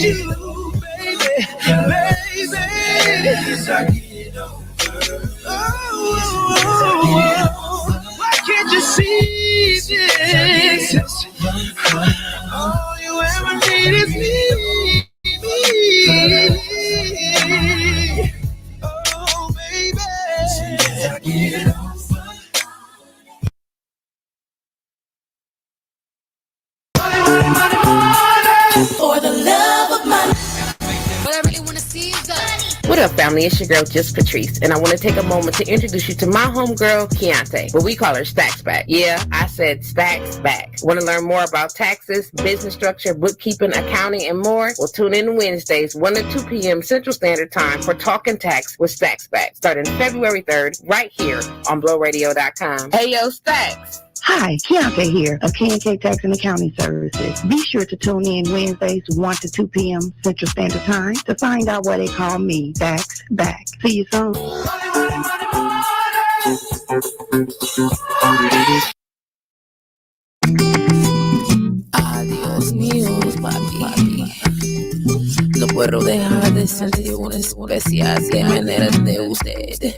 need you, baby, baby. Oh, why can't you see this? All you ever need is me. Oh, baby. For the love of money. What I really want to see is that. What up, family? It's your girl, JustPatrice, and I want to take a moment to introduce you to my homegirl, Keontae, but we call her Stacks Back. Yeah, I said Stacks Back. Want to learn more about taxes, business structure, bookkeeping, accounting, and more? Well, tune in Wednesdays, 1 to 2 p.m. Central Standard Time for Talking Tax with Stacks Back, starting February 3rd, right here on blowradio.com. Hey, yo, Stacks. Hi, Keontae here of K&K Tax and Accounting Services. Be sure to tune in Wednesdays 1 to 2 p.m. Central Standard Time to find out why they call me Stacks Back. See you soon. Adiós mío, papi. No puedo dejar de sentir una especial de maneras de usted.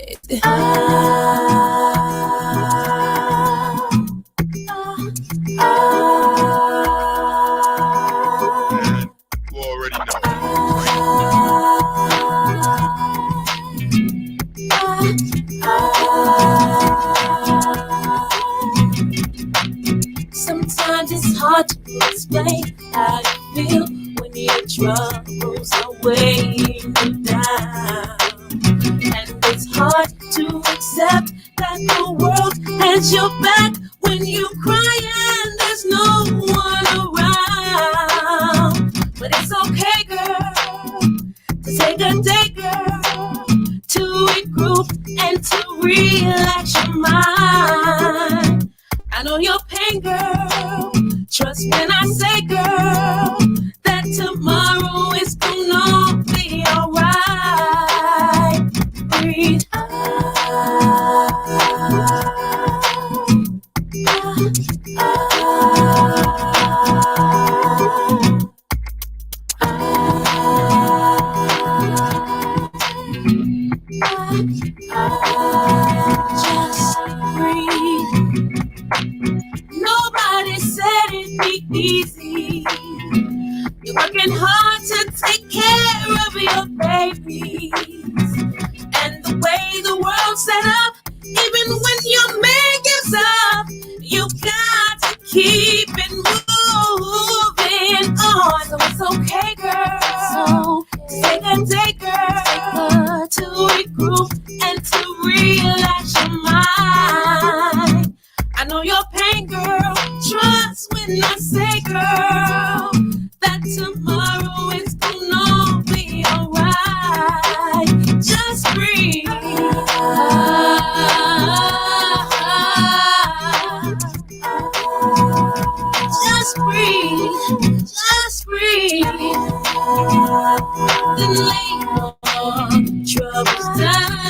You already know. Sometimes it's hard to explain how you feel when your troubles are weighing you down. And it's hard to accept that the world has your back when you cry and there's no one around. But it's okay, girl, to take a day, girl, to regroup and to relax your mind. I know your pain, girl. Trust when I say, girl, that tomorrow is gonna be alright. Breathe just breathe. Nobody said it'd be easy. You're working hard to take care of your babies. And the way the world's set up, even when your man gives up, you got to keep it moving on. So it's okay, girl. So take a day, girl, to regroup and to relax your mind. I know your pain, girl. Trust when I say, girl, that tomorrow is gonna be alright. Just breathe. Just breathe. Just breathe. Then lay your troubles down.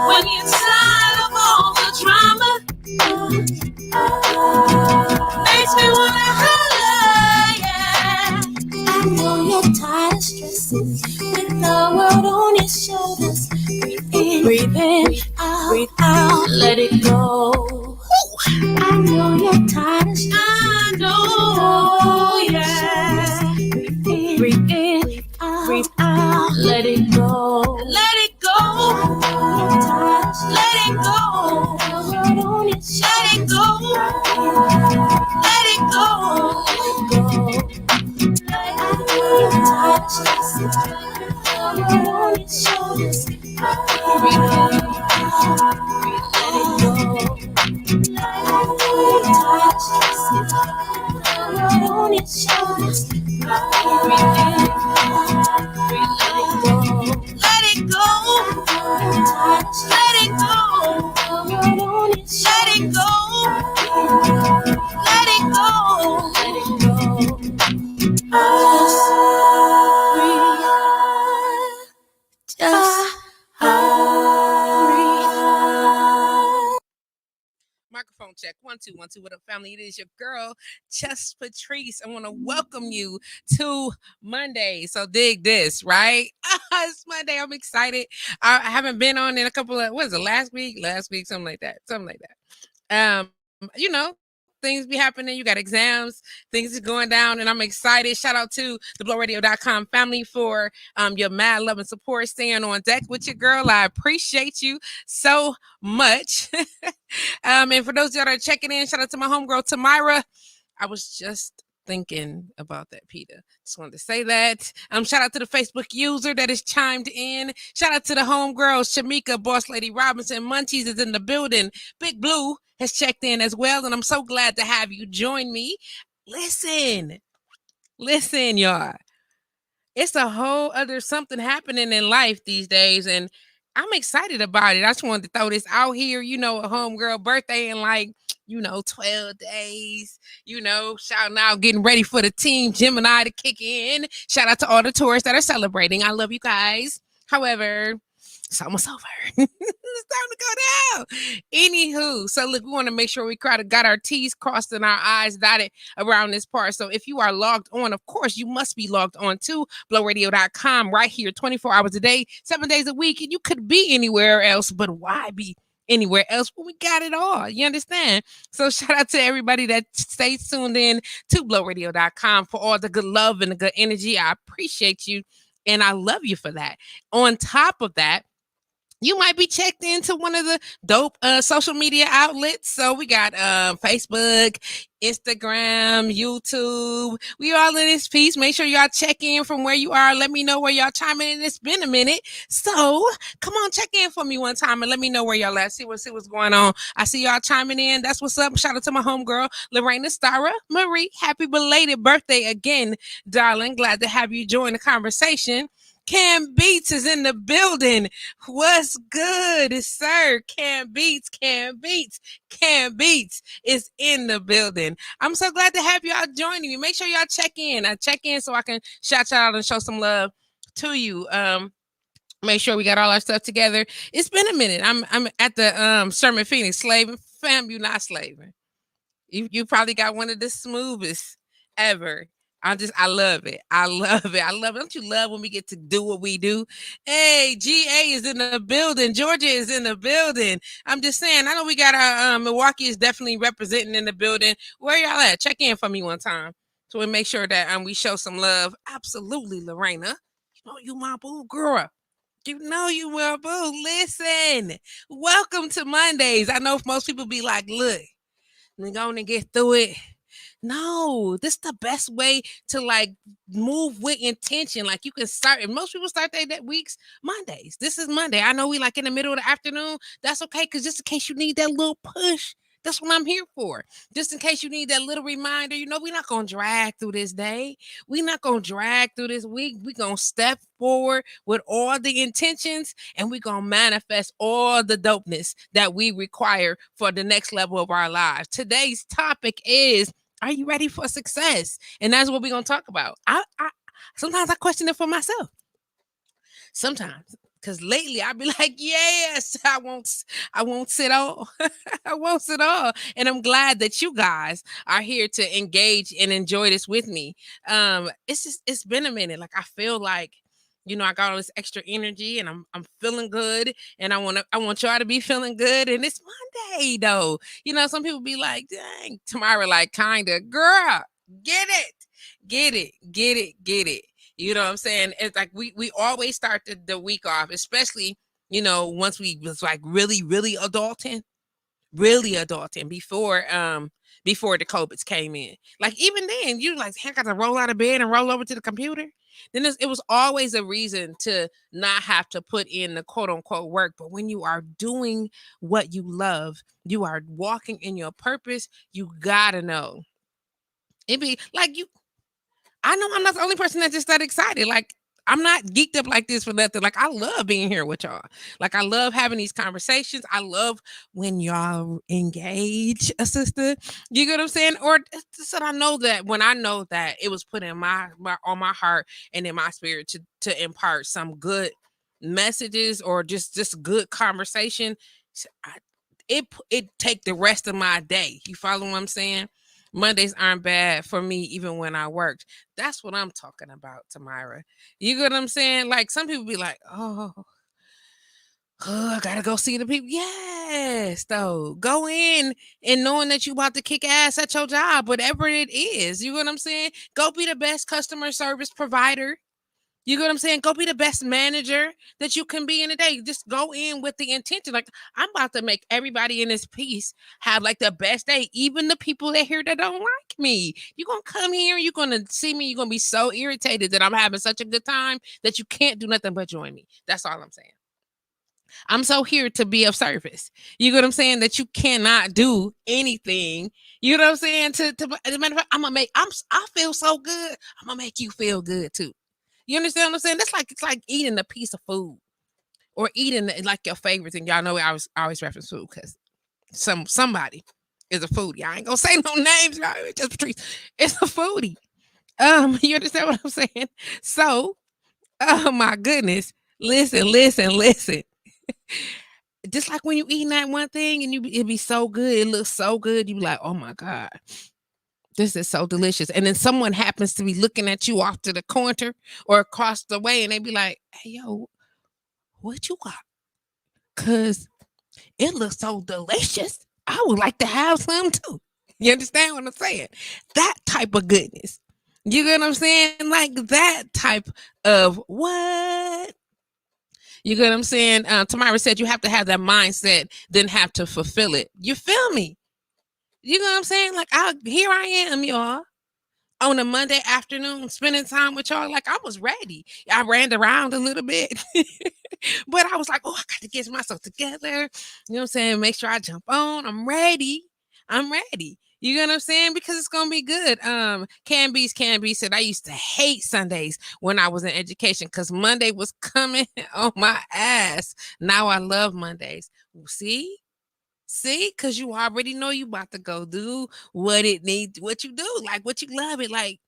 When you're tired of all the drama, makes me wanna holler, yeah. I know you're tired of stressing with the world on your shoulders. Breathe in, breathe out, let it go. I know you're tired of stressing. I know, yeah. Breathe in, breathe out, let it go. Let it go. Let it go. Let it go. Let it go. Microphone check. 1, 212. What up, family? It is your girl, JustPatrice. I want to welcome you to Monday. So dig this, right? It's Monday. I'm excited. I haven't been on in a couple of, what is it, last week? Last week, something like that. Something like that. Things be happening. You got exams, things is going down, and I'm excited. Shout out to the blowradio.com family for your mad love and support, staying on deck with your girl. I appreciate you so much. And for those that are checking in, shout out to my homegirl Tamira. I was just thinking about that, Peter. Just wanted to say that. Shout out to the Facebook user that has chimed in. Shout out to the homegirls, Shamika, Boss Lady Robinson, Munchies is in the building. Big Blue has checked in as well, and I'm so glad to have you join me. Listen, y'all. It's a whole other something happening in life these days, and I'm excited about it. I just wanted to throw this out here. A homegirl birthday in 12 days, shouting out, getting ready for the team Gemini to kick in. Shout out to all the tourists that are celebrating. I love you guys. However, it's almost over. It's time to go down. Anywho, so look, we want to make sure we got our T's crossed and our I's dotted around this part. So if you are logged on, of course, you must be logged on to blowradio.com right here 24 hours a day, 7 days a week. And you could be anywhere else, but why be anywhere else when we got it all? You understand? So shout out to everybody that stays tuned in to blowradio.com for all the good love and the good energy. I appreciate you and I love you for that. On top of that, you might be checked into one of the dope social media outlets. So we got Facebook, Instagram, YouTube. We all in this piece. Make sure y'all check in from where you are. Let me know where y'all chiming in. It's been a minute. So come on, check in for me one time and let me know where y'all at. See what's going on. I see y'all chiming in. That's what's up. Shout out to my homegirl, Lorena Stara Marie. Happy belated birthday again, darling. Glad to have you join the conversation. Cam Beats is in the building. What's good, sir? Cam Beats is in the building. I'm so glad to have y'all joining me. Make sure y'all check in. I check in so I can shout y'all out and show some love to you. Make sure we got all our stuff together. It's been a minute. I'm at the Sherman Phoenix slaving. Fam, you not slaving. You probably got one of the smoothest ever. I love it. I love it. Don't you love when we get to do what we do? Hey, GA is in the building. Georgia is in the building. I'm just saying, I know we got our Milwaukee is definitely representing in the building. Where y'all at? Check in for me one time. So we make sure that we show some love. Absolutely, Lorena. You my boo girl. You my boo. Listen, welcome to Mondays. I know most people be like, look, we're going to get through it. No, this is the best way to move with intention. You can start, and most people start their weeks Mondays. This is Monday. I know we in the middle of the afternoon. That's okay, because just in case you need that little push, that's what I'm here for. Just in case you need that little reminder, we're not going to drag through this day. We're not going to drag through this week. We're going to step forward with all the intentions, and we're going to manifest all the dopeness that we require for the next level of our lives. Today's topic is, are you ready for success? And that's what we're going to talk about. I sometimes I question it for myself. Sometimes. Because lately I be like, yes, I won't sit all. I won't sit all. And I'm glad that you guys are here to engage and enjoy this with me. It's been a minute. I feel like, I got all this extra energy and I'm feeling good, and I want y'all to be feeling good. And it's Monday though. Some people be like, dang, tomorrow, kinda, girl, get it. You know what I'm saying? It's we always start the week off, especially, once we was really, really adulting before the COVIDs came in. Even then, you I got to roll out of bed and roll over to the computer. Then it was always a reason to not have to put in the quote unquote work. But when you are doing what you love, you are walking in your purpose, you gotta know. It be you. I know I'm not the only person that's just that excited. I'm not geeked up like this for nothing. I love being here with y'all. I love having these conversations. I love when y'all engage a sister. You get what I'm saying? Or just that I know that when I know that it was put in my on my heart and in my spirit to impart some good messages or just good conversation. it take the rest of my day. You follow what I'm saying? Mondays aren't bad for me even when I worked. That's what I'm talking about, Tamira. You get what I'm saying? Like some people be like, I gotta go see the people. Yes, though. Go in and knowing that you about to kick ass at your job, whatever it is. You know what I'm saying? Go be the best customer service provider. You know what I'm saying? Go be the best manager that you can be in a day. Just go in with the intention. Like, I'm about to make everybody in this piece have like the best day. Even the people that here that don't like me. You're gonna come here, you're gonna see me, you're gonna be so irritated that I'm having such a good time that you can't do nothing but join me. That's all I'm saying. I'm so here to be of service. You know what I'm saying? That you cannot do anything. You know what I'm saying? As a matter of fact, I feel so good. I'm gonna make you feel good too. You understand what I'm saying? That's like it's like eating a piece of food or eating like your favorite thing. Y'all know I always reference food because somebody is a foodie. I ain't gonna say no names, y'all. Just Patrice. It's a foodie. You understand what I'm saying? So, oh my goodness. Listen. Just like when you eating that one thing and it be so good, it looks so good, you be like, oh my God, this is so delicious. And then someone happens to be looking at you off to the corner or across the way and they be like, hey, yo, what you got? Because it looks so delicious. I would like to have some too. You understand what I'm saying? That type of goodness. You get what I'm saying? Like that type of what? You get what I'm saying? Tamara said you have to have that mindset, then have to fulfill it. You feel me? You know what I'm saying? Like here I am, y'all. On a Monday afternoon, spending time with y'all, like I was ready. I ran around a little bit, but I was like, oh, I got to get myself together. You know what I'm saying? Make sure I jump on. I'm ready. You know what I'm saying? Because it's gonna be good. Canby said I used to hate Sundays when I was in education because Monday was coming on my ass. Now I love Mondays. See? Because you already know you about to go do what you do, like what you love it. Like,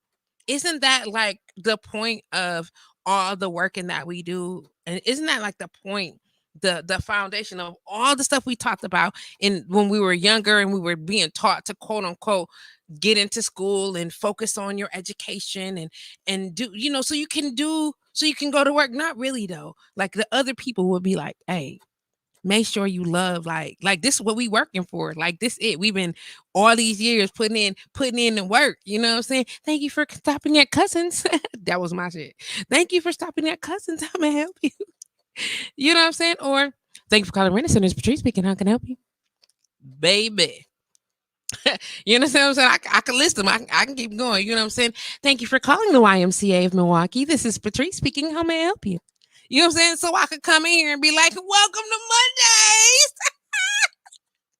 isn't that like the point of all the working that we do? And isn't that like the point, the foundation of all the stuff we talked about in when we were younger and we were being taught to quote unquote get into school and focus on your education and do, so you can go to work? Not really though. Like the other people would be like, hey, make sure you love like this is what we working for. Like this it. We've been all these years putting in the work. You know what I'm saying? Thank you for stopping at Cousins. That was my shit. Thank you for stopping at Cousins. I'm gonna help you. You know what I'm saying? Or thank you for calling Rent Centers. Patrice speaking. How can I help you? Baby. You understand what I'm saying? I can list them. I can keep going. You know what I'm saying? Thank you for calling the YMCA of Milwaukee. This is Patrice speaking. How may I help you? You know what I'm saying? So I could come in here and be like, welcome to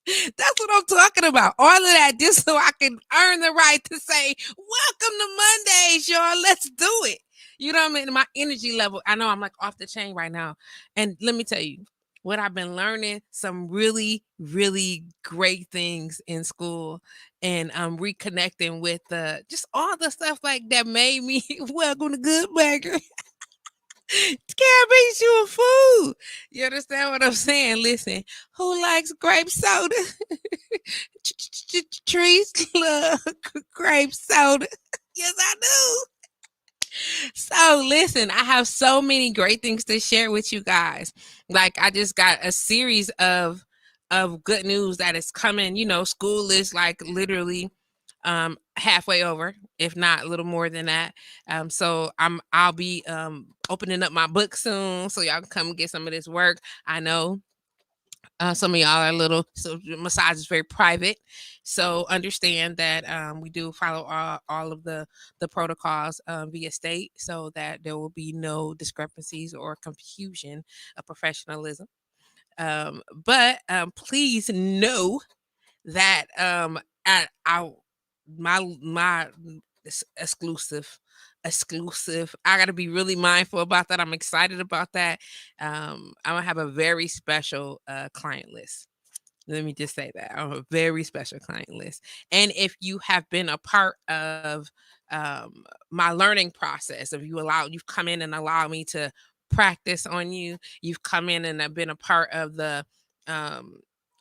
Mondays. That's what I'm talking about. All of that just so I can earn the right to say, welcome to Mondays, y'all. Let's do it. You know what I mean? My energy level. I know I'm like off the chain right now. And let me tell you what I've been learning, some really, really great things in school. And I'm reconnecting with just all the stuff like that made me welcome to Good Burger. Can't beat you a food. You understand what I'm saying? Listen, who likes grape soda? Trees love grape soda. Yes, I do. So listen, I have so many great things to share with you guys. Like I just got a series of good news that is coming. You know, school is like literally halfway over, if not a little more than that. So I'll be opening up my book soon, so y'all can come get some of this work. I know some of y'all are so massage is very private, so understand that we do follow all of the protocols via state, so that there will be no discrepancies or confusion of professionalism. But please know that I my exclusive. I got to be really mindful about that. I'm excited about that. I'm gonna have a very special client list. Let me just say that I'm a very special client list. And if you have been a part of my learning process, if you've come in and allowed me to practice on you, you've come in and have been a part of the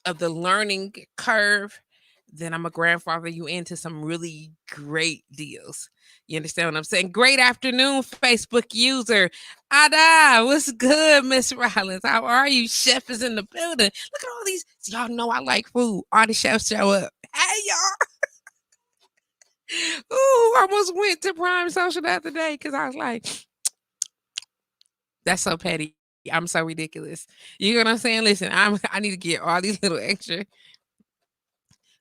of the learning curve, then I'm a grandfather you into some really great deals. You understand what I'm saying? Great afternoon, Facebook user. Ada, what's good, Miss Rollins? How are you? Chef is in the building. Look at all these. Y'all know I like food. All the chefs show up. Hey, y'all. Ooh, almost went to Prime Social the other day because I was like, that's so petty. I'm so ridiculous. You know what I'm saying? Listen, I need to get all these little extra.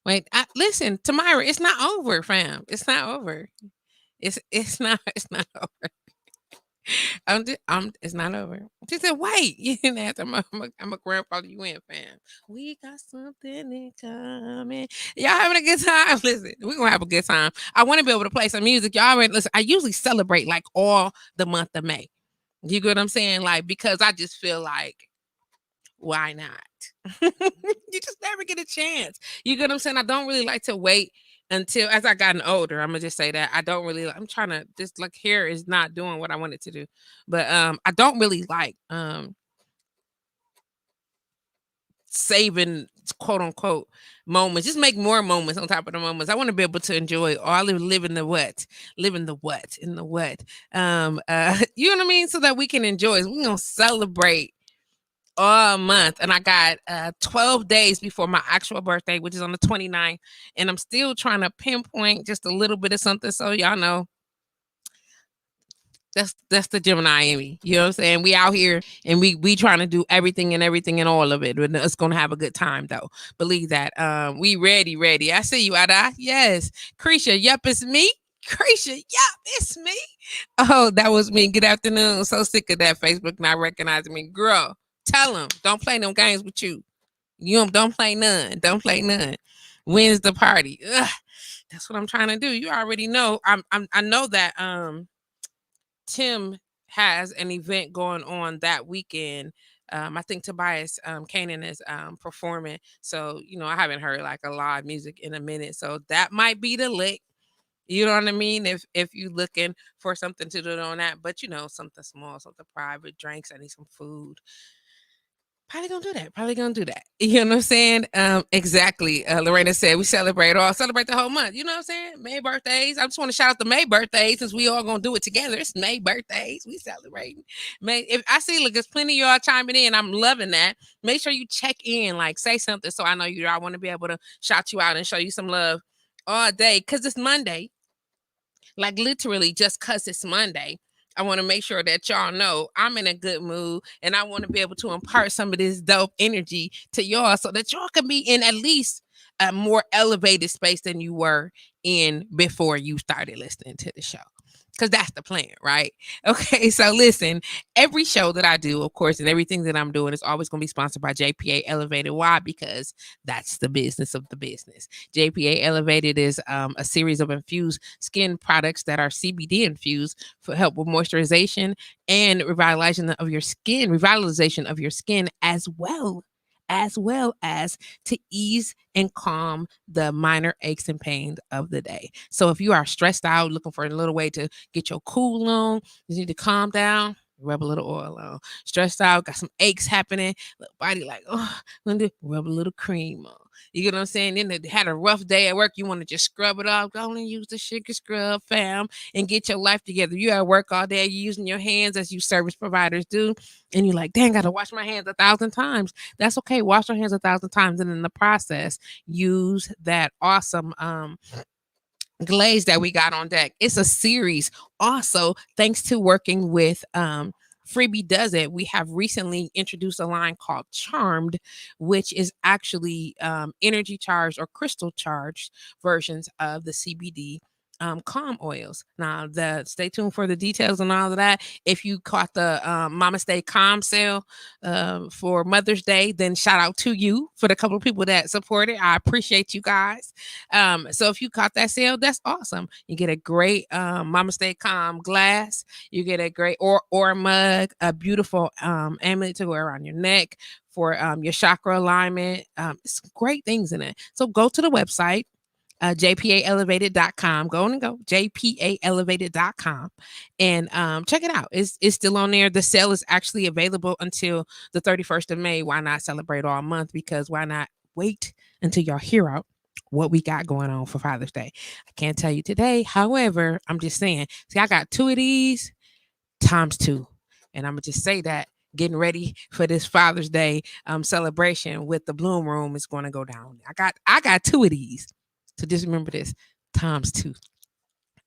Wait, listen, Tamira, it's not over, fam. It's not over. It's not over. It's not over. She said, "Wait, you didn't have to. I'm a grandfather. You in, fam. We got something in common. Y'all having a good time? Listen, we gonna have a good time. I want to be able to play some music. Y'all already listen. I usually celebrate like all the month of May. You get what I'm saying? Like because I just feel like why not? You just never get a chance. You get what I'm saying? I don't really like to wait until as I gotten older. I'm gonna just say that I don't really. I'm trying to just like hair is not doing what I want it to do, but I don't really like saving quote unquote moments. Just make more moments on top of the moments. I want to be able to enjoy all living the what, living the what in the what. You know what I mean? So that we can enjoy. We're gonna celebrate all month, and I got 12 days before my actual birthday, which is on the 29th, and I'm still trying to pinpoint just a little bit of something so y'all know that's the Gemini in me. You know what I'm saying? We out here and we trying to do everything and all of it. But it's gonna have a good time though. Believe that. We ready. I see you, Ada. Yes. Creisha, yep, it's me. Creisha, yep, it's me. Oh, that was me. Good afternoon. So sick of that Facebook not recognizing me. Girl, tell them. Don't play no games with you. You don't play none. Don't play none. When's the party? Ugh, that's what I'm trying to do. You already know. I know that Tim has an event going on that weekend. I think Tobias Kanan is performing. So, I haven't heard like a live music in a minute. So that might be the lick. You know what I mean? If you looking for something to do on that, but something small, something private, drinks, I need some food. Probably gonna do that. You know what I'm saying? Exactly. Lorena said we celebrate the whole month. You know what I'm saying? May birthdays. I just want to shout out the May birthdays since we all gonna do it together. It's May birthdays. We celebrating. May if I see look, there's plenty of y'all chiming in. I'm loving that. Make sure you check in, like say something so I know you. I want to be able to shout you out and show you some love all day. Cause it's Monday. Like literally just cause it's Monday. I want to make sure that y'all know I'm in a good mood and I want to be able to impart some of this dope energy to y'all so that y'all can be in at least a more elevated space than you were in before you started listening to the show. Because that's the plan, right? Okay, so listen, every show that I do, of course, and everything that I'm doing is always going to be sponsored by JPA Elevated. Why? Because that's the business of the business. JPA Elevated is a series of infused skin products that are CBD infused for help with moisturization and revitalization of your skin, as well as to ease and calm the minor aches and pains of the day. So if you are stressed out, looking for a little way to get your cool on, you need to calm down, rub a little oil on. Stressed out, got some aches happening, little body like, oh, rub a little cream on. You get what I'm saying? Then they had a rough day at work, you want to just scrub it off. Go and use the sugar scrub, fam, and get your life together. You at work all day, you using your hands as you service providers do, and you're like, dang, gotta wash my hands 1,000 times. That's okay. Wash your hands 1,000 times, and in the process, use that awesome glaze that we got on deck. It's a series. Also, thanks to working with Freebie Does It, we have recently introduced a line called Charmed, which is actually energy charged or crystal charged versions of the CBD calm oils. Now, stay tuned for the details and all of that. If you caught the Mama Stay Calm sale for Mother's Day, then shout out to you for the couple of people that supported. I appreciate you guys. So if you caught that sale, that's awesome. You get a great Mama Stay Calm glass. You get a great or mug, a beautiful amulet to wear around your neck for your chakra alignment. It's great things in it. So go to the website. JPAElevated.com. Go JPAElevated.com and check it out. It's still on there. The sale is actually available until the 31st of May. Why not celebrate all month? Because why not wait until y'all hear out what we got going on for Father's Day. I can't tell you today. However, I'm just saying, see, I got 2 of these times 2. And I'm going to just say that getting ready for this Father's Day celebration with the Bloom Room is going to go down. I got 2 of these. So just remember this, times 2.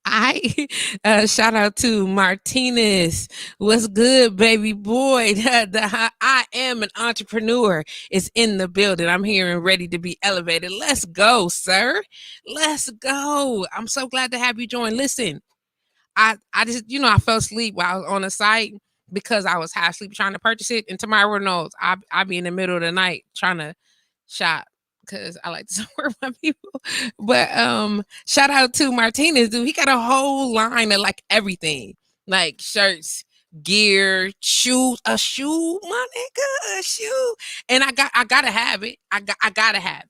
I shout out to Martinez. What's good, baby boy? I am an entrepreneur is in the building. I'm here and ready to be elevated. Let's go, sir. Let's go. I'm so glad to have you join. Listen, I just, I fell asleep while I was on the site because I was half asleep trying to purchase it. And tomorrow knows I be in the middle of the night trying to shop because I like to support my people. But shout out to Martinez, dude. He got a whole line of like everything, like shirts, gear, shoes, a shoe, my nigga, a shoe. And I gotta have it. I gotta have it.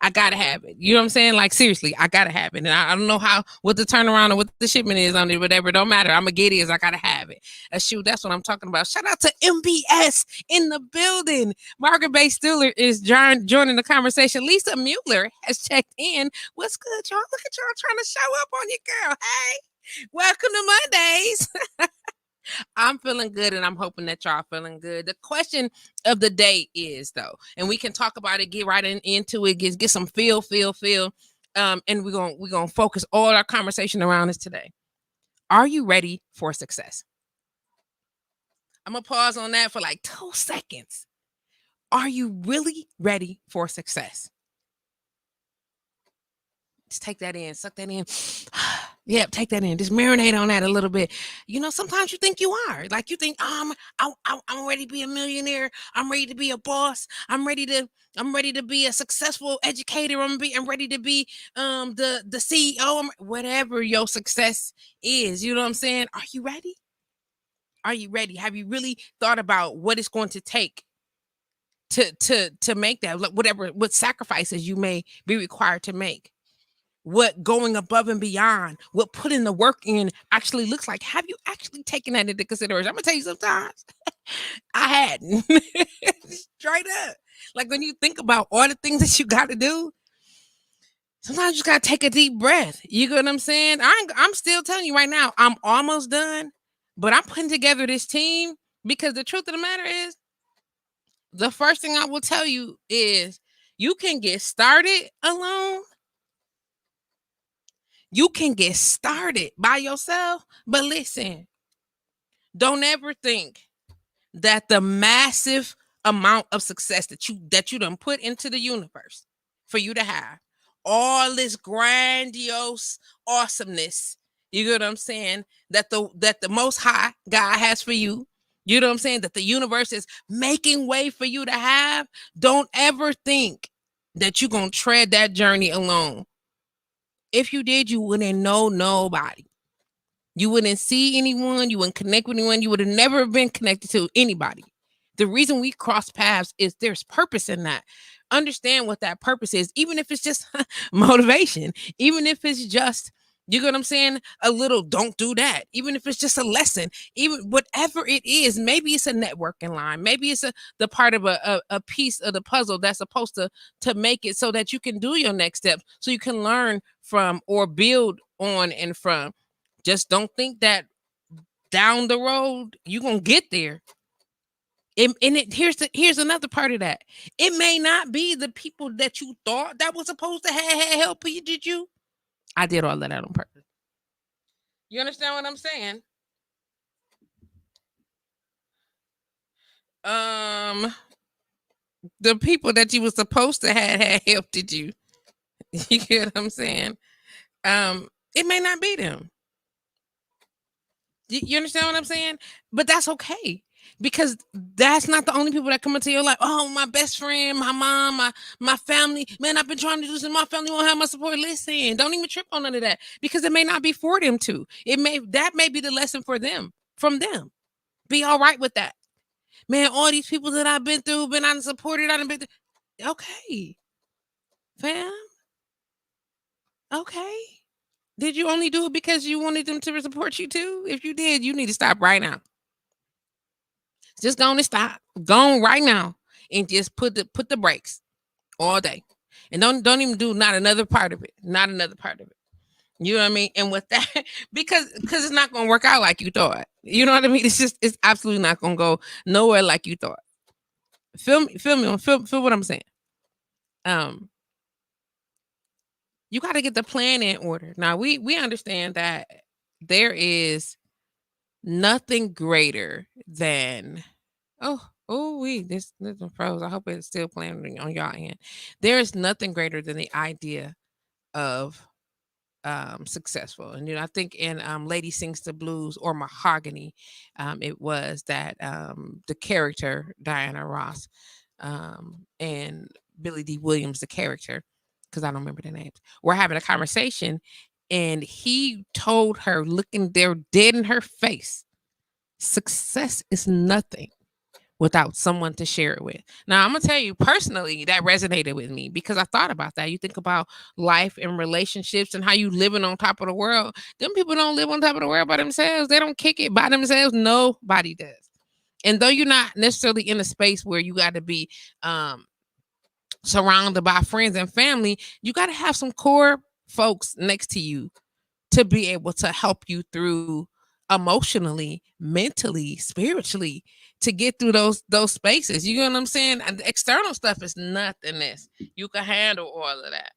I gotta have it. You know what I'm saying? Like seriously, I gotta have it. And I don't know what the turnaround or what the shipment is on it, whatever. It don't matter. I'm gonna get it. I gotta have it. A shoe. That's what I'm talking about. Shout out to MBS in the building. Margaret Bay Stiller is joining the conversation. Lisa Mueller has checked in. What's good, y'all? Look at y'all trying to show up on your girl. Hey, welcome to Mondays. I'm feeling good and I'm hoping that y'all feeling good. The question of the day is though, and we can talk about it, get right into it, get some feel. And we're gonna focus all our conversation around this today. Are you ready for success? I'm gonna pause on that for like 2 seconds. Are you really ready for success? Just take that in, suck that in. Yeah, take that in. Just marinate on that a little bit. Sometimes you think you are. Like you think, I'm ready to be a millionaire. I'm ready to be a boss. I'm ready to be a successful educator. I'm ready to be the CEO. Whatever your success is. You know what I'm saying? Are you ready? Are you ready? Have you really thought about what it's going to take to make that? What sacrifices you may be required to make? What going above and beyond, what putting the work in actually looks like. Have you actually taken that into consideration? I'm gonna tell you sometimes I hadn't. Straight up. Like when you think about all the things that you got to do, sometimes you just gotta take a deep breath. You get what I'm saying? I'm still telling you right now, I'm almost done, but I'm putting together this team because the truth of the matter is, the first thing I will tell you is you can get started alone. You can get started by yourself, but listen, don't ever think that the massive amount of success that you done put into the universe for you to have all this grandiose awesomeness, you get what I'm saying, that the most high God has for you, you know what I'm saying, that the universe is making way for you to have, don't ever think that you're going to tread that journey alone. If you did, you wouldn't know nobody. You wouldn't see anyone. You wouldn't connect with anyone. You would have never been connected to anybody. The reason we cross paths is there's purpose in that. Understand what that purpose is, even if it's just motivation, even if it's just, you get what I'm saying, a little don't do that, even if it's just a lesson, even whatever it is. Maybe it's a networking line. Maybe it's the part of a piece of the puzzle that's supposed to make it so that you can do your next step, so you can learn from or build on and from. Just don't think that down the road you're gonna get there. Here's another part of that. It may not be the people that you thought that was supposed to have help you. Did you? I did all of that on purpose. You understand what I'm saying? The people that you were supposed to have helped you. You get what I'm saying? It may not be them. You understand what I'm saying? But that's okay. Because that's not the only people that come into your life. Oh, my best friend, my mom, my family. Man, I've been trying to do this and my family won't have my support. Listen, don't even trip on none of that. Because it may not be for them too. That may be the lesson for them, from them. Be all right with that. Man, all these people that I've been through, been unsupported, I've been through. Okay. Fam. Okay. Did you only do it because you wanted them to support you too? If you did, you need to stop right now. Just go and stop. Go on right now and just put the brakes all day, and don't even do not another part of it, not another part of it. You know what I mean? And with that, because it's not gonna work out like you thought. You know what I mean? It's absolutely not gonna go nowhere like you thought. Feel what I'm saying. Um, you got to get the plan in order. Now we understand that there is nothing greater than this froze. I hope it's still playing on y'all end. There is nothing greater than the idea of successful. And I think in Lady Sings the Blues or Mahogany, it was that the character Diana Ross and Billy D. Williams, the character, because I don't remember the names, were having a conversation, and he told her, looking there dead in her face, success is nothing without someone to share it with. Now, I'm going to tell you personally, that resonated with me because I thought about that. You think about life and relationships and how you living on top of the world. Them people don't live on top of the world by themselves. They don't kick it by themselves. Nobody does. And though you're not necessarily in a space where you got to be surrounded by friends and family, you got to have some core folks next to you to be able to help you through emotionally, mentally, spiritually, to get through those spaces. You know what I'm saying? And the external stuff is nothingness. You can handle all of that.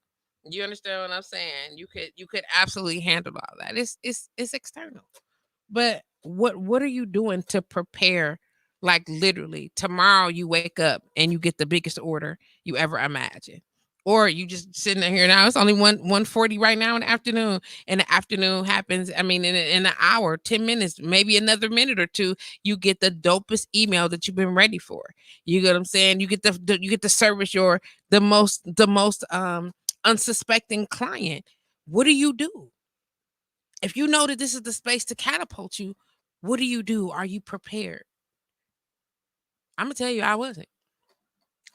You understand what I'm saying? You could absolutely handle all that. It's external. But what are you doing to prepare? Like literally, tomorrow you wake up and you get the biggest order you ever imagine. Or you just sitting here now. It's only 1:40 right now in the afternoon. And the afternoon happens. I mean, in an hour, 10 minutes, maybe another minute or two, you get the dopest email that you've been ready for. You get what I'm saying? You get you get to service the most unsuspecting client. What do you do? If you know that this is the space to catapult you, what do you do? Are you prepared? I'm gonna tell you, I wasn't.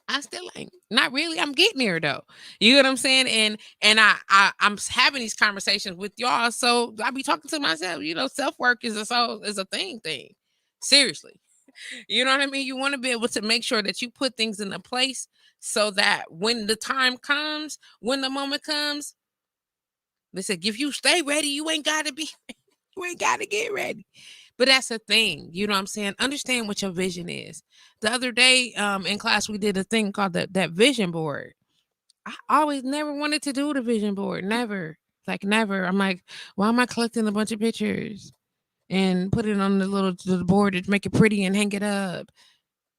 I still ain't. Not really. I'm getting there though. You know what I'm saying? And I'm having these conversations with y'all. So I be talking to myself. Self work is a thing. Seriously. You know what I mean? You want to be able to make sure that you put things in a place so that when the time comes, when the moment comes, they said, if you stay ready, you ain't gotta get ready. But that's the thing, you know what I'm saying? Understand what your vision is. The other day, in class, we did a thing called that vision board. I always never wanted to do the vision board. Never. Like never. I'm like, why am I collecting a bunch of pictures and put it on the board to make it pretty and hang it up?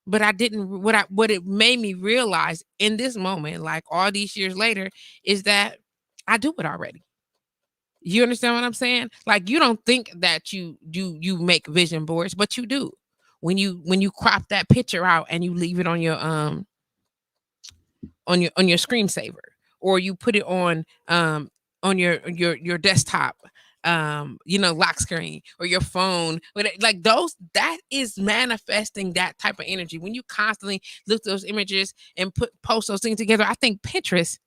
But I didn't what it made me realize in this moment, like all these years later, is that I do it already. You understand what I'm saying? Like you don't think that you make vision boards, but you do. When you crop that picture out and you leave it on your on your screensaver, or you put it on your desktop lock screen, or your phone, like those, that is manifesting that type of energy. When you constantly look at those images and post those things together, I think Pinterest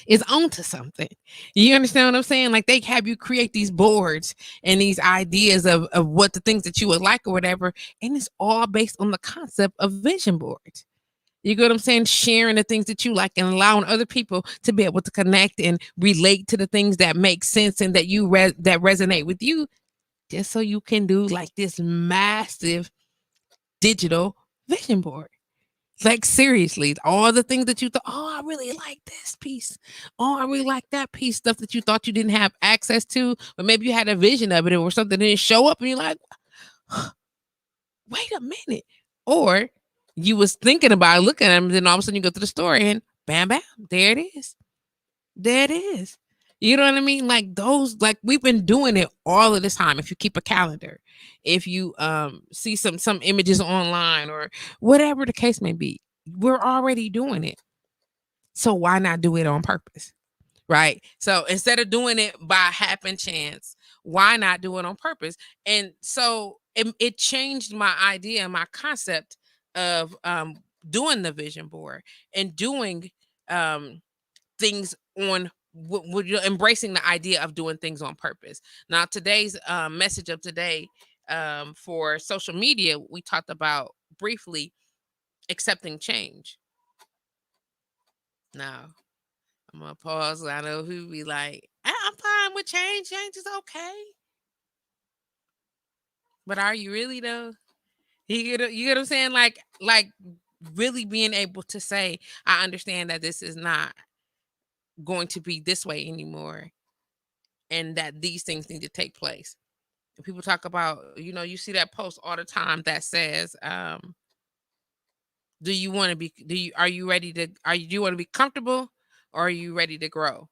is onto something. You understand what I'm saying? Like they have you create these boards and these ideas of what the things that you would like or whatever. And it's all based on the concept of vision boards. You get what I'm saying? Sharing the things that you like and allowing other people to be able to connect and relate to the things that make sense and that that resonate with you, just so you can do like this massive digital vision board. Like seriously, all the things that you thought, oh, I really like this piece. Oh, I really like that piece. Stuff that you thought you didn't have access to, but maybe you had a vision of it or something didn't show up, and you're like, wait a minute. Or you was thinking about it, looking at them, and then all of a sudden you go to the store and bam, bam, there it is. There it is. You know what I mean? Like those, like we've been doing it all of this time. If you keep a calendar, if you see some images online or whatever the case may be, we're already doing it. So why not do it on purpose? Right? So instead of doing it by happen chance, why not do it on purpose? And so it changed my idea, my concept of doing the vision board and doing things on you're embracing the idea of doing things on purpose. Now, today's message of today for social media, we talked about briefly accepting change. Now, I'm gonna pause. I know who be like, I'm fine with change. Change is okay. But are you really though? You get what I'm saying? Like really being able to say, I understand that this is not going to be this way anymore, and that these things need to take place. And people talk about, you see that post all the time that says, do you want to be are you ready to do you want to be comfortable, or are you ready to grow?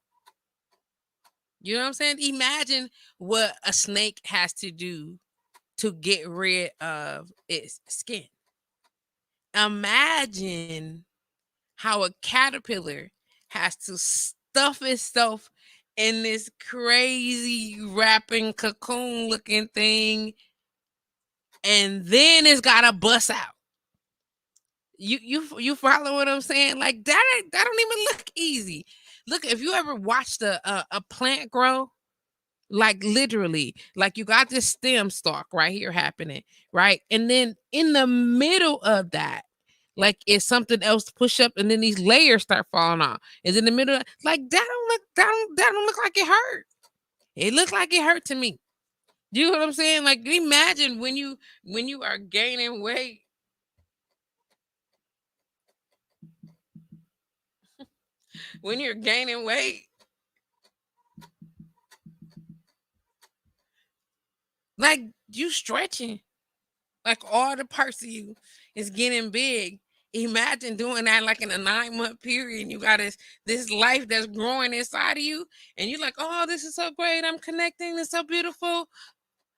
You know what I'm saying? Imagine what a snake has to do to get rid of its skin. Imagine how a caterpillar has to stuff itself in this crazy wrapping cocoon looking thing, and then it's gotta bust out. You follow what I'm saying? Like that don't even look easy. Look, if you ever watched a plant grow, like literally, like you got this stem stalk right here happening, right? And then in the middle of that, like it's something else push up, and then these layers start falling off. Is in the middle, like that don't look like it hurt. It looked like it hurt to me. You know what I'm saying? Like imagine when you are gaining weight. When you're gaining weight, like you stretching, like all the parts of you is getting big. Imagine doing that like in a 9-month period. And you got this life that's growing inside of you, and you're like, oh, this is so great. I'm connecting. It's so beautiful.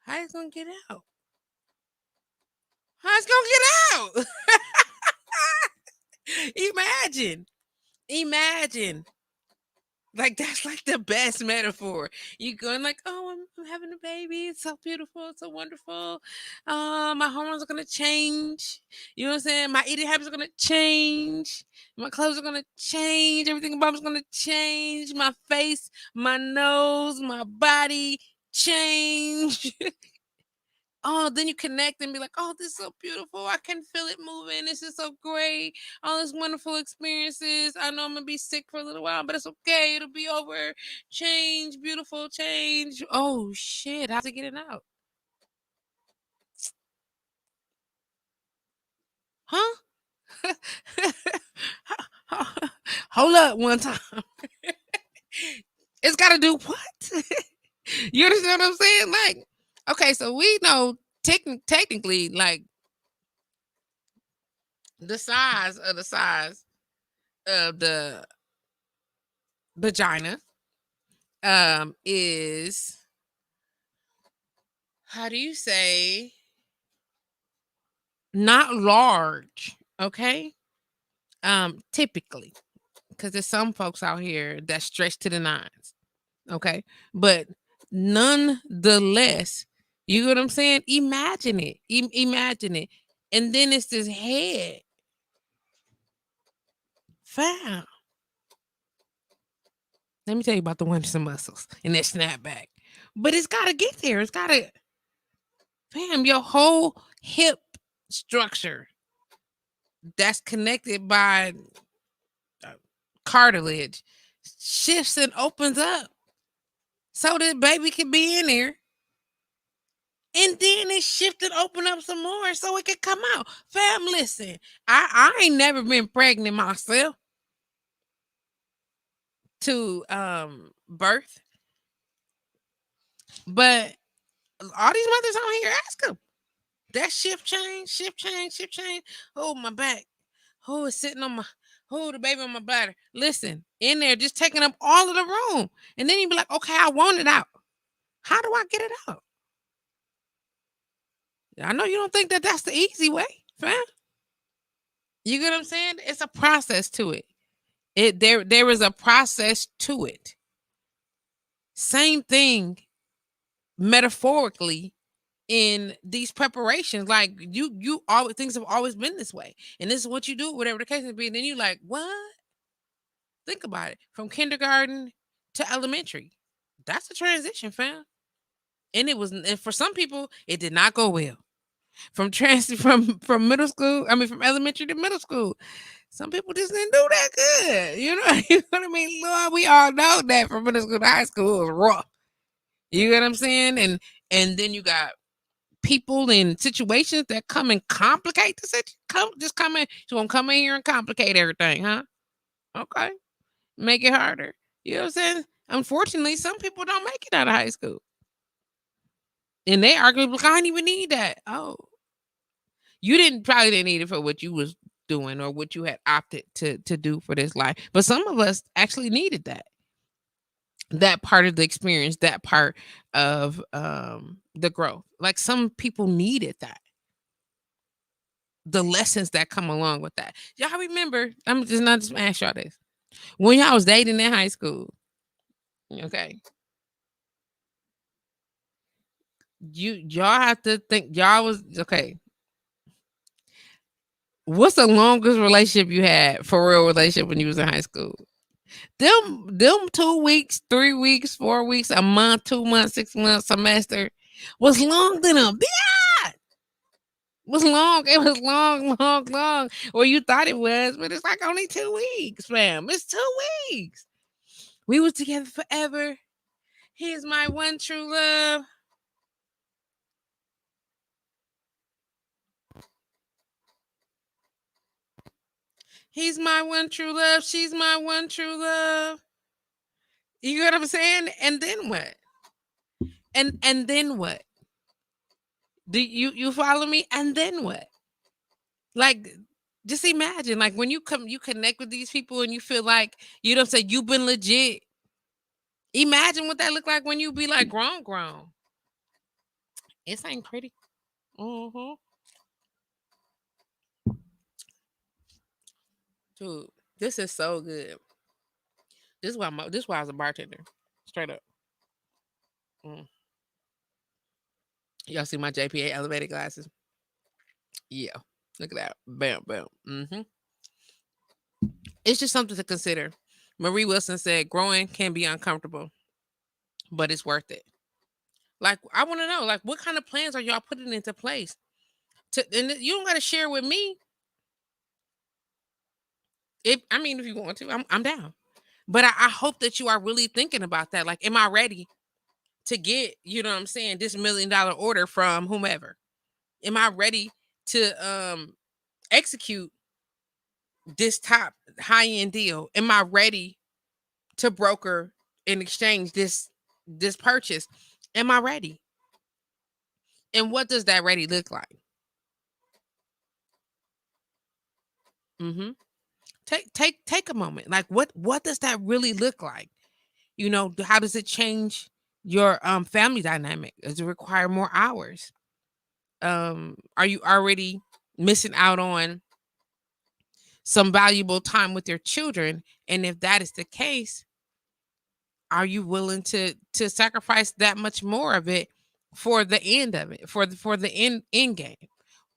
How it's gonna get out? How it's gonna get out? Imagine. Like that's like the best metaphor. You going like, oh, I'm having a baby. It's so beautiful. It's so wonderful. My hormones are gonna change. You know what I'm saying? My eating habits are gonna change. My clothes are gonna change. Everything about me's gonna change. My face, my nose, my body change. Oh, then you connect and be like, oh, this is so beautiful. I can feel it moving. This is so great. All these wonderful experiences. I know I'm going to be sick for a little while, but it's okay. It'll be over. Change, beautiful change. Oh, shit. How's it getting out? Huh? Hold up one time. It's got to do what? You understand what I'm saying? Like, okay, so we know technically, like, the size of the vagina is, how do you say, not large, okay? Typically, because there's some folks out here that stretch to the nines, okay? But nonetheless, you know what I'm saying? Imagine it. Imagine it. And then it's this head. Fam. Let me tell you about the Windsor muscles and that snapback. But it's got to get there. It's got to, fam, your whole hip structure that's connected by cartilage shifts and opens up so that baby can be in there. And then it shifted, open up some more so it could come out. Fam, listen, I ain't never been pregnant myself to birth, but all these mothers on here, ask them. That shift change. Oh, my back. Oh, it's sitting on my, oh, the baby on my bladder. Listen, in there, just taking up all of the room. And then you be like, okay, I want it out. How do I get it out? I know you don't think that that's the easy way, fam. You get what I'm saying? It's a process to it. There is a process to it. Same thing metaphorically in these preparations. Like you always, things have always been this way. And this is what you do, whatever the case may be. And then you like, what? Think about it. From kindergarten to elementary. That's a transition, fam. And and for some people, it did not go well. From middle school, from elementary to middle school. Some people just didn't do that good. You know, you know what I mean? Lord, we all know that from middle school to high school was rough. You get what I'm saying? And then you got people in situations that come and complicate the situation. Come in. You want to come in here and complicate everything, huh? Okay. Make it harder. You know what I'm saying? Unfortunately, some people don't make it out of high school. And they argue, like, I didn't even need that. Oh. You probably didn't need it for what you was doing or what you had opted to do for this life. But some of us actually needed that part of the experience, that part of the growth. Like some people needed that. The lessons that come along with that. Y'all remember, I'm just not just ask y'all this. When y'all was dating in high school, okay. Y'all have to think y'all was okay. What's the longest relationship you had for real relationship when you was in high school? Them 2 weeks, 3 weeks, 4 weeks, a month, 2 months, 6 months, semester was long than a bitch. Was long. It was long, long, long. Or you thought it was, but it's like only 2 weeks, fam. It's 2 weeks. We was together forever. Here's my one true love. He's my one true love. She's my one true love. You get what I'm saying? And then what? And then what? Do you follow me? And then what? Like, just imagine, like when you connect with these people and you feel like you don't say you've been legit. Imagine what that look like when you be like grown. It ain't pretty. Mm-hmm. Dude, this is so good. This is why I was a bartender. Straight up. Mm. Y'all see my JPA elevated glasses? Yeah. Look at that. Bam, bam. It's just something to consider. Marie Wilson said, growing can be uncomfortable, but it's worth it. Like, I want to know, like, what kind of plans are y'all putting into place? And you don't got to share with me. If you want to, I'm down. But I hope that you are really thinking about that. Like, am I ready to get, you know what I'm saying, this $1 million order from whomever? Am I ready to execute this top high end deal? Am I ready to broker and exchange this purchase? Am I ready? And what does that ready look like? Mm-hmm. Take a moment. Like what does that really look like? You know, how does it change your family dynamic? Does it require more hours? Are you already missing out on some valuable time with your children? And if that is the case, are you willing to sacrifice that much more of it for the end of it, for the end game?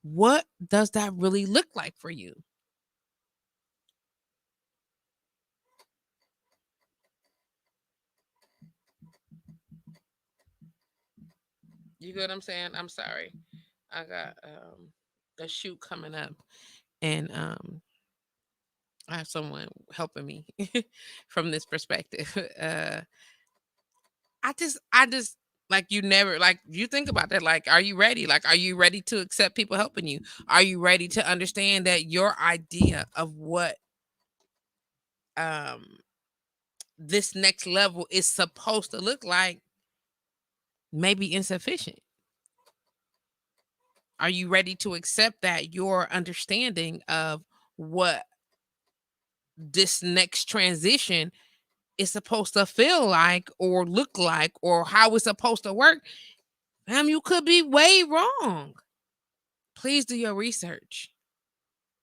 What does that really look like for you? You get what I'm saying? I'm sorry. I got a shoot coming up and I have someone helping me from this perspective. I just like you never like you think about that. Like, are you ready? Like, are you ready to accept people helping you? Are you ready to understand that your idea of what um this next level is supposed to look like may be insufficient? Are you ready to accept that your understanding of what this next transition is supposed to feel like or look like or how it's supposed to work? You could be way wrong. Please do your research.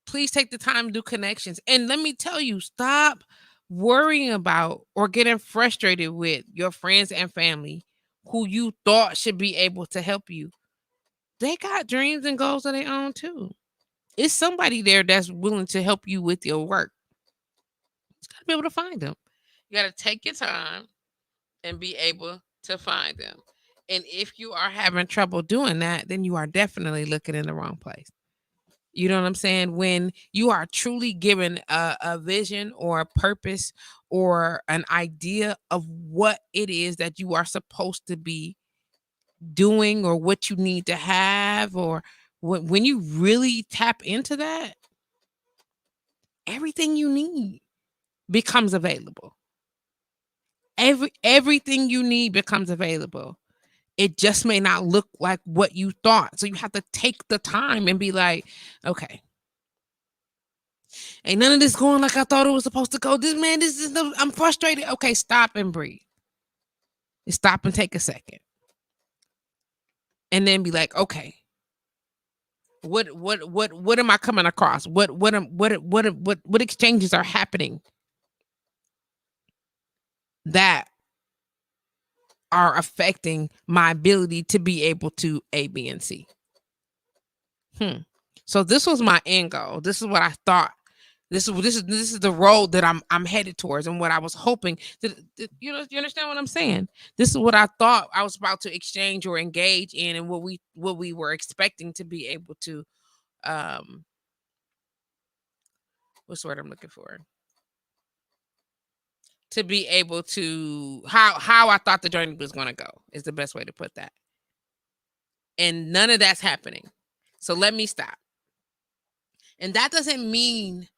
Please take the time to do connections. And let me tell you, stop worrying about or getting frustrated with your friends and family who you thought should be able to help you. They got dreams and goals of their own too. It's somebody there that's willing to help you with your work. You got to be able to find them. You got to take your time and be able to find them. And if you are having trouble doing that, then you are definitely looking in the wrong place. You know what I'm saying? When you are truly given a vision or a purpose or an idea of what it is that you are supposed to be doing or what you need to have, or when you really tap into that, everything you need becomes available. Everything you need becomes available. It just may not look like what you thought. So you have to take the time and be like, okay, ain't none of this going like I thought it was supposed to go. I'm frustrated. Okay, stop and breathe. Stop and take a second. And then be like, okay, what am I coming across? What exchanges are happening that are affecting my ability to be able to A, B, and C? So this was my end goal. This is what I thought. This is the road that I'm headed towards, and what I was hoping that, you understand what I'm saying. This is what I thought I was about to exchange or engage in, and what we were expecting to be able to, what's the word I'm looking for? To be able to how I thought the journey was going to go is the best way to put that. And none of that's happening. So let me stop. And that doesn't mean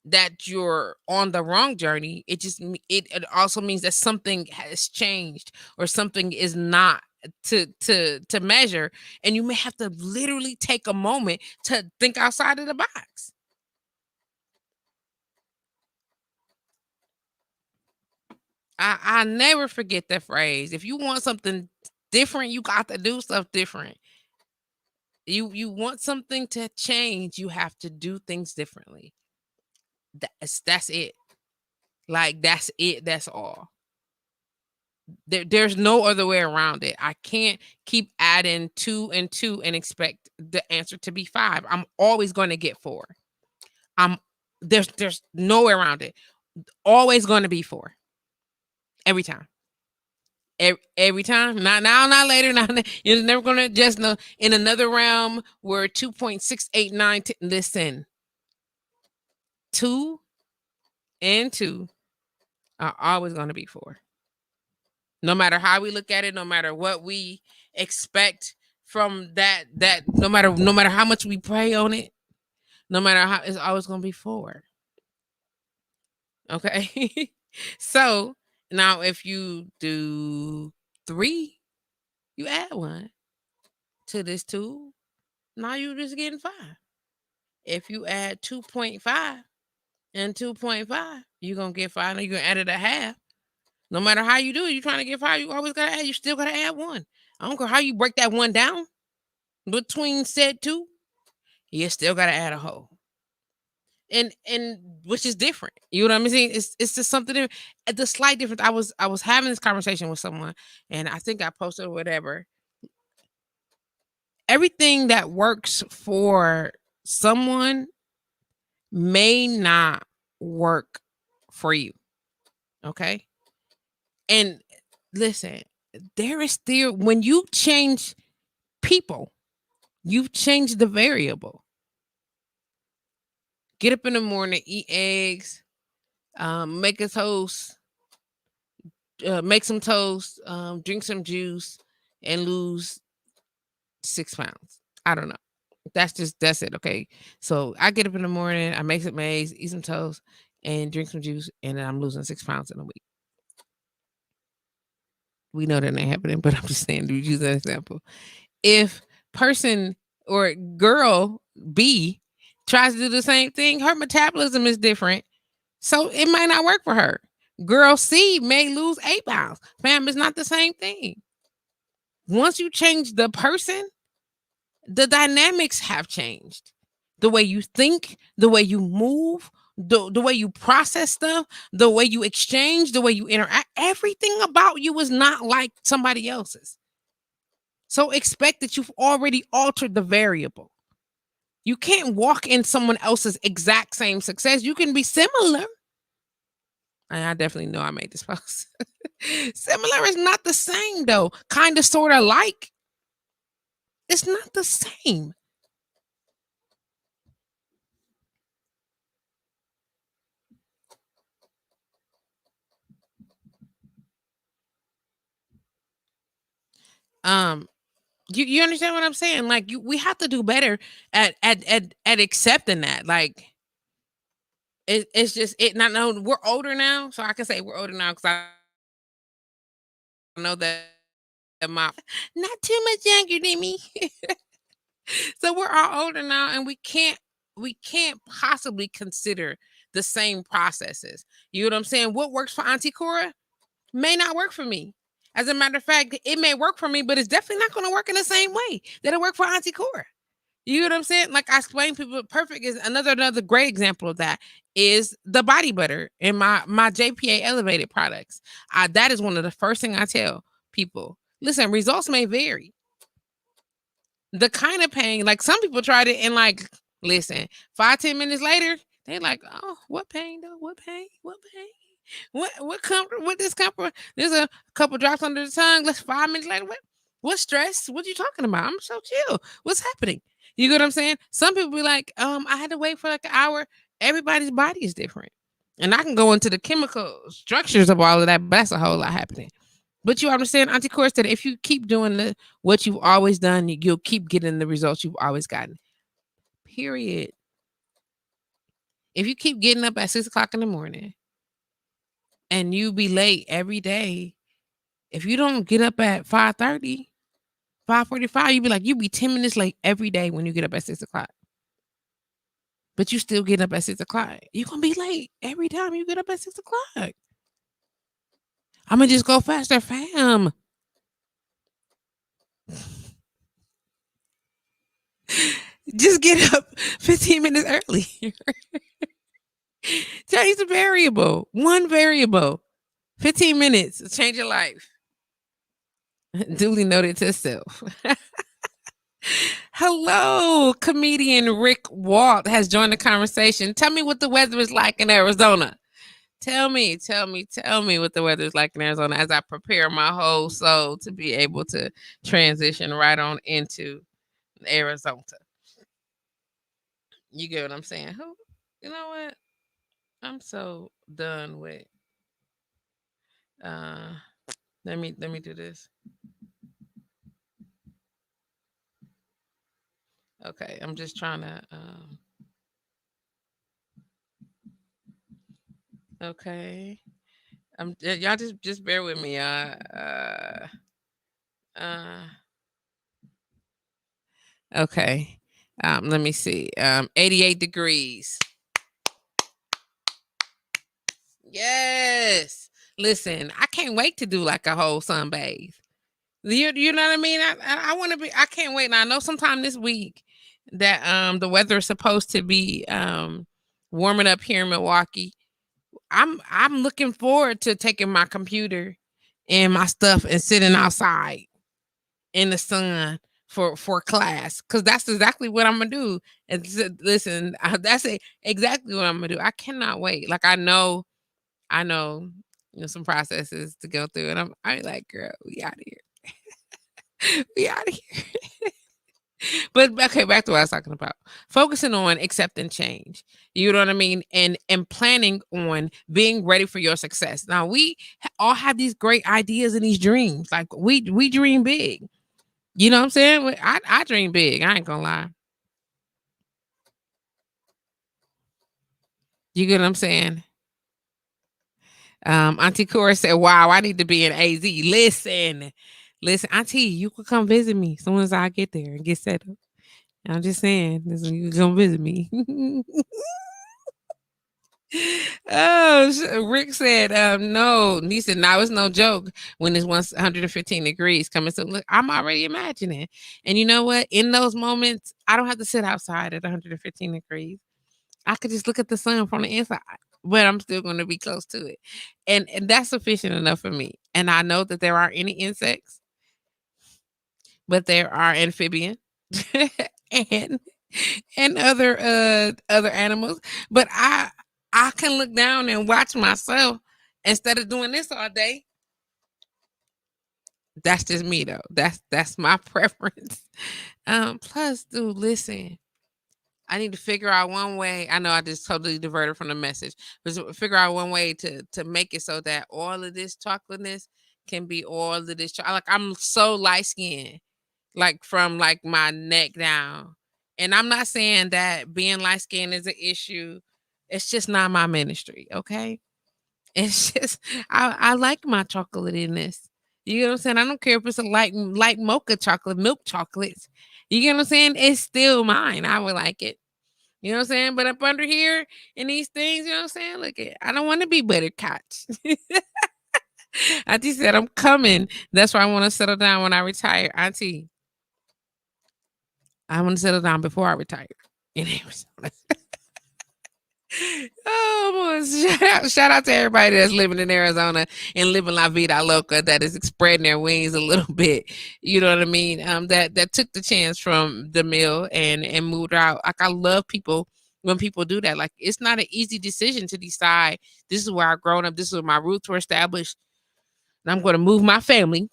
that you're on the wrong journey. It also means that something has changed or something is not to measure, and you may have to literally take a moment to think outside of the box. I never forget that phrase. If you want something different, you got to do stuff different. You want something to change, you have to do things differently. That's it. Like, that's it. That's all. There's no other way around it. I can't keep adding 2 and 2 and expect the answer to be 5. I'm always going to get 4. There's no way around it. Always going to be 4. Every time. Every time. Not now, not later. Not you're never going to just know. In another realm where 2.689. Listen. 2 and 2 are always going to be 4. No matter how we look at it, no matter what we expect from that no matter how much we pray on it, no matter how, it's always going to be 4. Okay. So now if you do 3, you add 1 to this 2. Now you just getting 5. If you add 2.5 and 2.5, you're going to get 5. Now you're going to add it a half. No matter how you do it, you're trying to get 5, you always got to add. You still got to add 1. I don't care how you break that 1 down between said 2. You still got to add a whole. And which is different. You know what I'm saying? It's just something. The slight difference. I was having this conversation with someone, and I think I posted whatever. Everything that works for someone may not work for you. Okay? And listen, there is still, when you change people, you've changed the variable. Get up in the morning, eat eggs, make a toast, make some toast, drink some juice, and lose 6 pounds. I don't know. That's it. Okay. So I get up in the morning, I make some eggs, eat some toast, and drink some juice, and then I'm losing 6 pounds in a week. We know that ain't happening, but I'm just saying, to use that example. If person or girl B tries to do the same thing, her metabolism is different, so it might not work for her. Girl C may lose 8 pounds. Fam, it's not the same thing. Once you change the person, the dynamics have changed. The way you think, the way you move, the way you process stuff, the way you exchange, the way you interact, everything about you is not like somebody else's. So expect that you've already altered the variable. You can't walk in someone else's exact same success. You can be similar. And I definitely know I made this post. Similar is not the same, though. Kind of, sort of like. It's not the same. Um, you understand what I'm saying? Like we have to do better at accepting that. Like it's just it. Not know we're older now, so I can say we're older now because I know that my not too much younger than me. So we're all older now, and we can't possibly consider the same processes. You know what I'm saying? What works for Auntie Cora may not work for me. As a matter of fact, it may work for me, but it's definitely not going to work in the same way that it worked for Auntie Cora. You know what I'm saying? Like I explained, people, perfect is another great example of that is the body butter in my JPA elevated products. That is one of the first thing I tell people. Listen, results may vary. The kind of pain, like some people tried it and like, listen, 5-10 minutes later, they like, oh, what pain though? What pain? What pain? What comfort? What discomfort? There's a couple drops under the tongue. Let's 5 minutes later. What stress? What you talking about? I'm so chill. What's happening? You get what I'm saying? Some people be like, I had to wait for like an hour. Everybody's body is different. And I can go into the chemical structures of all of that, but that's a whole lot happening. But you understand, Auntie Cora, that if you keep doing what you've always done, you'll keep getting the results you've always gotten. Period. If you keep getting up at 6 o'clock in the morning and you be late every day, if you don't get up at 5:30, 5:45, you be like, you be 10 minutes late every day when you get up at 6 o'clock. But you still get up at 6 o'clock. You're going to be late every time you get up at 6 o'clock. I'm going to just go faster, fam. Just get up 15 minutes early. Change the variable. One variable. 15 minutes. Change your life. Duly noted to self. Hello, comedian Rick Walt has joined the conversation. Tell me what the weather is like in Arizona. Tell me what the weather is like in Arizona as I prepare my whole soul to be able to transition right on into Arizona. You get what I'm saying? Who? You know what? I'm so done with. Uh, let me do this. Okay, I'm just trying to. Okay, y'all just bear with me. Uh, okay. Let me see. 88 degrees. Yes. Listen, I can't wait to do like a whole sunbathe. You know what I mean? I want to be. I can't wait. Now I know sometime this week that the weather is supposed to be warming up here in Milwaukee. I'm looking forward to taking my computer and my stuff and sitting outside in the sun for class because that's exactly what I'm gonna do. And listen, that's exactly what I'm gonna do. I cannot wait. Like I know, some processes to go through, and I'm like, girl, we out of here. We out of here. But okay, back to what I was talking about. Focusing on accepting change. You know what I mean? And planning on being ready for your success. Now we all have these great ideas and these dreams. Like we dream big. You know what I'm saying? I dream big. I ain't gonna lie. You get what I'm saying? Auntie Cora said, "Wow, I need to be in AZ." Listen, Auntie, you can come visit me as soon as I get there and get set up. I'm just saying, listen, you can come visit me. Oh, Rick said, no. He said, now it's no joke when it's 115 degrees coming. So look, I'm already imagining. And you know what? In those moments, I don't have to sit outside at 115 degrees. I could just look at the sun from the inside, but I'm still going to be close to it. And that's sufficient enough for me. And I know that there aren't any insects, but there are amphibians and other animals. But I can look down and watch myself instead of doing this all day. That's just me though. That's my preference. Plus, dude, listen. I need to figure out one way. I know I just totally diverted from the message, but figure out one way to make it so that all of this chocolateness can be all of this. Like I'm so light skinned, like from like my neck down. And I'm not saying that being light skinned is an issue. It's just not my ministry, okay? It's just I like my chocolatiness. You know what I'm saying? I don't care if it's a light mocha chocolate, milk chocolates. You get what I'm saying? It's still mine. I would like it. You know what I'm saying? But up under here in these things, you know what I'm saying? Look, I don't want to be butterscotch. Auntie said, I'm coming. That's why I want to settle down when I retire. Auntie, I want to settle down before I retire. In Arizona. Oh, boy. Shout out to everybody that's living in Arizona and living La Vida Loca, that is spreading their wings a little bit. You know what I mean? That took the chance from the mill and moved out. Like I love people when people do that. Like it's not an easy decision to decide this is where I've grown up, this is where my roots were established, and I'm going to move my family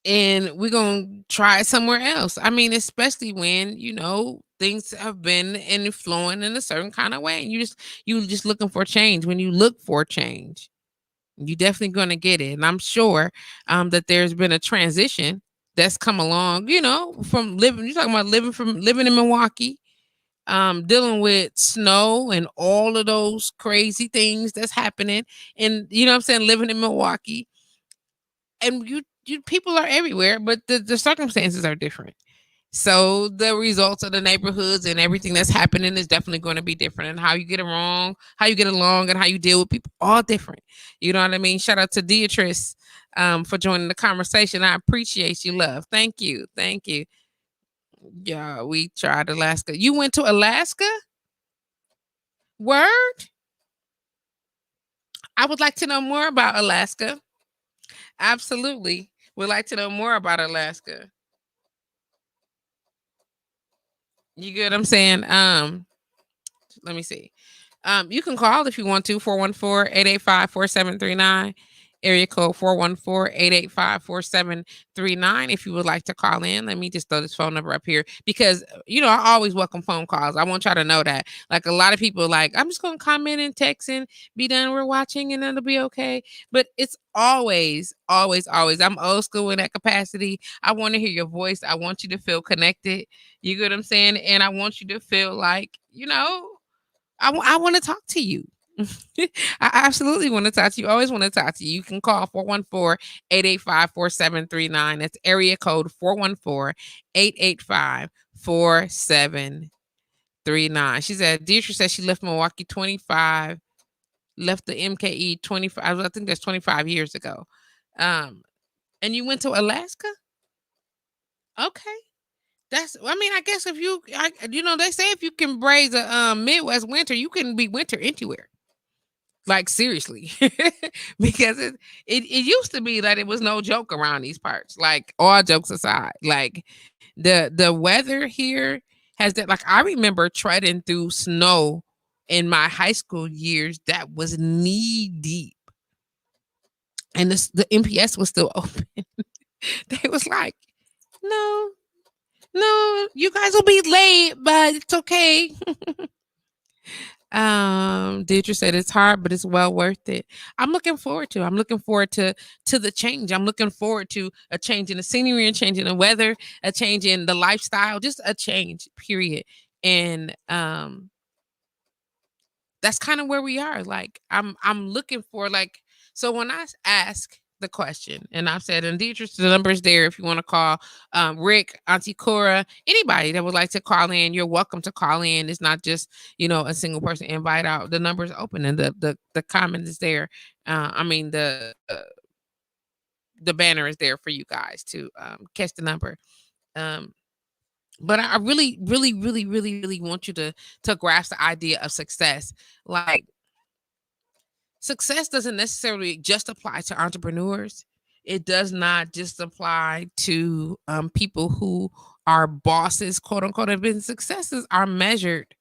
and we're going to try it somewhere else. I mean, especially when, things have been and flowing in a certain kind of way. And you just looking for change. When you look for change, you definitely going to get it. And I'm sure that there's been a transition that's come along, from living, you're talking about living in Milwaukee, dealing with snow and all of those crazy things that's happening. And you know what I'm saying, living in Milwaukee. And you people are everywhere, but the circumstances are different. So the results of the neighborhoods and everything that's happening is definitely going to be different. And how you get how you get along, and how you deal with people, all different. You know what I mean? Shout out to JustPatrice for joining the conversation. I appreciate you, love. Thank you. Thank you. Yeah, we tried Alaska. You went to Alaska? Word? I would like to know more about Alaska. Absolutely. Would like to know more about Alaska. You get what I'm saying? Let me see. You can call if you want to, 414-885-4739. Area code 414-885-4739. If you would like to call in, let me just throw this phone number up here because, I always welcome phone calls. I want y'all to know that. Like a lot of people like, I'm just going to comment and text and be done. We're watching and it'll be okay. But it's always, always, always. I'm old school in that capacity. I want to hear your voice. I want you to feel connected. You get what I'm saying? And I want you to feel like, I want to talk to you. I absolutely want to talk to you. Always want to talk to you. You can call 414-885-4739. That's area code 414-885-4739. She said, Deidre said she left Milwaukee left the MKE 25. I think that's 25 years ago. And you went to Alaska? Okay. I guess if they say if you can brave a Midwest winter, you can be winter anywhere. Like seriously, because it used to be that it was no joke around these parts. Like all jokes aside, like the weather here has that. Like I remember treading through snow in my high school years that was knee deep, and the MPS was still open. They was like, no, you guys will be late, but it's okay. Deidre said it's hard, but it's well worth it. I'm looking forward to the change. I'm looking forward to a change in the scenery, a change in the weather, a change in the lifestyle, just a change, period. And that's kind of where we are. Like I'm looking for so when I ask the question, and I've said, and Deidre, the number's there if you want to call. Rick, Auntie Cora, anybody that would like to call in, you're welcome to call in. It's not just a single person invite out. The number's open and the comment is there. The banner is there for you guys to catch the number. But I really, really, really, really, really want you to grasp the idea of success. Like success doesn't necessarily just apply to entrepreneurs. It does not just apply to people who are bosses, quote unquote. And successes are measured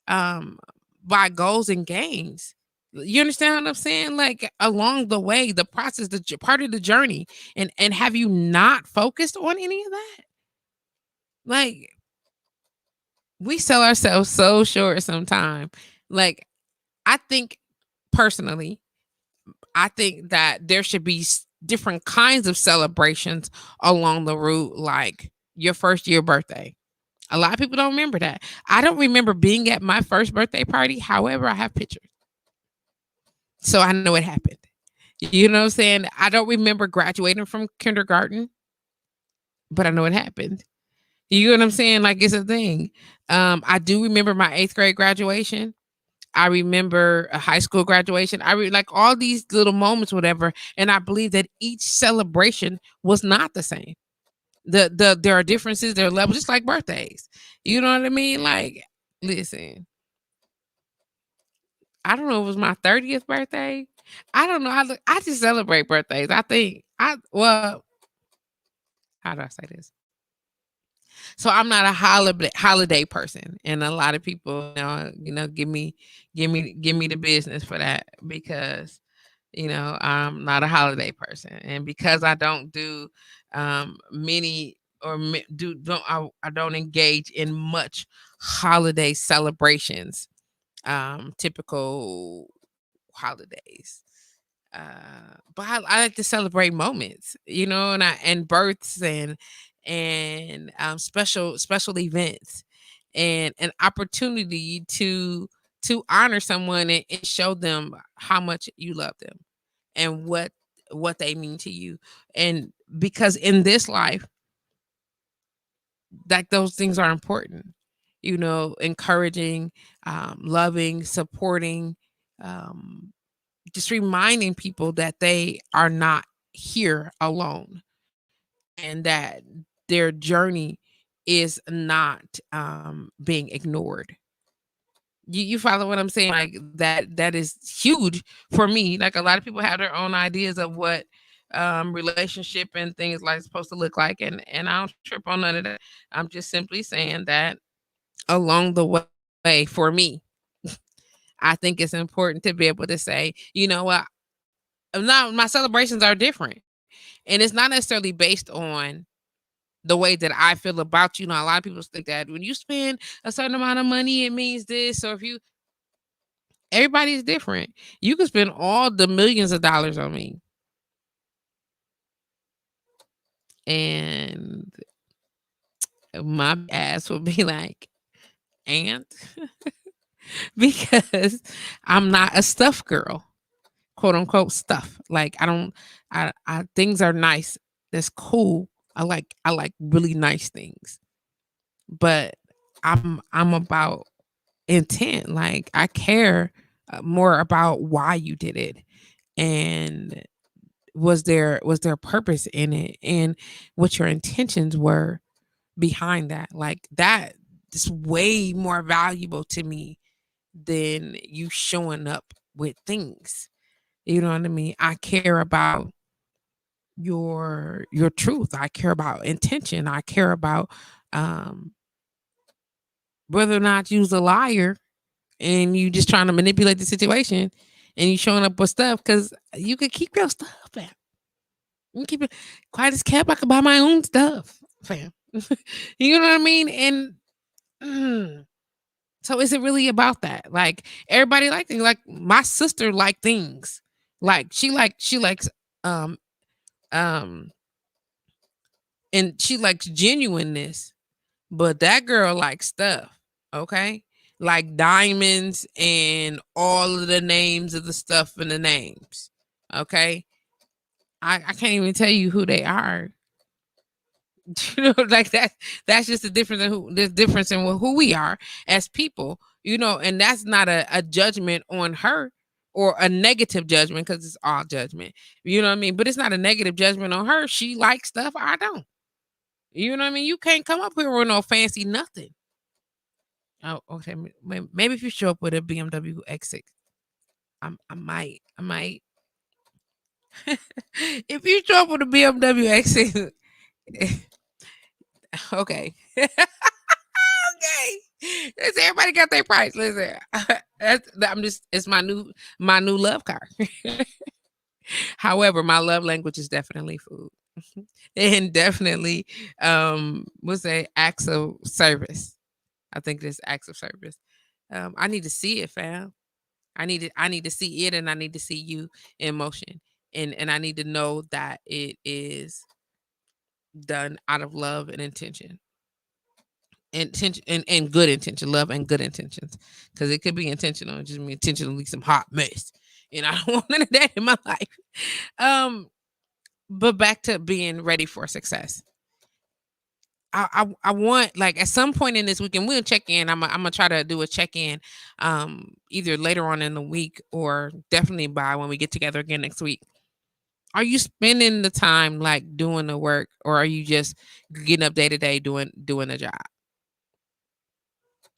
by goals and gains. You understand what I'm saying? Like along the way, the process, part of the journey, and have you not focused on any of that? Like we sell ourselves so short sometimes. Like I think personally, I think that there should be different kinds of celebrations along the route, like your first year birthday. A lot of people don't remember that. I don't remember being at my first birthday party. However, I have pictures. So I know it happened. You know what I'm saying? I don't remember graduating from kindergarten, but I know it happened. You know what I'm saying? Like it's a thing. I do remember my 8th grade graduation. I remember a high school graduation. Like all these little moments, whatever. And I believe that each celebration was not the same. There are differences, there are levels, just like birthdays. You know what I mean? Like, listen, I don't know if it was my 30th birthday. I don't know. I just celebrate birthdays. I think how do I say this? So I'm not a holiday person, and a lot of people, give me the business for that because I'm not a holiday person, and because I don't do many or do don't I don't engage in much holiday celebrations, typical holidays. But I like to celebrate moments, and births and special events and an opportunity to honor someone and show them how much you love them and what they mean to you. And because in this life, like those things are important, encouraging, loving, supporting, um, just reminding people that they are not here alone and that their journey is not being ignored. You follow what I'm saying? Like that is huge for me. Like a lot of people have their own ideas of what relationship and things like supposed to look like, and I don't trip on none of that. I'm just simply saying that along the way for me, I think it's important to be able to say, you know what, now my celebrations are different. And it's not necessarily based on the way that I feel about you. A lot of people think that when you spend a certain amount of money, it means this. Or if you, everybody's different. You can spend all the millions of dollars on me, and my ass will be like, and because I'm not a stuff girl, quote unquote stuff. Like I don't, I things are nice. That's cool. I like really nice things, but I'm about intent. Like I care more about why you did it, and was there purpose in it, and what your intentions were behind that. Like that is way more valuable to me than you showing up with things. You know what I mean? I care about your truth. I care about intention. I care about um whether or not you's a liar and you just trying to manipulate the situation and you showing up with stuff because you could keep your stuff, fam. You can keep it quiet as kept. I could buy my own stuff, fam. You know what I mean? And so is it really about that? Like everybody like things. Like my sister like things. Like she likes um um and she likes genuineness, but that girl likes stuff. Okay. Like diamonds and all of the names of the stuff and the names. Okay. I can't even tell you who they are. Like that's just the difference in who we are as people, and that's not a judgment on her or a negative judgment because it's all judgment. You know what I mean? But it's not a negative judgment on her. She likes stuff. I don't. You know what I mean? You can't come up here with no fancy nothing. Oh, okay. Maybe if you show up with a BMW X6, I might. If you show up with a BMW X6, okay. Okay. Listen, everybody got their price. Listen, it's my new love car. However, my love language is definitely food. And definitely what's say acts of service. I think this acts of service. I need to see it, fam. I need to see it, and I need to see you in motion, and I need to know that it is done out of love and intention. Intention and good intention, love and good intentions, because it could be intentional, just me intentionally some hot mess, and I don't want none of that in my life. Um, but back to being ready for success. I want, like, at some point in this weekend we'll check in. I'm gonna try to do a check in, either later on in the week or definitely by when we get together again next week. Are you spending the time like doing the work, or are you just getting up day to day doing the job?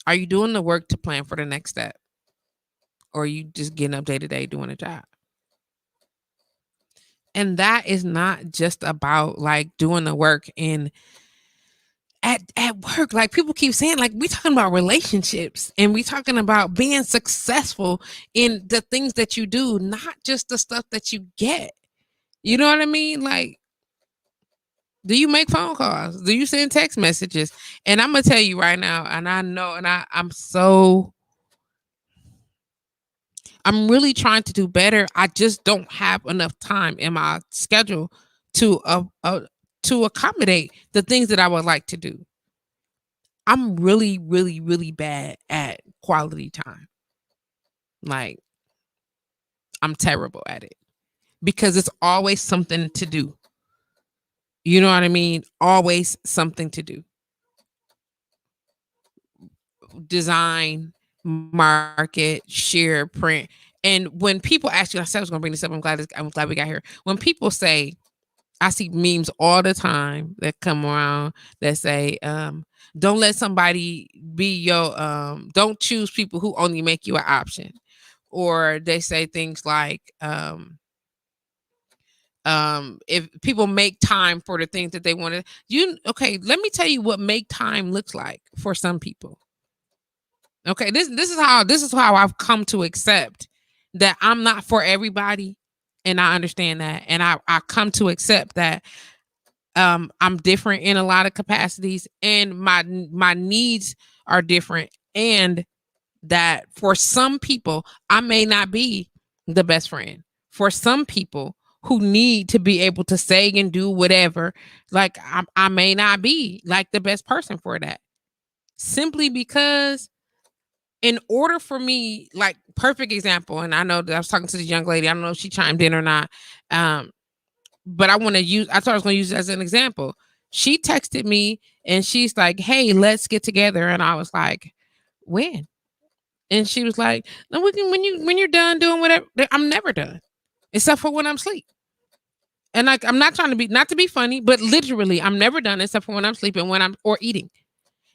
Are you doing the work to plan for the next step, or are you just getting up day to day doing a job? And that is not just about like doing the work in at work. Like, people keep saying, like, we talking about relationships, and we talking about being successful in the things that you do, not just the stuff that you get. You know what I mean? Like, do you make phone calls? Do you send text messages? And I'm gonna tell you right now, and I know, and I'm really trying to do better. I just don't have enough time in my schedule to to accommodate the things that I would like to do. I'm really, really, really bad at quality time. Like, I'm terrible at it because it's always something to do. You know what I mean? Always something to do. Design, market, share, print. And when people ask you, I said I was going to bring this up. I'm glad we got here. When people say, I see memes all the time that come around that say, don't let somebody be your, don't choose people who only make you an option. Or they say things like, if people make time for the things that they want to, okay, let me tell you what make time looks like for some people. Okay, this is how I've come to accept that I'm not for everybody, and I understand that, and I come to accept that I'm different in a lot of capacities, and my needs are different, and that for some people I may not be the best friend. For some people who need to be able to say and do whatever, like, I may not be like the best person for that, simply because in order for me, like, perfect example, and I know that I was talking to this young lady, I don't know if she chimed in or not, um, but I thought I was going to use it as an example. She texted me and she's like, "Hey, let's get together." And I was like, "When?" And she was like, "No, we can when you're done doing whatever." I'm never done, except for when I'm asleep. And, like, I'm not trying to be, not to be funny, but literally, I'm never done except for when I'm sleeping, when I'm or eating.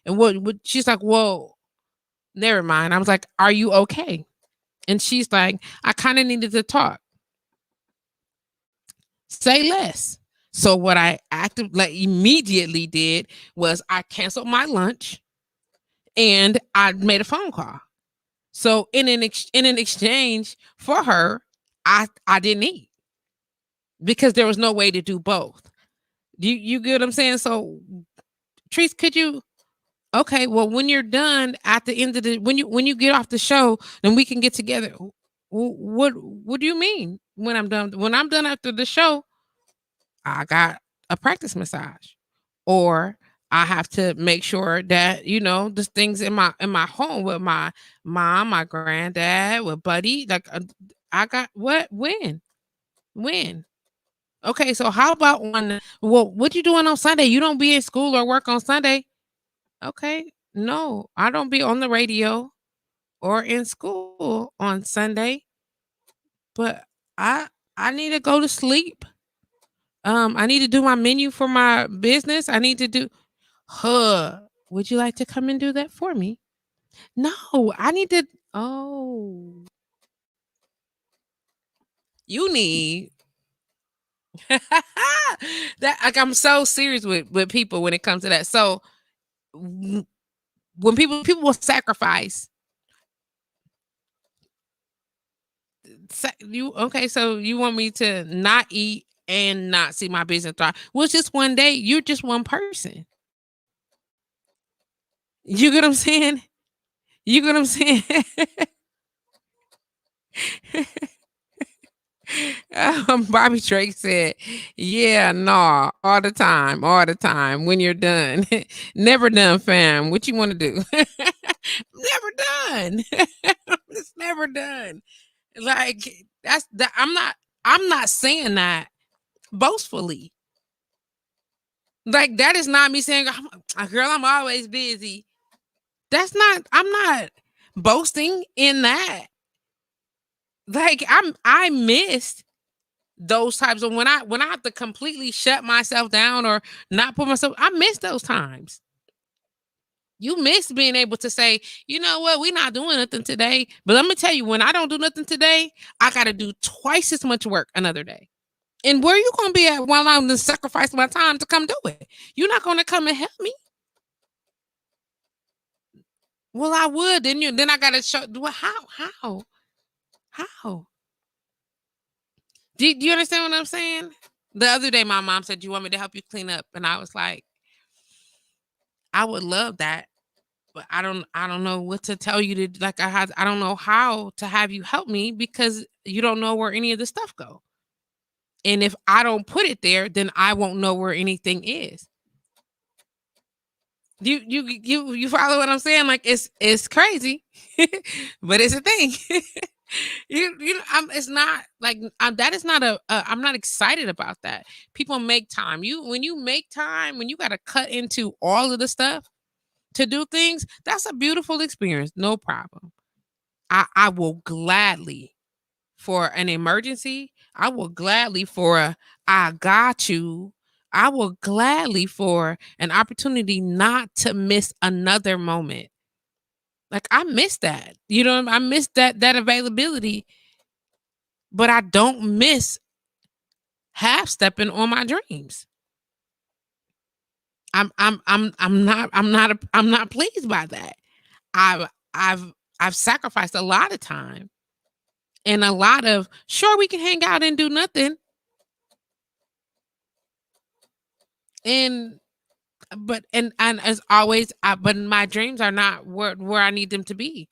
And what she's like, "Well, never mind." I was like, "Are you okay?" And she's like, "I kind of needed to talk." Say less. So what I immediately did was I canceled my lunch and I made a phone call. So in an exchange for her, I didn't eat because there was no way to do both. You get what I'm saying? So, Treese, could you? Okay, well, when you're done at the end of the when you get off the show, then we can get together. What do you mean when I'm done? When I'm done after the show, I got a practice massage, or I have to make sure that, the things in my home with my mom, my granddad, with Buddy. Like, I got what? When? Okay, so how about on? Well, what you doing on Sunday? You don't be in school or work on Sunday. Okay, no, I don't be on the radio or in school on Sunday, but I I need to go to sleep. I need to do my menu for my business. I need to do. Huh. Would you like to come and do that for me? No, I need to. Oh, you need that. Like, I'm so serious with people when it comes to that. So, when people will sacrifice, you okay? So you want me to not eat and not see my business thrive? Well, it's just one day. You're just one person. You get what I'm saying? You get what I'm saying? Bobby Drake said, "Yeah, nah, all the time, all the time. When you're done, never done, fam. What you want to do? Never done. It's never done. Like that's that. I'm not saying that boastfully. Like that is not me saying, girl, I'm always busy. That's not. I'm not boasting in that. Like I missed those types of when I have to completely shut myself down or not put myself. I miss those times. You miss being able to say, you know what, we're not doing nothing today. But let me tell you, when I don't do nothing today, I got to do twice as much work another day. And where you gonna be at while I'm gonna sacrifice my time to come do it? You're not gonna come and help me. Well, I would. Then I gotta show. Well, how? Do you understand what I'm saying? The other day, my mom said, "Do you want me to help you clean up?" And I was like, "I would love that, but I don't know what to tell you to like. I don't know how to have you help me because you don't know where any of the stuff go. And if I don't put it there, then I won't know where anything is." You follow what I'm saying? Like it's crazy, but it's a thing. It's not like that is not I'm not excited about that. People make time. When you make time, when you got to cut into all of the stuff to do things, that's a beautiful experience. No problem. I will gladly for an emergency. I will gladly for I got you. I will gladly for an opportunity not to miss another moment. Like I miss that. I miss that availability, but I don't miss half stepping on my dreams. I'm not pleased by that. I've sacrificed a lot of time and a lot of sure we can hang out and do nothing. And and as always, but my dreams are not where I need them to be.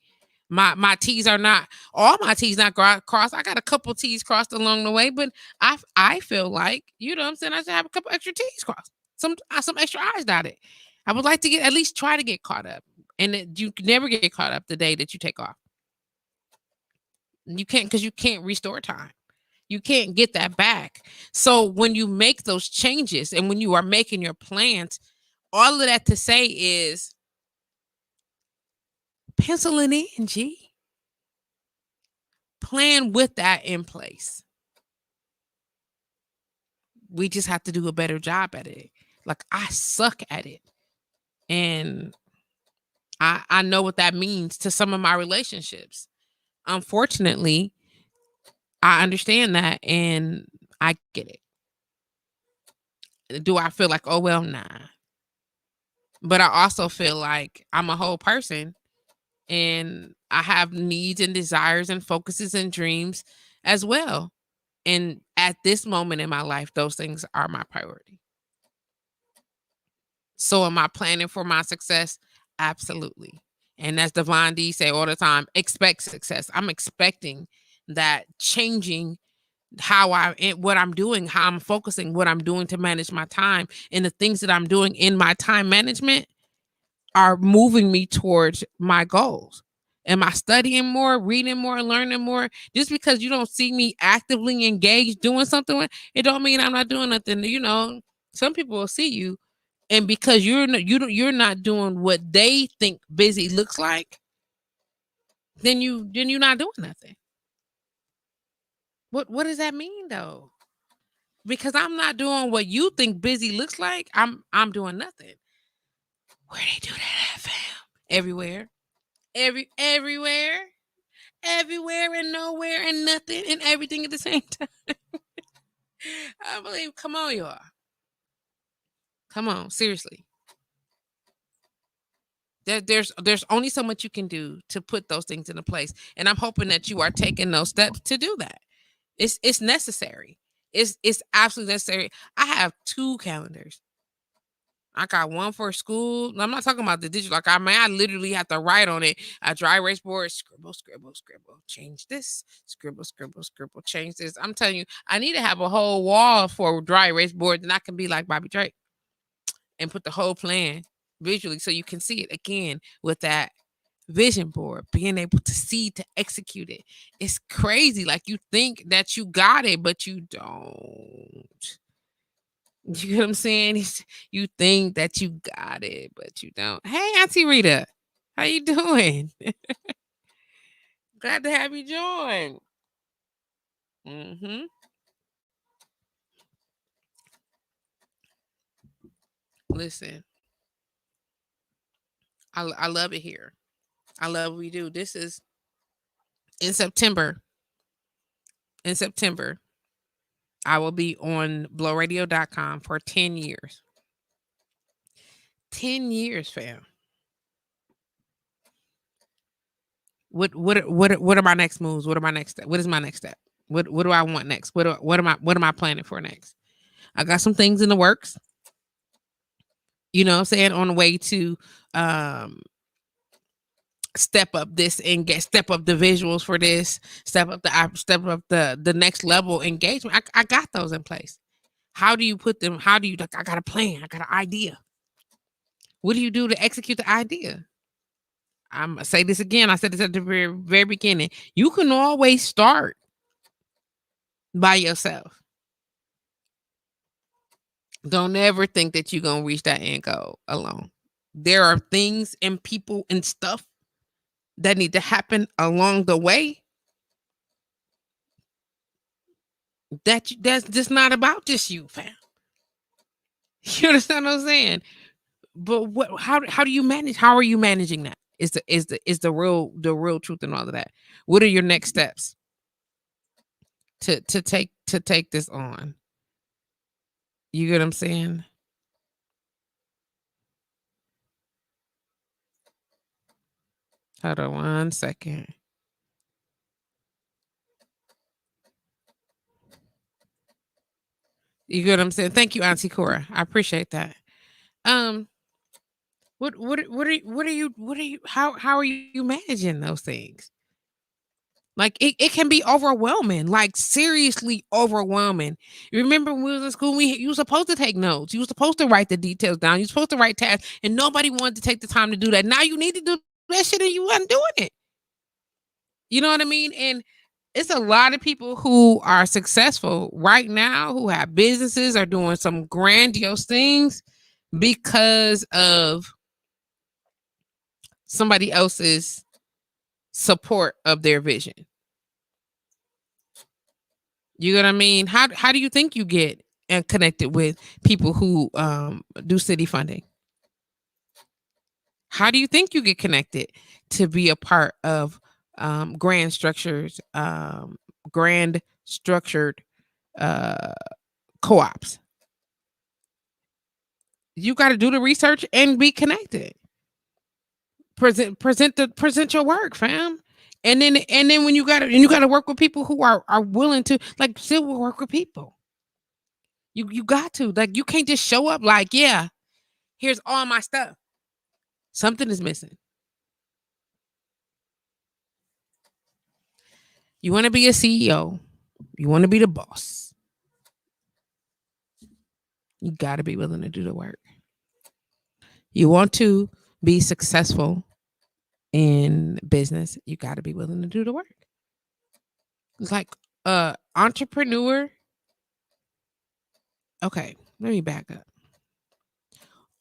My T's are not all my T's not crossed. I got a couple T's crossed along the way, but I feel like what I'm saying, I should have a couple extra T's crossed, some extra I's dotted. I would like to at least try to get caught up, and you can never get caught up the day that you take off. You can't because you can't restore time. You can't get that back. So when you make those changes and when you are making your plans, all of that to say is pencil it in, G. Plan with that in place. We just have to do a better job at it. Like I suck at it. And I know what that means to some of my relationships. Unfortunately, I understand that and I get it. Do I feel like, oh well, nah. But I also feel like I'm a whole person and I have needs and desires and focuses and dreams as well. And at this moment in my life, those things are my priority. So am I planning for my success? Absolutely. And as Devon D say all the time, expect success. I'm expecting that changing what I'm doing, how I'm focusing, what I'm doing to manage my time, and the things that I'm doing in my time management are moving me towards my goals. Am I studying more, reading more, learning more? Just because you don't see me actively engaged doing something, it don't mean I'm not doing nothing. Some people will see you, and because you're not doing what they think busy looks like, then you're not doing nothing. What does that mean though? Because I'm not doing what you think busy looks like, I'm doing nothing. Where they do that at, fam? Everywhere. Everywhere and nowhere and nothing and everything at the same time. I believe, come on, y'all. Come on, seriously. There's only so much you can do to put those things into place. And I'm hoping that you are taking those steps to do that. It's necessary. It's absolutely necessary. I have 2 calendars. I got one for school. I'm not talking about the digital. Like I literally have to write on it. A dry erase board, scribble, scribble, scribble. Change this. Scribble, scribble, scribble. Change this. I'm telling you, I need to have a whole wall for dry erase board, and I can be like Bobby Drake and put the whole plan visually so you can see it again with that vision board, being able to see to execute it. It's crazy. Like you think that you got it, but you don't. You know what I'm saying? You think that you got it, but you don't. Hey, Auntie Rita, how you doing? Glad to have you join. Mm-hmm. Listen, I love it here. I love what we do. This is in September. In September, I will be on blowradio.com for 10 years. 10 years, fam. What are my next moves? What are my next step? What is my next step? What do I want next? What am I planning for next? I got some things in the works. You know what I'm saying? On the way to step up this and step up the visuals for this, step up the next level engagement. I got those in place. How do you put them? How do you, like, I got a plan, I got an idea. What do you do to execute the idea? I'm gonna say this again. I said this at the very, very beginning. You can always start by yourself. Don't ever think that you're gonna reach that end goal alone. There are things and people and stuff that need to happen along the way. That's just not about just you, fam. You understand what I'm saying? But how do you manage? How are you managing that? Is the real truth and all of that. What are your next steps to take this on? You get what I'm saying? Hold on 1 second. You get what I'm saying? Thank you, Auntie Cora. I appreciate that. Um, what are you how are you managing those things? Like it can be overwhelming, like seriously overwhelming. You remember when we was in school, you were supposed to take notes. You were supposed to write the details down. You were supposed to write tasks, and nobody wanted to take the time to do that. Now you need to do that shit, and you wasn't doing it. You know what I mean? And it's a lot of people who are successful right now, who have businesses, are doing some grandiose things because of somebody else's support of their vision. You know what I mean? How do you think you get and connected with people who do city funding? How do you think you get connected to be a part of grand structured co-ops? You got to do the research and be connected. Present your work, fam. And then when you gotta work with people who are willing to, like, still work with people. You got to, like, you can't just show up like, yeah, here's all my stuff. Something is missing. You want to be a CEO, you want to be the boss, you got to be willing to do the work. You want to be successful in business, you got to be willing to do the work. Like entrepreneur. Okay, let me back up.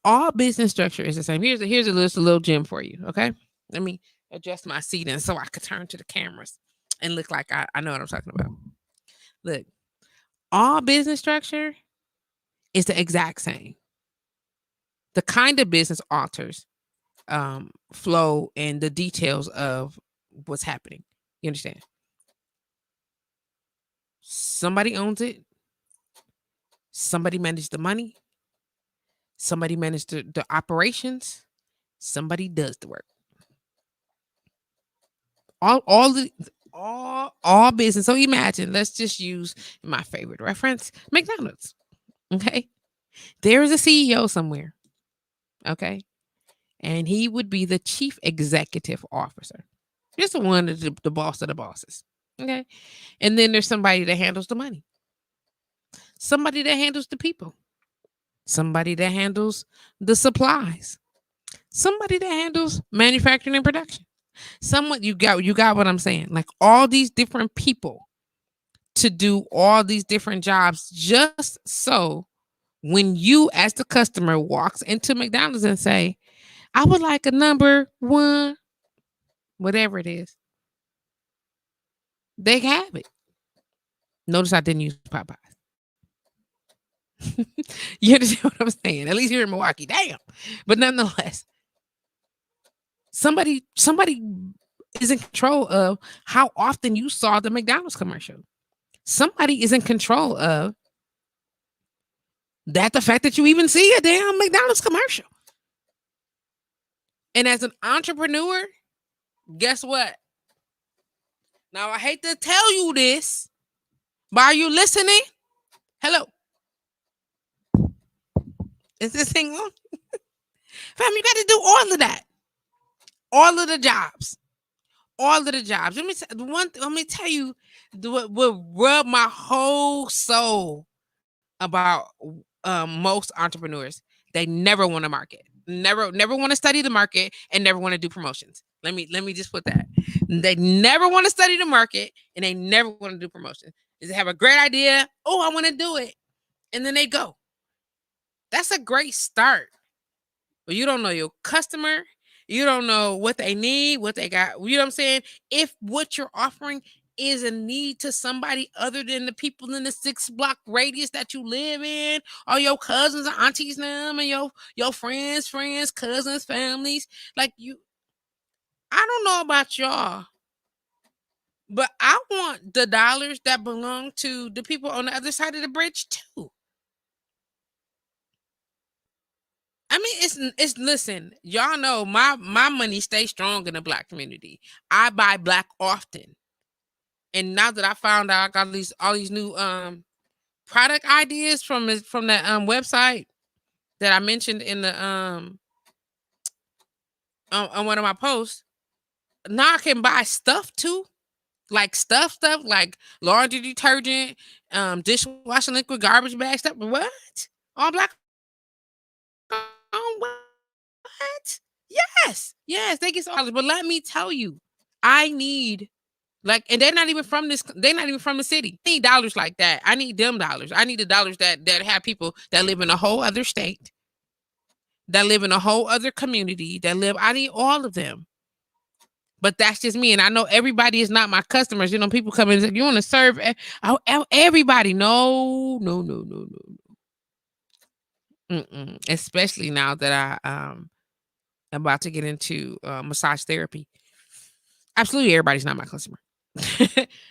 All business structure is the same. Here's a little gem for you. Okay, let me adjust my seating so I could turn to the cameras and look like I know what I'm talking about. Look, all business structure is the exact same. The kind of business alters flow and the details of what's happening. You understand? Somebody owns it. Somebody managed the money. Somebody managed the operations. Somebody does the work. All business. So imagine, let's just use my favorite reference, McDonald's. Okay. There is a CEO somewhere. Okay. And he would be the chief executive officer. Just the one of the boss of the bosses. Okay. And then there's somebody that handles the money, somebody that handles the people, somebody that handles the supplies, somebody that handles manufacturing and production. Someone you got what I'm saying? Like all these different people to do all these different jobs just so when you as the customer walks into McDonald's and say, I would like a number one, whatever it is, they have it. Notice I didn't use Popeyes. You understand what I'm saying? At least here in Milwaukee. Damn. But nonetheless, somebody is in control of how often you saw the McDonald's commercial. Somebody is in control of the fact that you even see a damn McDonald's commercial. And as an entrepreneur, guess what? Now I hate to tell you this, but are you listening? Hello. Is this thing on? Fam, you got to do all of that. All of the jobs. All of the jobs. Let me tell you what rubbed my whole soul about most entrepreneurs. They never want to market. Never want to study the market and never want to do promotions. Let me just put that. They never want to study the market and they never want to do promotions. They have a great idea. Oh, I want to do it. And then they go. That's a great start. But you don't know your customer. You don't know what they need, what they got. You know what I'm saying? If what you're offering is a need to somebody other than the people in the 6-block radius that you live in, or your cousins and aunties them and your friends, cousins, families. Like I don't know about y'all, but I want the dollars that belong to the people on the other side of the bridge too. I mean, it's listen, y'all know my money stays strong in the Black community. I buy Black often. And now that I found out I got all these new product ideas from that website that I mentioned in the on one of my posts, now I can buy stuff too. Like stuff like laundry detergent, dishwashing liquid, garbage bag stuff. What? All Black what? Yes, they get so. But let me tell you, I need and they're not even from this. They're not even from the city. I need dollars like that. I need them dollars. I need the dollars that have people that live in a whole other state, that live in a whole other community, that live. I need all of them. But that's just me, and I know everybody is not my customers. You know, people come in and say, "You want to serve everybody?" No. Especially now that I'm about to get into massage therapy. Absolutely, everybody's not my customer.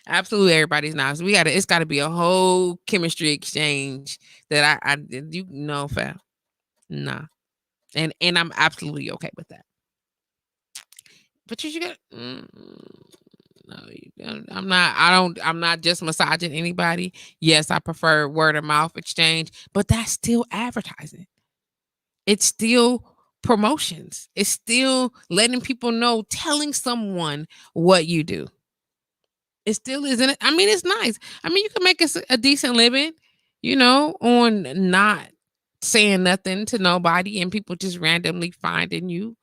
Absolutely, everybody's not. So it's got to be a whole chemistry exchange that I you know, fam. Nah, and I'm absolutely okay with that. But you got no, I'm not. I'm not just massaging anybody. Yes, I prefer word of mouth exchange, but that's still advertising. It's still promotions. It's still letting people know, telling someone what you do. It still isn't it. I mean, it's nice. I mean, you can make a decent living, on not saying nothing to nobody and people just randomly finding you.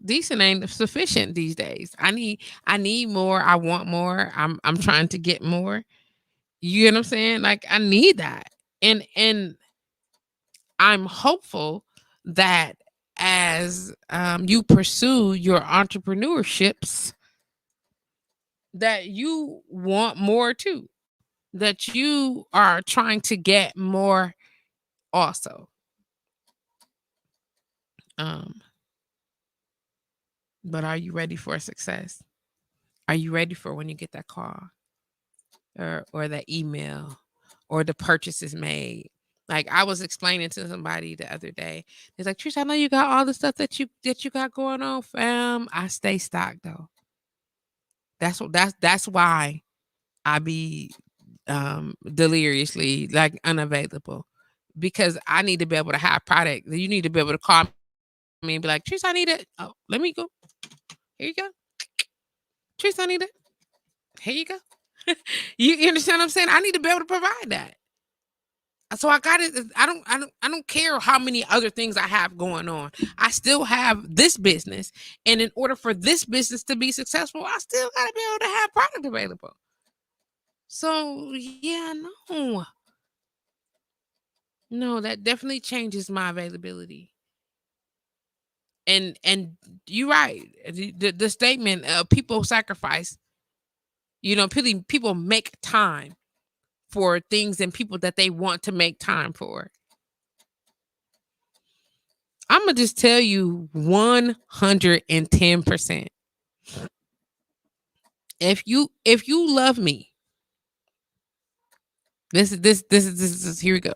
Decent ain't sufficient these days. I need more. I want more. I'm trying to get more. You know what I'm saying? Like I need that. And I'm hopeful that as you pursue your entrepreneurships, that you want more too, that you are trying to get more also. But are you ready for success? Are you ready for when you get that call or that email or the purchase is made? Like I was explaining to somebody the other day. It's like, Trish, I know you got all the stuff that you got going on, fam. I stay stocked though. That's why I be deliriously like unavailable. because I need to be able to have product. You need to be able to call me and be like, Trish, I need it. Oh, let me go. Here you go. Trish, I need it. Here you go. You understand what I'm saying? I need to be able to provide that. So I got it. I don't care how many other things I have going on. I still have this business, and in order for this business to be successful, I still got to be able to have product available. So yeah, no, no, that definitely changes my availability. And you're right. The statement, people sacrifice. People make time for things and people that they want to make time for. I'm gonna just tell you 110%. If you love me, this is here we go.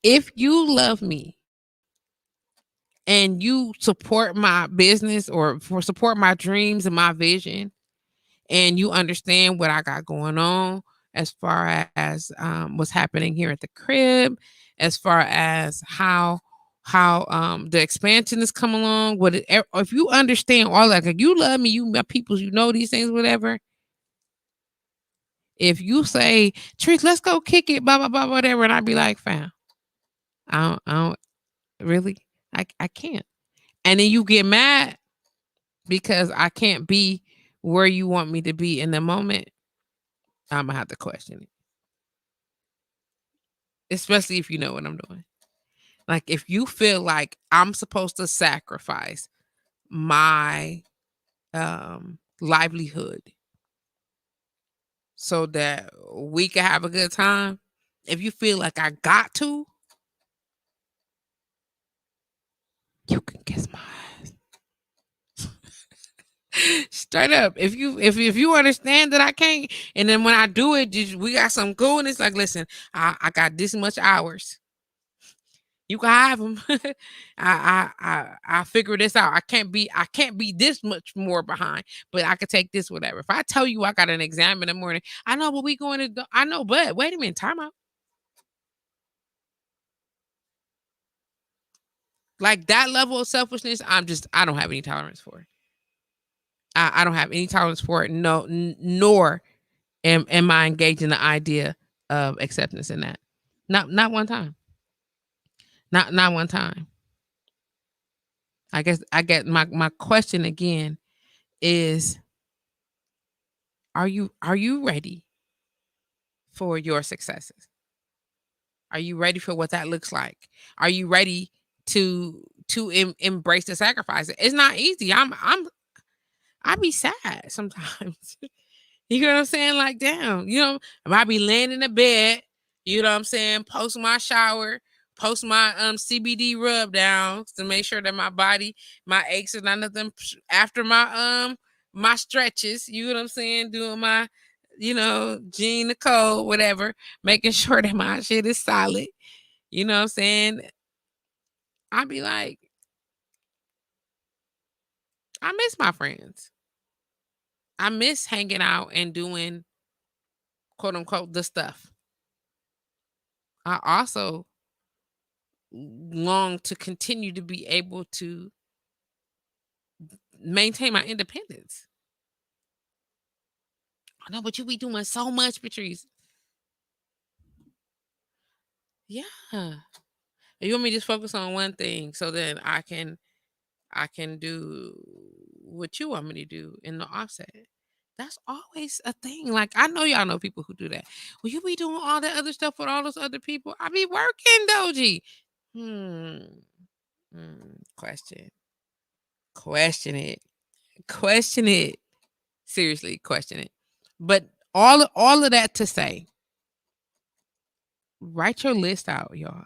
If you love me and you support my business or for support my dreams and my vision, and you understand what I got going on as far as what's happening here at the crib, as far as how the expansion is coming along. If you understand all that, like you love me, you my peoples, you know these things, whatever. If you say, Trish, let's go kick it, blah blah blah, whatever, and I'd be like, fam, I don't really, I can't. And then you get mad because I can't be where you want me to be in the moment. I'm gonna have to question it, especially if you know what I'm doing. Like if you feel like I'm supposed to sacrifice my livelihood so that we can have a good time, if you feel like I got to, you can kiss my ass. Straight up. If you understand that I can't, and then when I do it, we got some cool, and it's like, listen, I got this much hours. You can have them. I figure this out. I can't be this much more behind, but I could take this whatever. If I tell you I got an exam in the morning, I know, but we going to do, I know, but wait a minute, time out. Like that level of selfishness, I don't have any tolerance for it. I don't have any tolerance for it. No, nor am I engaged in the idea of acceptance in that. Not one time. Not one time. I guess my question again is, are you ready for your successes? Are you ready for what that looks like? Are you ready to embrace the sacrifice? It's not easy. I be sad sometimes. You know what I'm saying? Like, damn, I might be laying in the bed, you know what I'm saying, post my shower, post my CBD rub downs to make sure that my body, my aches and none of them after my stretches, you know what I'm saying, doing my, Jean Nicole, whatever, making sure that my shit is solid. You know what I'm saying? I'd be like, I miss my friends. I miss hanging out and doing quote unquote the stuff. I also long to continue to be able to maintain my independence. I know, but you be doing so much, Patrice. Yeah. You want me to just focus on one thing so then I can do what you want me to do in the offset. That's always a thing. Like I know y'all know people who do that. Well, you be doing all that other stuff with all those other people. I be working, Doji. Hmm. Question. Question it. Question it. Seriously, question it. But all of that to say, write your list out, y'all.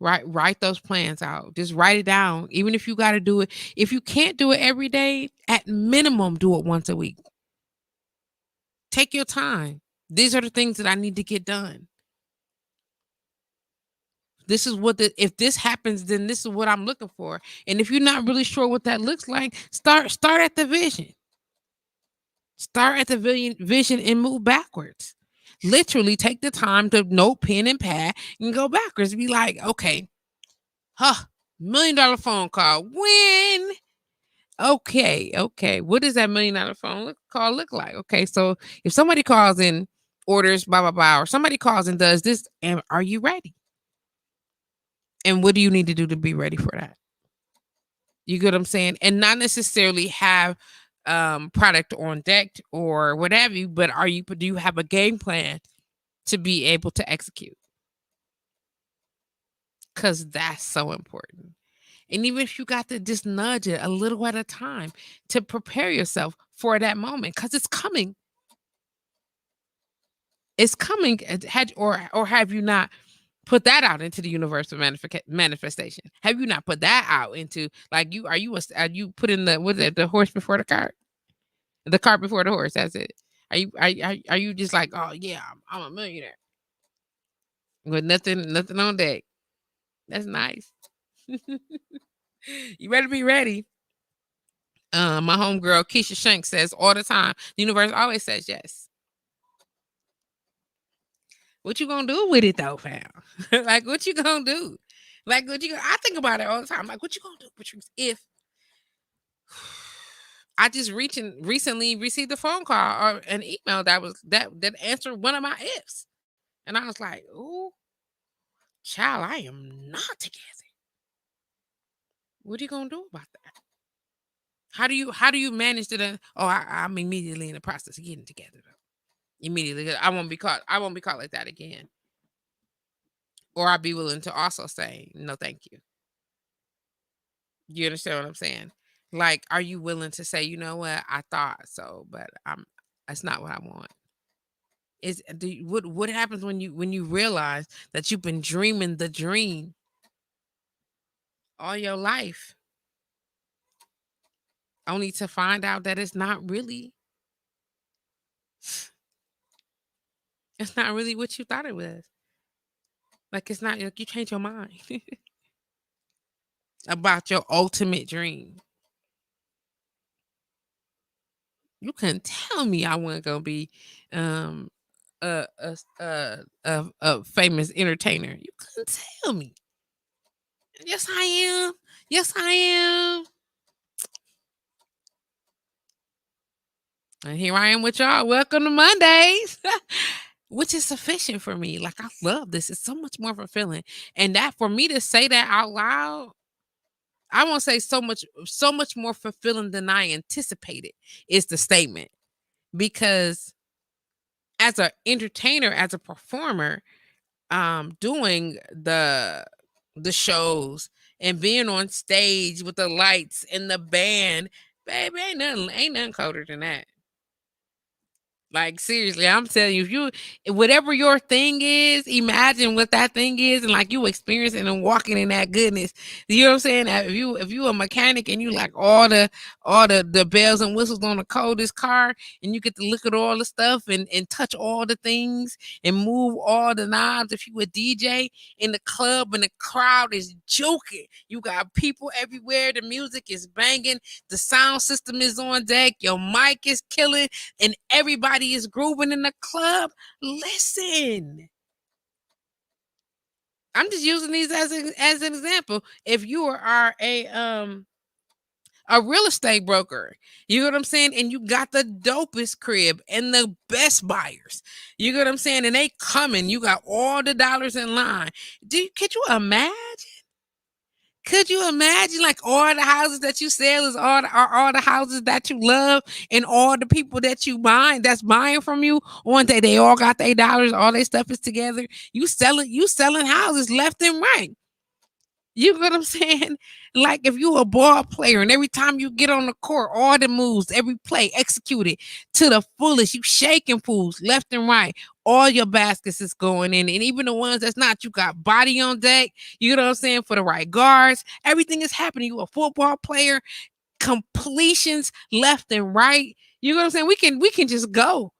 Write those plans out. Just write it down. Even if you got to do it, if you can't do it every day, at minimum do it once a week. Take your time. These are the things that I need to get done. This is if this happens, then this is what I'm looking for. And if you're not really sure what that looks like, start at the vision. Start at the vision and move backwards. literally take the time to note, pen, and pad and go backwards. Be like, okay, $1 million phone call. When? Okay. What does that $1 million phone call look like? Okay, so if somebody calls and orders blah blah blah, or somebody calls and does this, and are you ready? And what do you need to do to be ready for that? You get what I'm saying? And not necessarily have product on deck or whatever you, but do you have a game plan to be able to execute? Because that's so important. And even if you got to just nudge it a little at a time to prepare yourself for that moment, because it's coming. It's coming. Or have you not put that out into the universe of manifestation? Have you not put that out into, like, are you putting the horse before the cart? The cart before the horse. That's it. Are you just like, oh yeah, I'm a millionaire with nothing on deck? That's nice. You better be ready. My homegirl Keisha Shanks says all the time, the universe always says yes. What you gonna do with it though, fam? Like, what you gonna do? Like, I think about it all the time. Like, what you gonna do, Patrice, if I just recently received a phone call or an email that answered one of my ifs, and I was like, "Ooh, child, I am not together." What are you gonna do about that? How do you manage to? Oh, I'm immediately in the process of getting together though. Immediately, I won't be caught like that again. Or I'll be willing to also say no, thank you. You understand what I'm saying? Like, are you willing to say, you know what, I thought so, but that's not what I want. What happens when you realize that you've been dreaming the dream all your life, only to find out that it's not really what you thought it was. Like, it's not, like, you change your mind about your ultimate dream. You couldn't tell me I wasn't gonna be a famous entertainer. You couldn't tell me. Yes, I am. Yes, I am. And here I am with y'all. Welcome to Mondays, which is sufficient for me. Like, I love this. It's so much more fulfilling. And that, for me to say that out loud, I won't say so much more fulfilling than I anticipated is the statement. Because as an entertainer, as a performer, doing the shows and being on stage with the lights and the band, baby, ain't nothing colder than that. Like, seriously, I'm telling you, whatever your thing is, imagine what that thing is, and like, you experiencing and walking in that goodness. You know what I'm saying? If you a mechanic and you like all the bells and whistles on the coldest car, and you get to look at all the stuff and touch all the things and move all the knobs. If you a DJ in the club and the crowd is joking, you got people everywhere, the music is banging, the sound system is on deck, your mic is killing, and everybody is grooving in the club. Listen, I'm just using these as an example. If you are a real estate broker, you know what I'm saying, and you got the dopest crib and the best buyers, you know what I'm saying, and they coming, you got all the dollars in line. Could you imagine? Could you imagine, like, all the houses that you sell is all the houses that you love, and all the people that you that's buying from you one day, they all got their dollars, all their stuff is together. You selling houses left and right. You know what I'm saying? Like, if you a ball player and every time you get on the court, all the moves, every play executed to the fullest, you shaking pools left and right. All your baskets is going in. And even the ones that's not, you got body on deck. You know what I'm saying? For the right guards. Everything is happening. You a football player, completions left and right. You know what I'm saying? We can just go.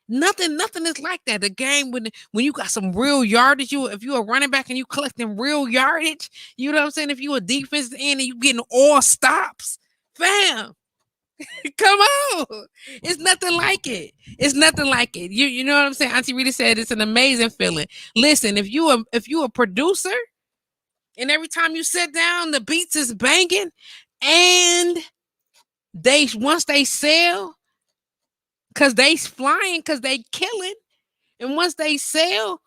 Nothing is like that. The game, when you got some real yardage, if you a running back and you collecting real yardage, you know what I'm saying? If you a defensive end and you getting all stops, fam, Come on. It's nothing like it. It's nothing like it. You know what I'm saying? Auntie Rita said it's an amazing feeling. Listen, if you a producer and every time you sit down the beats is banging and they once they sell cuz they flying cuz they killing and once they sell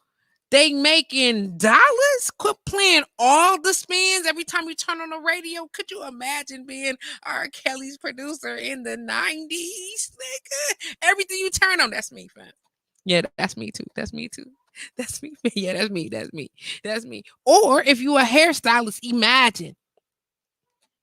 they making dollars. Quit playing all the spins every time you turn on the radio. Could you imagine being R. Kelly's producer in the 90s? Nigga? Everything you turn on, that's me, fam. Yeah, that's me too. That's me too. That's me. Yeah, that's me. That's me. That's me. Or if you a hairstylist, imagine.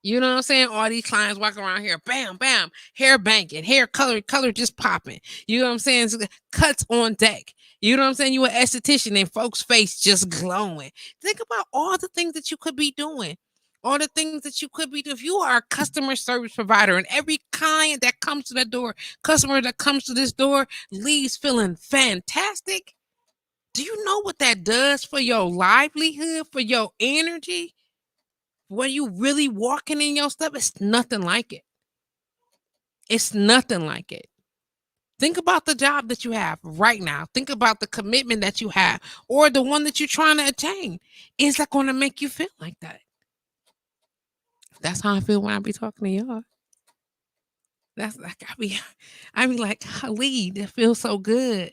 You know what I'm saying? All these clients walking around here, bam, bam, hair banking, hair color just popping. You know what I'm saying? Cuts on deck. You know what I'm saying? You an esthetician and folks' face just glowing. Think about all the things that you could be doing. All the things that you could be doing. If you are a customer service provider and every client that comes to the door, customer that comes to this door leaves feeling fantastic. Do you know what that does for your livelihood, for your energy? When you really walking in your stuff, it's nothing like it. It's nothing like it. Think about the job that you have right now. Think about the commitment that you have or the one that you're trying to attain. Is that going to make you feel like that? That's how I feel when I be talking to y'all. That's like I be like, golly, that feels so good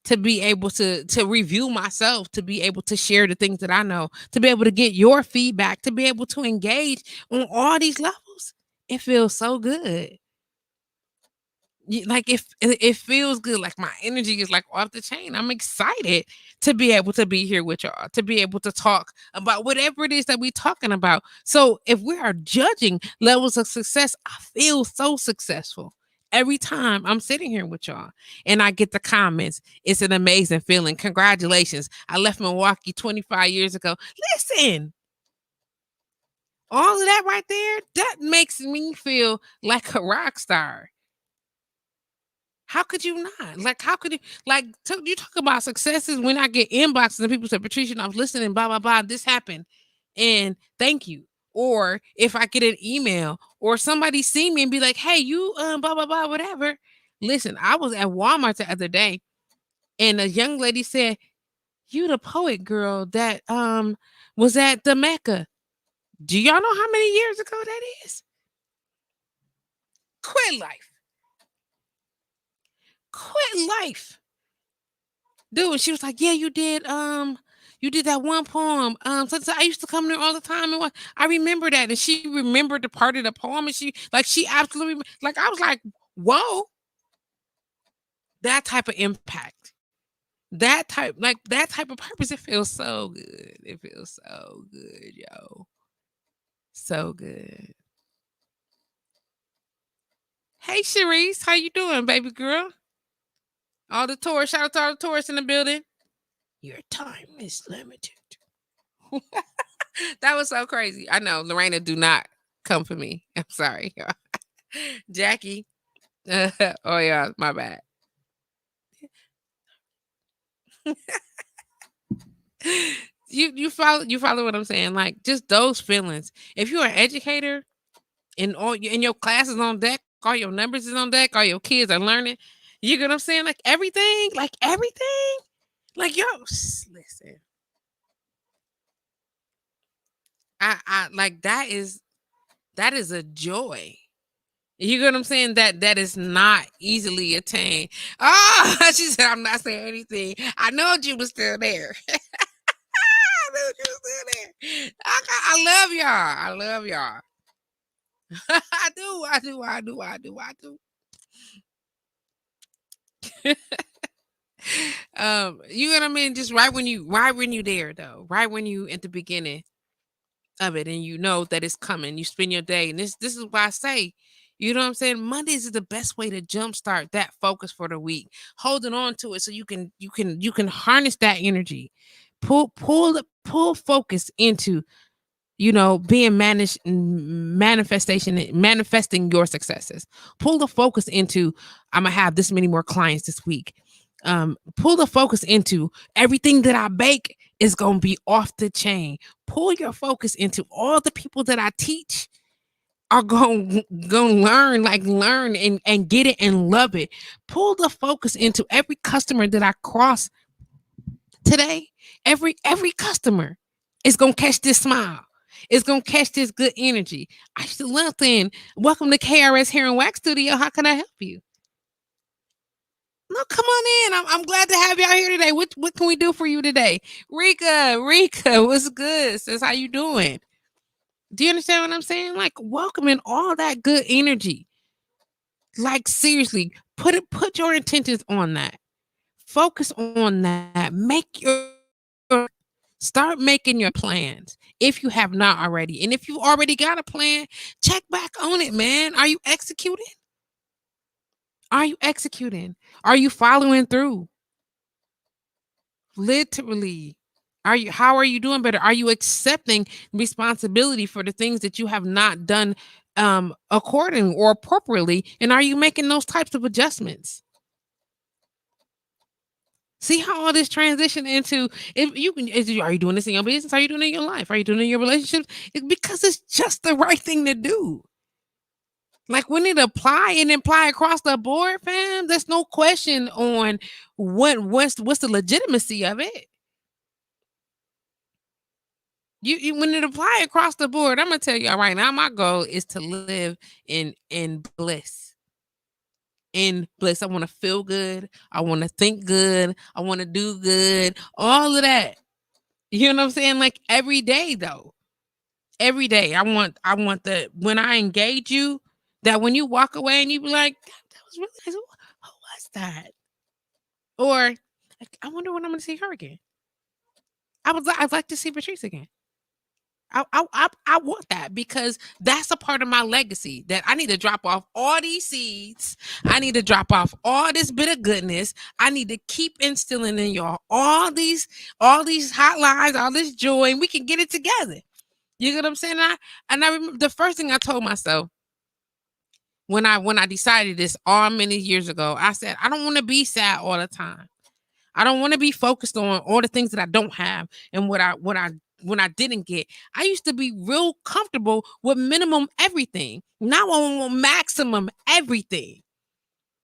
to be able to review myself, to be able to share the things that I know, to be able to get your feedback, to be able to engage on all these levels. It feels so good. Like if it feels good, like my energy is like off the chain. I'm excited to be able to be here with y'all, to be able to talk about whatever it is that we're talking about. So if we are judging levels of success, I feel so successful every time I'm sitting here with y'all and I get the comments. It's an amazing feeling. Congratulations. I left Milwaukee 25 years ago. Listen, all of that right there, that makes me feel like a rock star. How could you not? Like, how could you like you talk about successes when I get inboxes and people say, Patricia, I was listening, blah, blah, blah, this happened. And thank you. Or if I get an email or somebody see me and be like, hey, you blah, blah, blah, whatever. Listen, I was at Walmart the other day and a young lady said, you the poet girl that was at the Mecca. Do y'all know how many years ago that is? Quit life. Quit life. Dude, she was like, yeah, you did that one poem. So I used to come there all the time and I remember that. And she remembered the part of the poem and she absolutely like I was like, whoa. That type of impact. That type of purpose, it feels so good. It feels so good, yo. So good. Hey Sharice, how you doing, baby girl? All the tourists, shout out to all the tourists in the building. Your time is limited. That was so crazy. I know, Lorena, do not come for me. I'm sorry. Jackie. Oh yeah, my bad. You follow what I'm saying? Like just those feelings. If you're an educator and your class is on deck, all your numbers is on deck, all your kids are learning, you get what I'm saying? Like everything. Like yo, listen. I like that is a joy. You get what I'm saying? That is not easily attained. Oh, she said, I'm not saying anything. I know you was still there. I knew you was still there. I love y'all. I love y'all. I do. You know what I mean? Just right when you there though, right when you at the beginning of it and you know that it's coming, you spend your day. And this is why I say, you know what I'm saying? Mondays is the best way to jumpstart that focus for the week. Holding on to it so you can harness that energy. Pull focus into being manifesting your successes. Pull the focus into I'm gonna have this many more clients this week. Pull the focus into everything that I bake is gonna be off the chain. Pull your focus into all the people that I teach are going to learn and get it and love it. Pull the focus into every customer that I cross today. Every customer is going to catch this smile. It's going to catch this good energy. I used to love saying, welcome to KRS Hair and Wax Studio. How can I help you? No, come on in. I'm glad to have y'all here today. What can we do for you today? Rika, what's good? Sis, how you doing? Do you understand what I'm saying? Like welcoming all that good energy. Like seriously, put your intentions on that. Focus on that. Start making your plans if you have not already. And if you already got a plan, check back on it, man. Are you executing? Are you executing? Are you following through? Literally. How are you doing better? Are you accepting responsibility for the things that you have not done according or appropriately? And are you making those types of adjustments? See how all this transition into if you can are you doing this in your business? Are you doing it in your life? Are you doing it in your relationships? Because it's just the right thing to do. Like we need to apply across the board, fam. There's no question on what's the legitimacy of it. You when it apply across the board, I'm gonna tell y'all right now, my goal is to live in bliss. In bliss. I want to feel good. I want to think good. I want to do good. All of that. You know what I'm saying? Like every day though. Every day. I want the when I engage you, that when you walk away and you be like, that was really nice. Who was that? Or I wonder when I'm gonna see her again. I'd like to see Patrice again. I want that because that's a part of my legacy that I need to drop off all these seeds. I need to drop off all this bit of goodness. I need to keep instilling in y'all all these hot lines, all this joy, and we can get it together. You get what I'm saying? I remember the first thing I told myself when I decided this all many years ago. I said I don't want to be sad all the time. I don't want to be focused on all the things that I don't have and when I didn't get. I used to be real comfortable with minimum everything. Now I want maximum everything.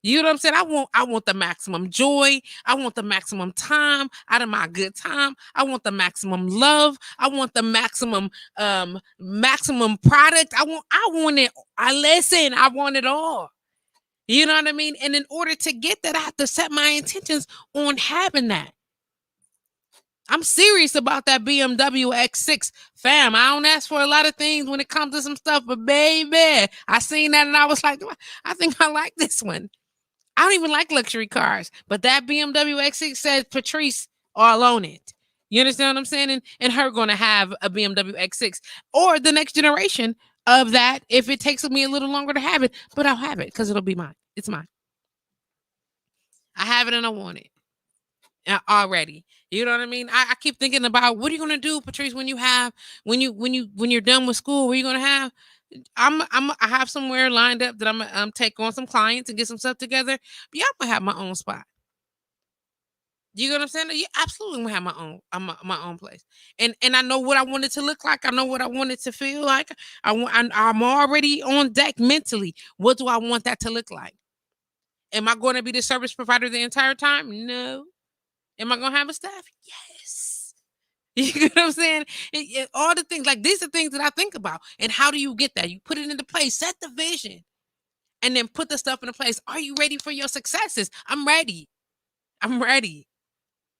You know what I'm saying? I want the maximum joy. I want the maximum time out of my good time. I want the maximum love. I want the maximum product. I want it. I want it all. You know what I mean? And in order to get that, I have to set my intentions on having that. I'm serious about that BMW X6. Fam, I don't ask for a lot of things when it comes to some stuff, but baby, I seen that and I was like, I think I like this one. I don't even like luxury cars, but that BMW X6 says Patrice all on it. You understand what I'm saying? And her going to have a BMW X6 or the next generation of that if it takes me a little longer to have it, but I'll have it because it'll be mine. It's mine. I have it and I want it already. You know what I mean? I keep thinking about what are you gonna do, Patrice, when you're done with school? What are you gonna have? I have somewhere lined up that I'm take on some clients and get some stuff together. But yeah, I'm gonna have my own spot. You know what I'm saying? Yeah, absolutely, I'm gonna have my own place. And I know what I want it to look like. I know what I want it to feel like. I'm already on deck mentally. What do I want that to look like? Am I going to be the service provider the entire time? No. Am I gonna have a staff? Yes. You know what I'm saying? All the things like these are things that I think about. And how do you get that? You put it into place, set the vision, and then put the stuff into place. Are you ready for your successes? I'm ready. I'm ready.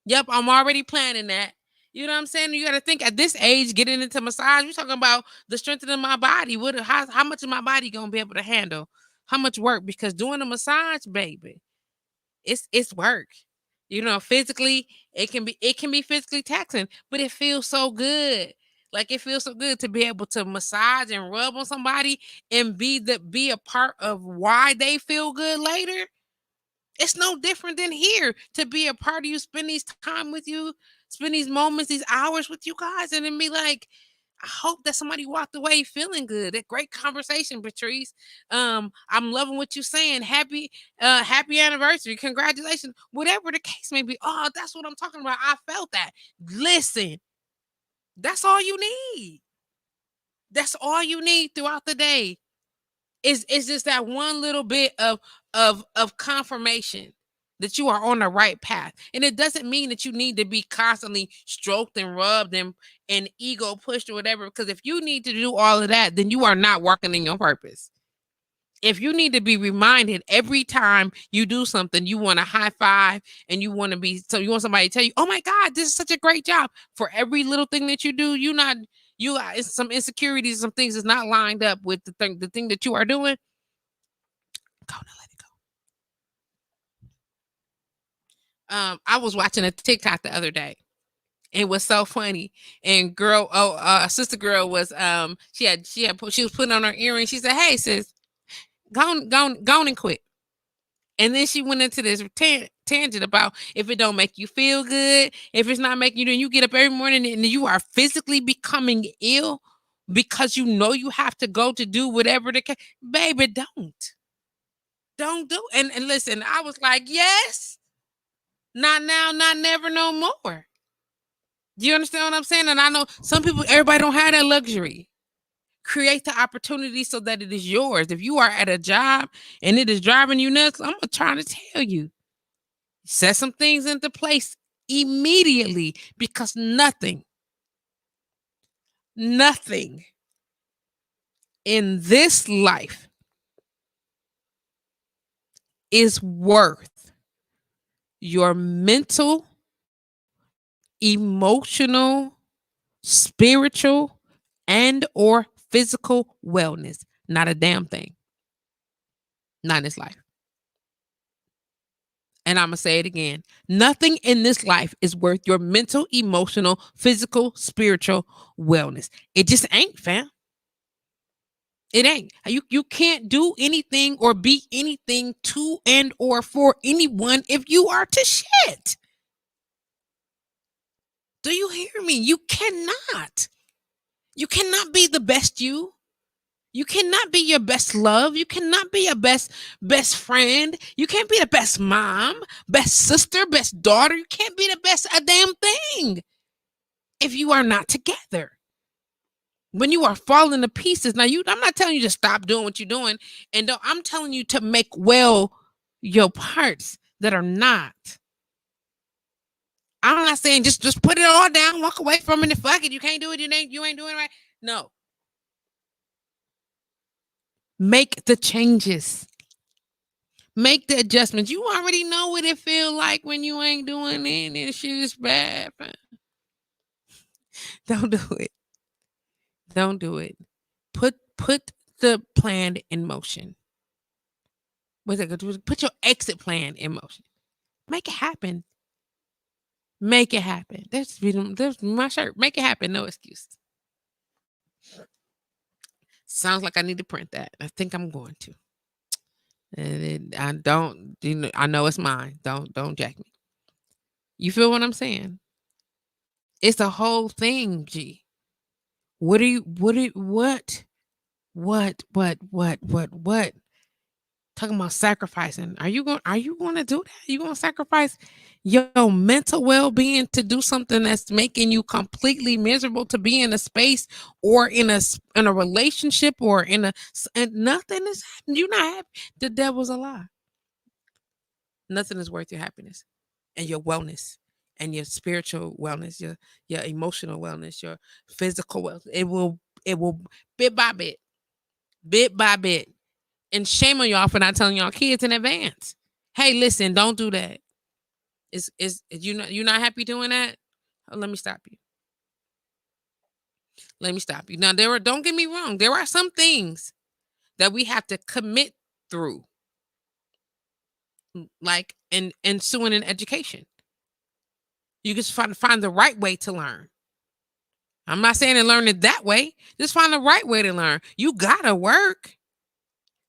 Yep, I'm already planning that. You know what I'm saying? You got to think at this age, getting into massage, we're talking about the strengthening my body. How much of my body gonna be able to handle? How much work? Because doing a massage, baby, it's work. You know, physically, it can be physically taxing, but it feels so good. Like it feels so good to be able to massage and rub on somebody and be a part of why they feel good later. It's no different than here to be a part of you, spend these time with you, spend these moments, these hours with you guys, and then be like, I hope that somebody walked away feeling good. That great conversation, Patrice. I'm loving what you're saying. Happy anniversary. Congratulations. Whatever the case may be. Oh, that's what I'm talking about. I felt that. Listen, that's all you need. That's all you need throughout the day. It's just that one little bit of confirmation that you are on the right path. And it doesn't mean that you need to be constantly stroked and rubbed and ego pushed or whatever. Because if you need to do all of that, then you are not working in your purpose. If you need to be reminded every time you do something, you want a high five and you want to be, so you want somebody to tell you, oh my God, this is such a great job. For every little thing that you do, it's some insecurities, some things that's not lined up with the thing that you are doing. Go and let it go. I was watching a TikTok the other day. It was so funny. And sister girl was she was putting on her earring. She said, "Hey sis, go and quit." And then she went into this tangent about if it don't make you feel good, if it's not making you, then you get up every morning and you are physically becoming ill because you know you have to go to do whatever the case. Baby, don't do. And listen, I was like, yes, not now, not never, no more. Do you understand what I'm saying? And I know some people, everybody don't have that luxury. Create the opportunity so that it is yours. If you are at a job and it is driving you nuts, I'm trying to tell you, set some things into place immediately, because nothing in this life is worth your mental, emotional, spiritual, and or physical wellness. Not a damn thing. Not in this life. And I'm going to say it again. Nothing in this life is worth your mental, emotional, physical, spiritual wellness. It just ain't, fam. It ain't. You can't do anything or be anything to and or for anyone if you are to shit. Do you hear me? You cannot. You cannot be the best you. You cannot be your best love. You cannot be your best friend. You can't be the best mom, best sister, best daughter. You can't be the best a damn thing if you are not together. When you are falling to pieces, now I'm not telling you to stop doing what you're doing, and I'm telling you to make well your parts that are not. I'm not saying just put it all down, walk away from it, and fuck it. You can't do it. You ain't doing it right. No. Make the changes. Make the adjustments. You already know what it feel like when you ain't doing it and shit is bad. Don't do it. Don't do it. Put the plan in motion. What's it? Put your exit plan in motion. Make it happen. Make it happen. There's my shirt. Make it happen. No excuse. Sounds like I need to print that. I think I'm going to. And I don't. I know it's mine. Don't jack me. You feel what I'm saying? It's a whole thing, G. What? Talking about sacrificing. Are you going to do that? You going to sacrifice your mental well-being to do something that's making you completely miserable, to be in a space or in a relationship or and nothing is happening. You're not happy. The devil's a lie. Nothing is worth your happiness and your wellness and your spiritual wellness, your emotional wellness, your physical wellness. It will bit by bit. And shame on y'all for not telling y'all kids in advance. Hey, listen, don't do that. Is you're not happy doing that? Oh, let me stop you. Now, don't get me wrong. There are some things that we have to commit through, like ensuing an education. You just find the right way to learn. I'm not saying to learn it that way. Just find the right way to learn. You gotta work.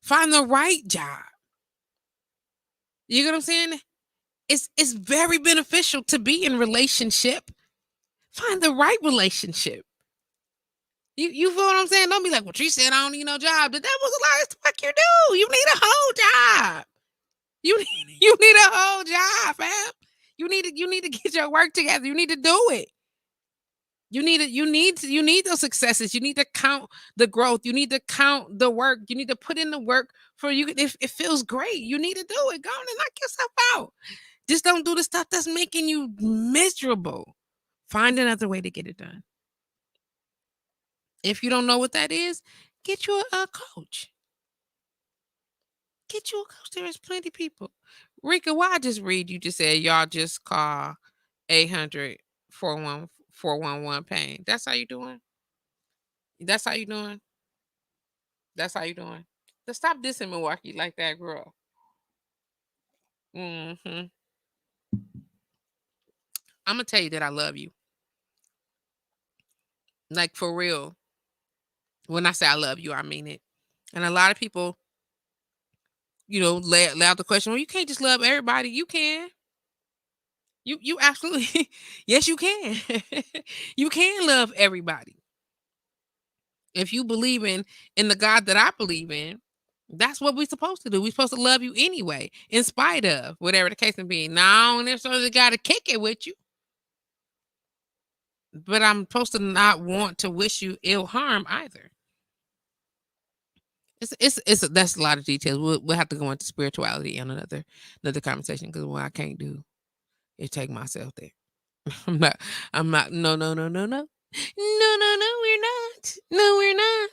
Find the right job. You get what I'm saying? It's very beneficial to be in relationship. Find the right relationship. You feel what I'm saying? Don't be like, well, she said I don't need no job. But that was a lie. What the fuck you do? You need a whole job. You need a whole job, fam. You need to get your work together. You need to do it. You need those successes. You need to count the growth. You need to count the work. You need to put in the work for you. If it feels great, you need to do it. Go on and knock yourself out. Just don't do the stuff that's making you miserable. Find another way to get it done. If you don't know what that is, get you a coach. Get you a coach. There's plenty of people. Rika, why I just read you just said y'all just call 800 411 pain. That's how you doing? That's how you doing? That's how you doing? Let's stop dissing Milwaukee like that, girl. I'm gonna tell you that I love you. Like for real. When I say I love you, I mean it. And a lot of people, lay out the question, well, you can't just love everybody. You can. You absolutely yes, you can. You can love everybody. If you believe in the God that I believe in, that's what we're supposed to do. We're supposed to love you anyway, in spite of whatever the case may be. Now, I don't necessarily got to kick it with you, but I'm supposed to not want to wish you ill harm either. That's a lot of details. We'll have to go into spirituality in another conversation, because what I can't do is take myself there. I'm not. No. No, no, no, no. We're not. No, we're not.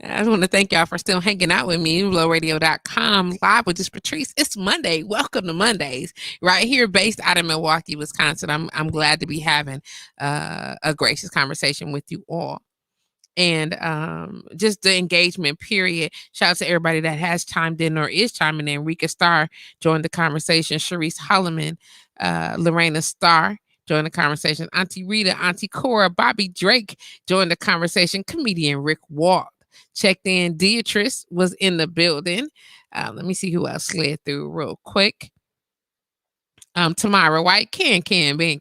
I just want to thank y'all for still hanging out with me. BlowRadio.com live with JustPatrice. It's Monday. Welcome to Mondays, right here, based out of Milwaukee, Wisconsin. I'm glad to be having a gracious conversation with you all. And just the engagement period. Shout out to everybody that has chimed in or is chiming in. Rika Starr joined the conversation. Sharice Holloman, Lorena Starr joined the conversation. Auntie Rita, Auntie Cora, Bobby Drake joined the conversation. Comedian Rick Walt checked in. Beatrice was in the building. Let me see who else slid through real quick. Tamara White, Can Beats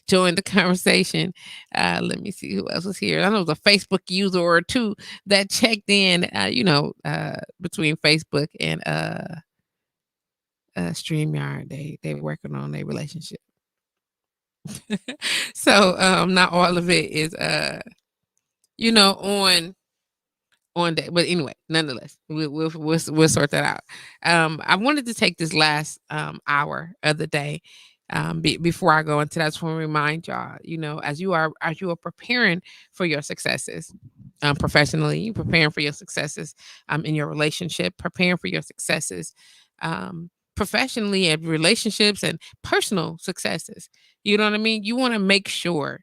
joined the conversation. Let me see who else was here. I know it was a Facebook user or two that checked in, between Facebook and StreamYard. They working on their relationship. So not all of it is on that, but anyway, nonetheless, we'll sort that out. I wanted to take this last hour of the day, before I go into that. I just want to remind y'all, as you are preparing for your successes, professionally, preparing for your successes, in your relationship, preparing for your successes, professionally, and relationships and personal successes. You know what I mean? You want to make sure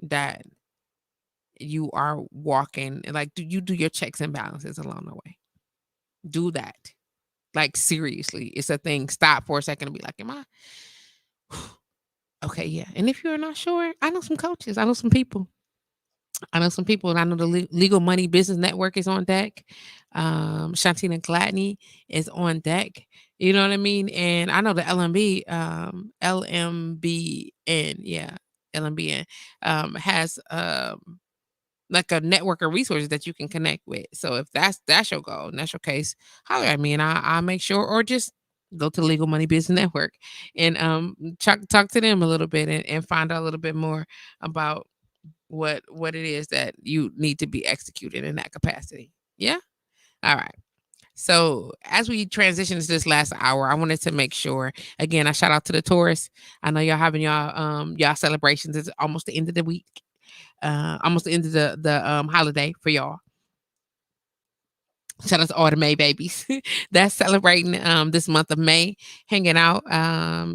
that you are walking, like, you do your checks and balances along the way. Do that. Like, seriously, it's a thing. Stop for a second and be like, am I okay? Yeah. And if you're not sure, I know some coaches. I know some people. And I know the Legal Money Business Network is on deck. Shantina Gladney is on deck. You know what I mean? And I know the LMBN has like a network of resources that you can connect with. So if that's your goal and that's your case, holler at me and I'll make sure, or just go to Legal Money Business Network and talk to them a little bit and find out a little bit more about what it is that you need to be executed in that capacity. Yeah. All right. So as we transition to this last hour, I wanted to make sure, again, I shout out to the tourists. I know y'all having y'all celebrations. It's almost the end of the week. Almost the end of the holiday for y'all. Shout out to all the May babies that's celebrating this month of May, hanging out.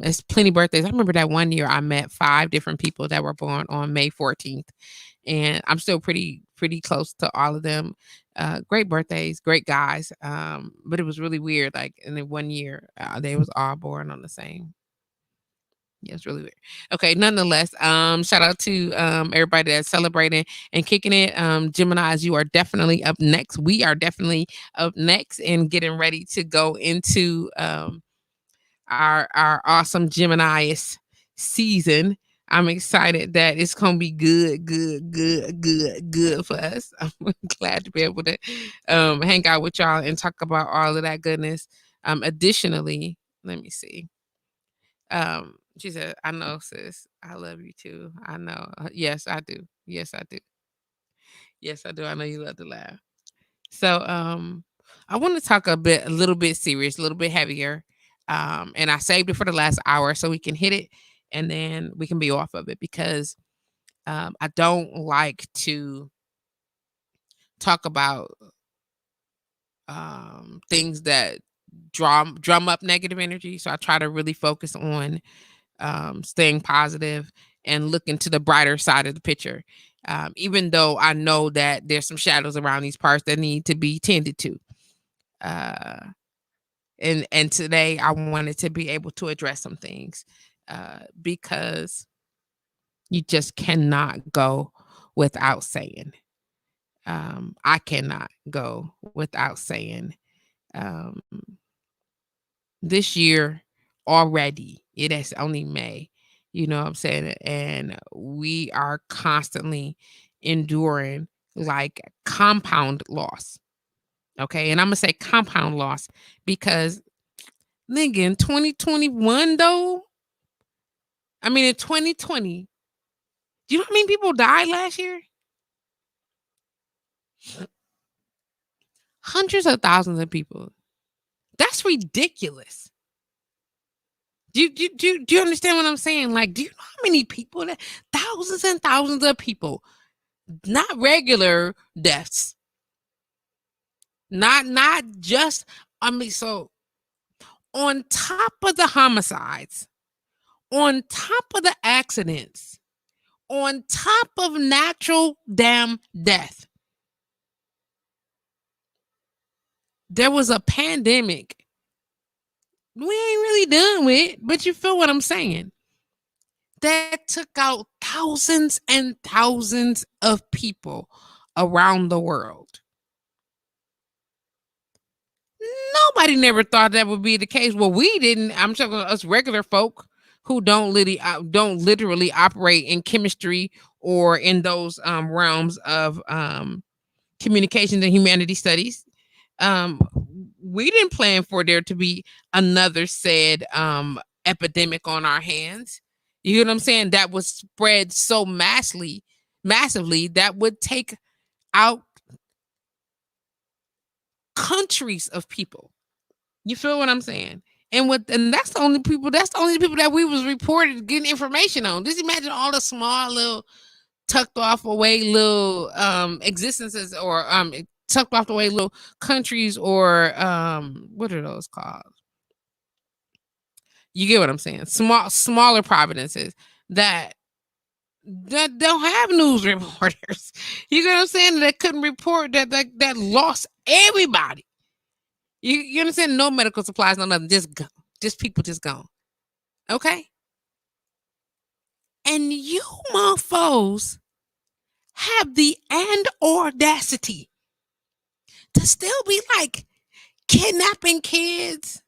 It's plenty birthdays. I remember that one year I met 5 different people that were born on May 14th, and I'm still pretty close to all of them. Great birthdays, great guys. But it was really weird. Like in the one year, they was all born on the same. Yeah, it's really weird. Okay, nonetheless, shout out to everybody that's celebrating and kicking it. Geminis, you are definitely up next. We are definitely up next and getting ready to go into our awesome Gemini season. I'm excited that it's gonna be good for us. I'm glad to be able to hang out with y'all and talk about all of that goodness. Additionally, let me see. She said, "I know, sis. I love you too. I know. Yes, I do. Yes, I do. Yes, I do. I know you love to laugh." So, I want to talk a little bit serious, a little bit heavier. And I saved it for the last hour so we can hit it, and then we can be off of it because I don't like to talk about things that drum up negative energy. So I try to really focus on staying positive and looking to the brighter side of the picture. Even though I know that there's some shadows around these parts that need to be tended to. Uh, and today I wanted to be able to address some things because you just cannot go without saying. I cannot go without saying um, this year already. It is only May. You know what I'm saying? And we are constantly enduring like compound loss. Okay. And I'm going to say compound loss because, nigga, in 2021, though, I mean, in 2020, do you know how many people died last year? Hundreds of thousands of people. That's ridiculous. Do you understand what I'm saying? Like, do you know how many people that thousands and thousands of people, not regular deaths, not just, I mean, so on top of the homicides, on top of the accidents, on top of natural damn death, there was a pandemic we ain't really done with, but you feel what I'm saying? That took out thousands and thousands of people around the world. Nobody never thought that would be the case. Well, we didn't. I'm talking about us regular folk who don't literally operate in chemistry or in those realms of communications and humanity studies. Um, we didn't plan for there to be another said epidemic on our hands. You know what I'm saying? That was spread so massively that would take out countries of people. You feel what I'm saying? And that's the only people. That's the only people that we was reported getting information on. Just imagine all the small little tucked off away little existences or tucked off away little countries or what are those called? You get what I'm saying? Smaller providences that don't have news reporters. You get what I'm saying? That couldn't report that lost everybody. You understand? No medical supplies, no nothing. Just people just gone. Okay? And you motherfuckers have the audacity to still be like kidnapping kids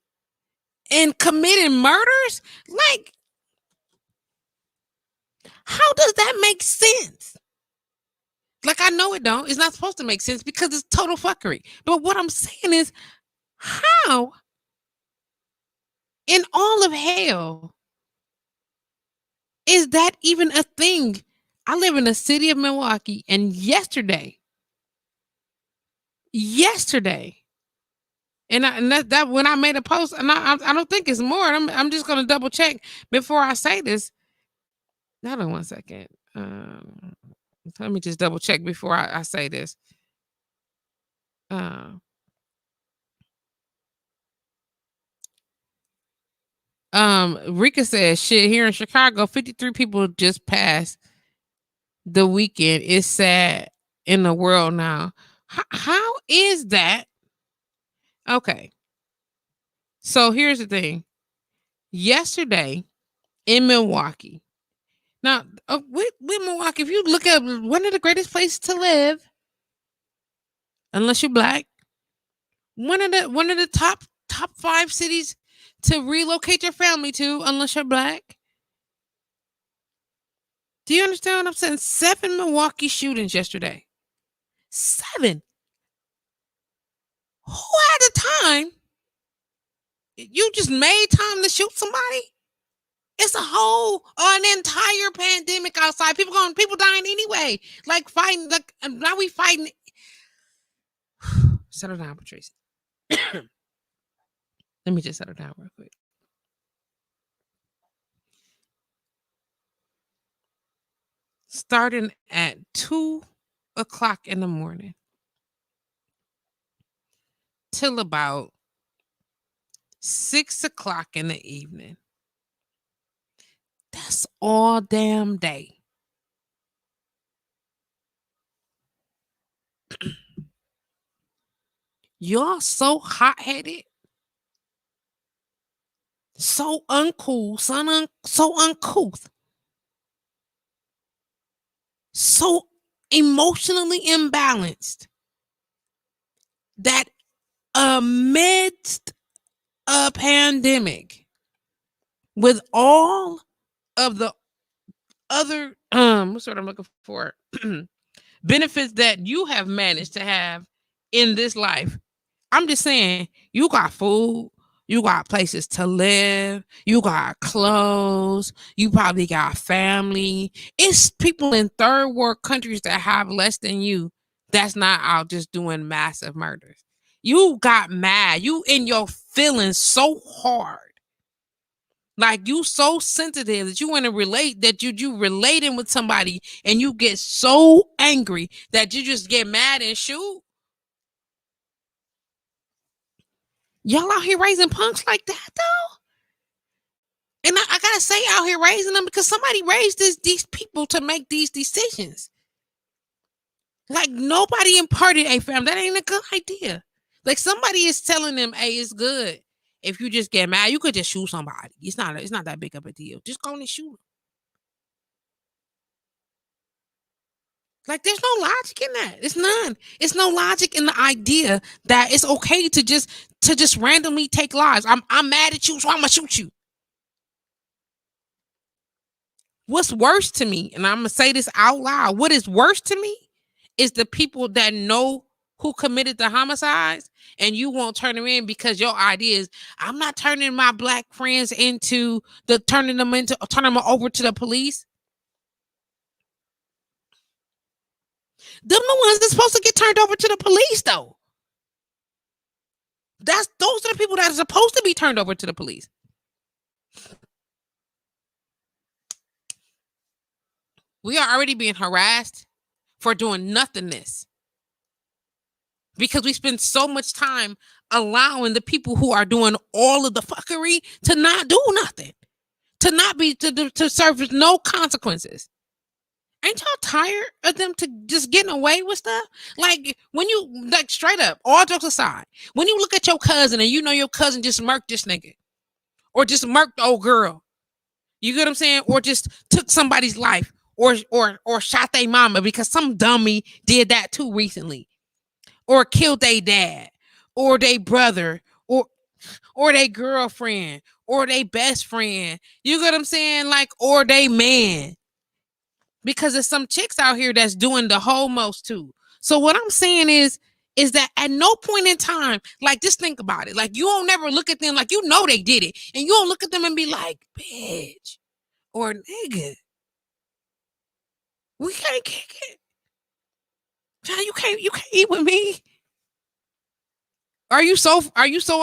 and committing murders? Like, how does that make sense? Like, I know it don't. It's not supposed to make sense because it's total fuckery. But what I'm saying is, how in all of hell is that even a thing? I live in the city of Milwaukee, and yesterday, and that when I made a post, and I don't think it's more. I'm just gonna double check before I say this. Hold on one second. Let me just double check before I say this. Uh, Rika says, shit, here in Chicago, 53 people just passed the weekend. It's sad in the world now. How is that? Okay. So here's the thing. Yesterday in Milwaukee. Now, with Milwaukee, if you look at one of the greatest places to live, unless you're black, one of the top 5 cities to relocate your family to, unless you're black. Do you understand what I'm saying? 7 Milwaukee shootings yesterday. 7. Who had the time? You just made time to shoot somebody? It's an entire pandemic outside. People dying anyway. Like fighting. Like now we fighting. Settle down, Patrice. Let me just settle down real quick. Starting at 2:00 in the morning till about 6:00 in the evening. That's all damn day. Y'all so hot-headed, so uncool, so uncouth, so emotionally imbalanced that amidst a pandemic with all of the other what's what I'm looking for benefits that you have managed to have in this life. I'm just saying, you got food, you got places to live, you got clothes, you probably got family. It's people in third world countries that have less than you that's not out just doing massive murders. You got mad. You in your feelings so hard. Like you so sensitive that you want to relate, that you relating with somebody and you get so angry that you just get mad and shoot. Y'all out here raising punks like that though? And I gotta say, out here raising them because somebody raised these people to make these decisions. Like nobody imparted, hey fam, that ain't a good idea. Like somebody is telling them, hey, it's good. If you just get mad, you could just shoot somebody. It's not that big of a deal. Just go and shoot them. Like there's no logic in that. It's none. It's no logic in the idea that it's okay to just randomly take lives. I'm mad at you, so I'm gonna shoot you. What's worse to me, and I'm gonna say this out loud, what is worse to me is the people that know who committed the homicides and you won't turn them in because your idea is, I'm not turning my black friends turning them over to the police. Them the ones that's supposed to get turned over to the police though. Those are the people that are supposed to be turned over to the police. We are already being harassed for doing nothingness because we spend so much time allowing the people who are doing all of the fuckery to not do nothing, to not be to serve with no consequences. Ain't y'all tired of them to just getting away with stuff? Like when you, like straight up, all jokes aside, when you look at your cousin and you know your cousin just murked this nigga or just murked the old girl, you get what I'm saying? Or just took somebody's life or shot their mama because some dummy did that too recently, or killed their dad or their brother or their girlfriend or their best friend. You get what I'm saying? Like, or they man. Because there's some chicks out here that's doing the whole most too. So what I'm saying is that at no point in time, like just think about it. Like you don't never look at them like you know they did it. And you don't look at them and be like, bitch or nigga, we can't kick it. Child, you can't eat with me. Are you so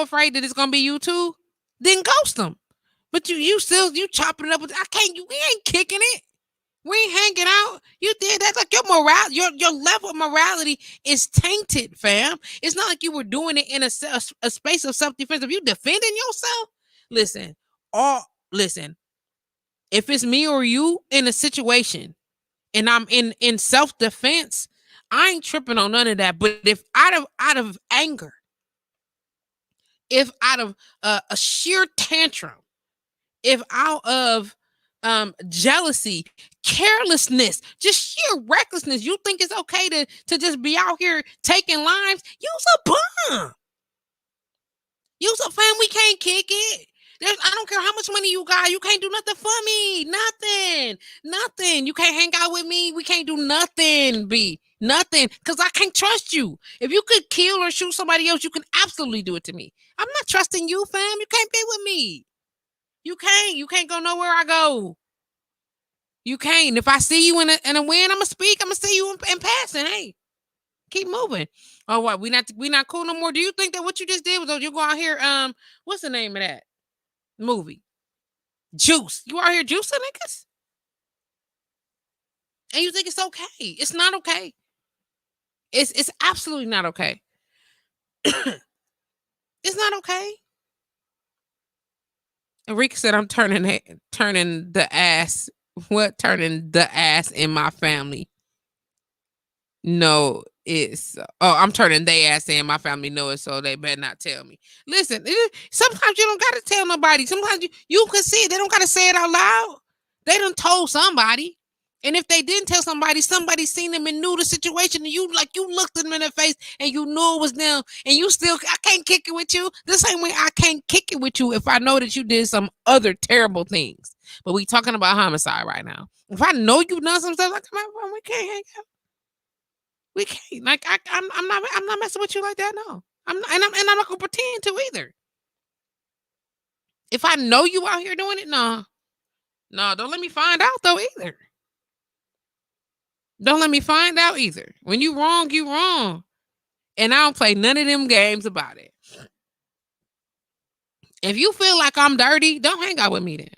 afraid that it's gonna be you too? Then ghost them. But you chopping it up with, we ain't kicking it. We ain't hanging out. You did that. Like your morale, your level of morality is tainted, fam. It's not like you were doing it in a space of self-defense. If you defending yourself, listen. If it's me or you in a situation and I'm in self-defense, I ain't tripping on none of that. But if out of anger, if out of a sheer tantrum, if out of jealousy, carelessness, just sheer recklessness, you think it's okay to just be out here taking lives? Use a bum. Use a fam. We can't kick it. I don't care how much money you got. You can't do nothing for me. Nothing. You can't hang out with me. We can't do nothing, B. Nothing. Because I can't trust you. If you could kill or shoot somebody else, you can absolutely do it to me. I'm not trusting you, fam. You can't be with me. You can't go nowhere I go. You can't. If I see you in a win, I'm gonna speak. I'm gonna see you in passing. Hey, keep moving. Oh, what? We not cool no more. Do you think that what you just did was you go out here? What's the name of that movie? Juice. You out here juicing niggas, and you think it's okay? It's not okay. It's absolutely not okay. It's not okay. Enrique said, "I'm turning the ass. What turning the ass in my family? No, it's I'm turning they ass in. My family know it, so they better not tell me. Listen, sometimes you don't gotta tell nobody. Sometimes you can see it. They don't gotta say it out loud. They done told somebody. And if they didn't tell somebody, somebody seen them and knew the situation, and you looked them in the face and you knew it was them, and you still, I can't kick it with you. The same way I can't kick it with you if I know that you did some other terrible things. But we talking about homicide right now. If I know you done some stuff, like, we can't hang out. We can't. Like I'm not messing with you like that. No, I'm not gonna pretend to either. If I know you out here doing it, no, don't let me find out though either. Don't let me find out either. When you wrong, you wrong. And I don't play none of them games about it. If you feel like I'm dirty, don't hang out with me then.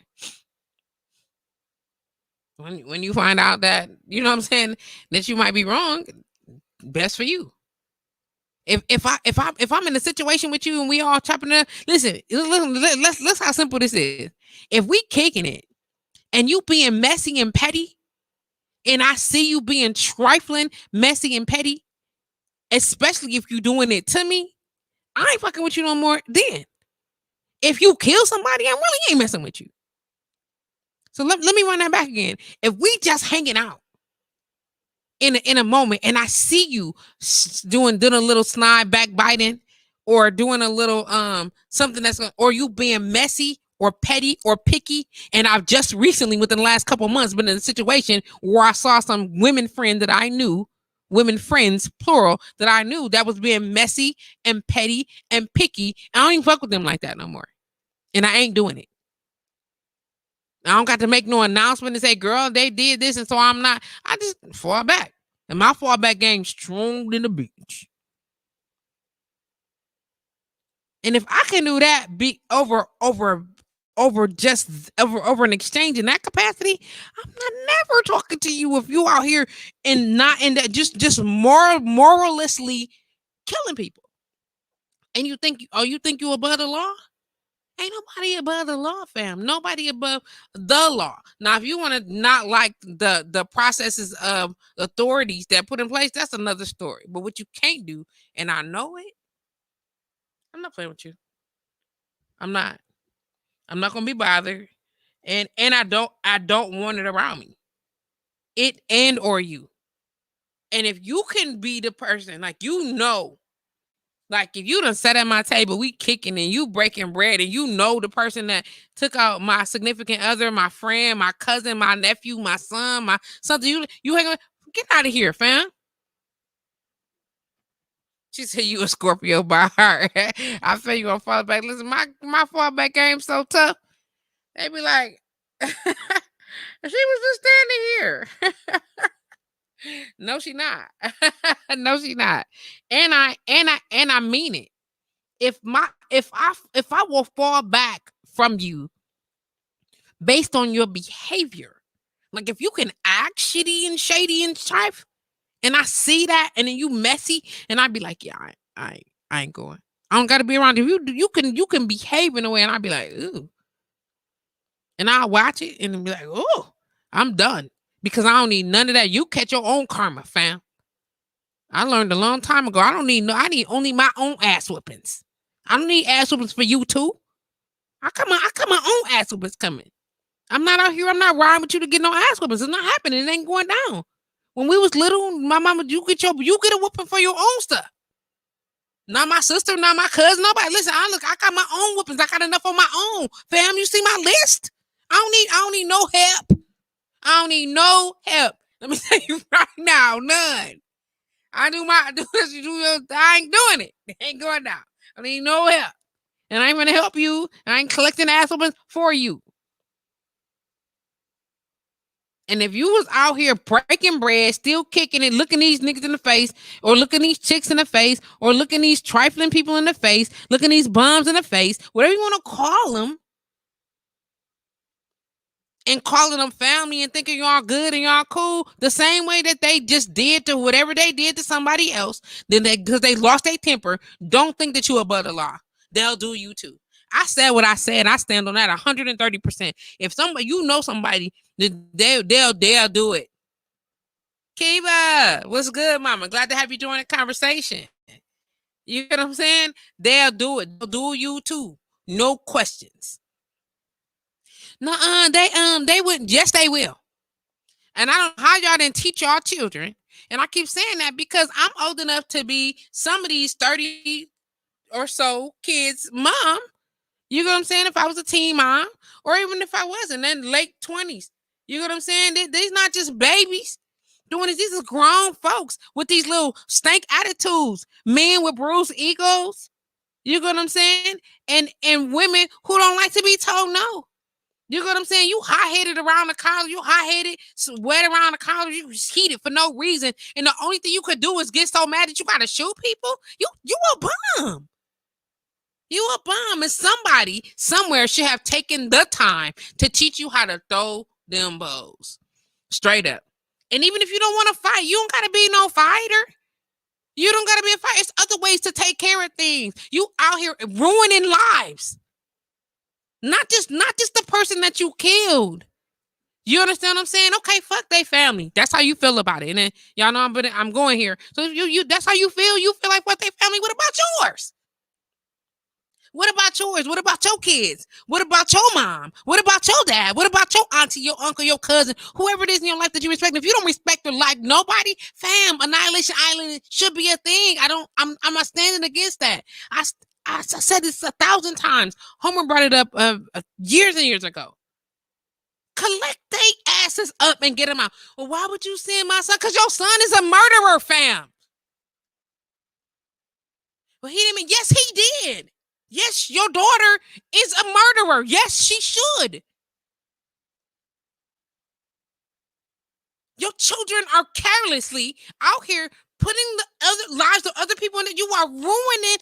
When you find out that, you know what I'm saying, that you might be wrong, best for you. If I'm in a situation with you and we all chopping it up, listen, let's how simple this is. If we kicking it and you being messy and petty, and I see you being trifling, messy and petty, especially if you doing it to me, I ain't fucking with you no more then. If you kill somebody, I really ain't messing with you. So let me run that back again. If we just hanging out in a moment and I see you doing a little snide backbiting or doing a little something that's gonna, or you being messy or petty or picky, and I've just recently within the last couple of months been in a situation where I saw some women friends that I knew, women friends plural, that I knew that was being messy and petty and picky. I don't even fuck with them like that no more, and I ain't doing it. I don't got to make no announcement and say, girl, they did this, and so I'm not. I just fall back. And my fallback game strong than the beach. And if I can do that, be over an exchange in that capacity, I'm not never talking to you if you out here and not in that just moralistically killing people. And you think you above the law? Ain't nobody above the law, fam. Nobody above the law. Now, if you want to not like the processes of authorities that put in place, that's another story. But what you can't do, and I know it, I'm not playing with you. I'm not. I'm not gonna be bothered. And I don't want it around me. It and or you. And if you can be the person, like like if you done sat at my table, we kicking and you breaking bread, and you know the person that took out my significant other, my friend, my cousin, my nephew, my son, my something, you hang on, get out of here, fam. She said you a Scorpio by heart. I feel you gonna fall back. Listen, my fallback game so tough. They be like, she was just standing here. No, she not. No, she not. And I mean it. If I will fall back from you based on your behavior, like if you can act shitty and shady and strife, and I see that, and then you messy, and I'd be like, yeah, I ain't going. I don't got to be around you. You can behave in a way, and I'd be like, ooh, and I'll watch it and be like, oh, I'm done because I don't need none of that. You catch your own karma, fam. I learned a long time ago. I need only my own ass whippings. I don't need ass whippings for you too. I got my own ass whippings coming. I'm not out here. I'm not riding with you to get no ass whippings. It's not happening. It ain't going down. When we was little, my mama, you get a whooping for your own stuff. Not my sister, not my cousin, nobody. Listen, I got my own whoopings. I got enough on my own. Fam, you see my list? I don't need no help. I don't need no help. Let me tell you right now, none. I ain't doing it. It ain't going down. I need no help. and I ain't gonna help you. I ain't collecting ass whoopings for you. And if you was out here breaking bread, still kicking it, looking these niggas in the face, or looking these chicks in the face, or looking these trifling people in the face, looking these bums in the face, whatever you want to call them, and calling them family and thinking y'all good and y'all cool, the same way that they just did to whatever they did to somebody else, then because they lost their temper, don't think that you above the law. They'll do you too. I said what I said. I stand on that 130%. If somebody, you know somebody, they'll do it. Kiva, what's good, mama? Glad to have you join the conversation. You get what I'm saying? They'll do it. They'll do you too. No questions. No, they wouldn't. Yes, they will. And I don't know how y'all didn't teach y'all children. And I keep saying that because I'm old enough to be some of these 30 or so kids' mom. You know what I'm saying? If I was a teen mom, or even if I wasn't, then late 20s. You know what I'm saying? These not just babies doing this. These are grown folks with these little stank attitudes. Men with bruised egos. You know what I'm saying? And women who don't like to be told no. You know what I'm saying? You hot-headed around the college. You hot-headed, wet around the college. You heated for no reason. And the only thing you could do is get so mad that you got to shoot people. You a bum. You a bum. And somebody somewhere should have taken the time to teach you how to throw them bows. Straight up. And even if you don't want to fight, you don't got to be no fighter. You don't got to be a fighter. It's other ways to take care of things. You out here ruining lives. Not just the person that you killed. You understand what I'm saying? Okay, fuck they family. That's how you feel about it. And then y'all know I'm going here. So if you that's how you feel. You feel like what they family. What about yours? What about yours? What about your kids? What about your mom? What about your dad? What about your auntie, your uncle, your cousin, whoever it is in your life that you respect? If you don't respect their life, nobody, fam, Annihilation Island should be a thing. I'm not standing against that. I said this 1,000 times. Homer brought it up years and years ago. Collect they asses up and get them out. Well, why would you send my son? Because your son is a murderer, fam. Well, he didn't mean, yes, he did. Yes, your daughter is a murderer. Yes, she should. Your children are carelessly out here putting the other lives of other people in it. You are ruining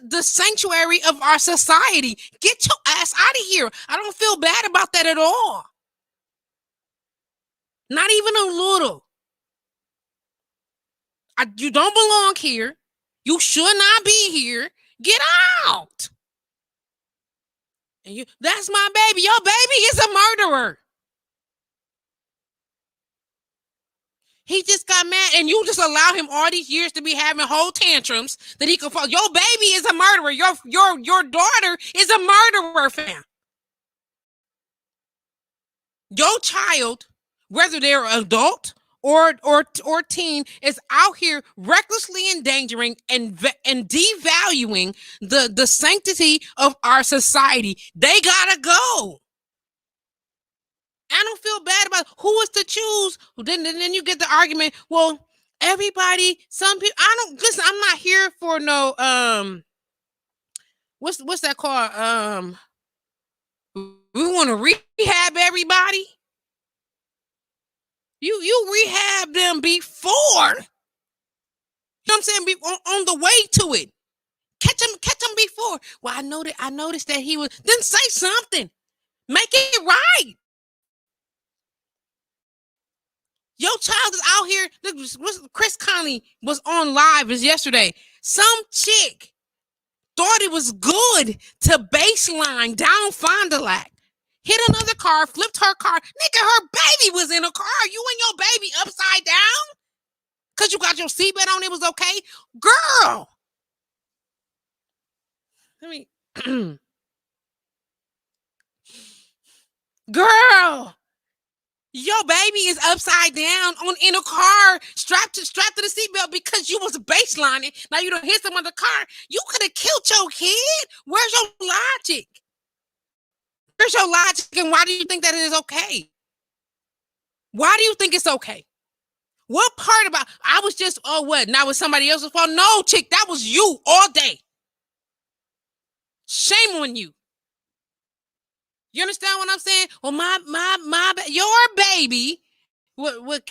the sanctuary of our society. Get your ass out of here. I don't feel bad about that at all. Not even a little. You don't belong here. You should not be here. Get out. And that's my baby. Your baby is a murderer. He just got mad, and you just allow him all these years to be having whole tantrums that he could fall. Your baby is a murderer. Your daughter is a murderer, fam. Your child, whether they're adult or teen, is out here recklessly endangering and devaluing the sanctity of our society. They gotta go. I don't feel bad about who is to choose. Then you get the argument. Well, everybody, some people. I don't listen. I'm not here for no What's that called? We want to rehab everybody. You rehab them before. You know what I'm saying? On the way to it. Catch them before. Well, I noticed that he was. Then say something. Make it right. Your child is out here. Chris Conley was on live yesterday. Some chick thought it was good to baseline down Fond du Lac, hit another car, flipped her car. Nigga, her baby was in a car. You and your baby upside down because you got your seatbelt on. It was okay, girl. Girl. Your baby is upside down in a car, strapped to the seatbelt because you was baselining. Now you don't hit some other car. You could have killed your kid. Where's your logic? Where's your logic? And why do you think that it is okay? Why do you think it's okay? What part about I was just what? Now was somebody else's fault? No, chick, that was you all day. Shame on you. You understand what I'm saying? Well, your baby, what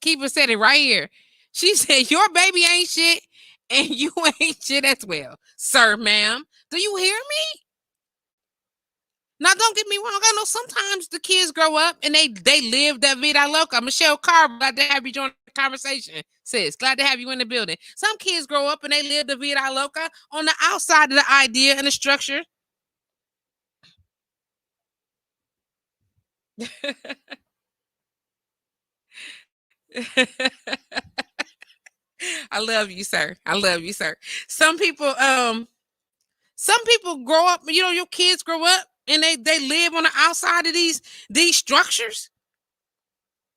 Keeper said it right here. She said, your baby ain't shit, and you ain't shit as well. Sir, ma'am, do you hear me? Now, don't get me wrong. I know sometimes the kids grow up and they live that vida loca. Michelle Carr, glad to have you join the conversation. Sis, glad to have you in the building. Some kids grow up and they live the vida loca on the outside of the idea and the structure. I love you, sir. I love you, sir. Some people grow up, your kids grow up and they live on the outside of these structures.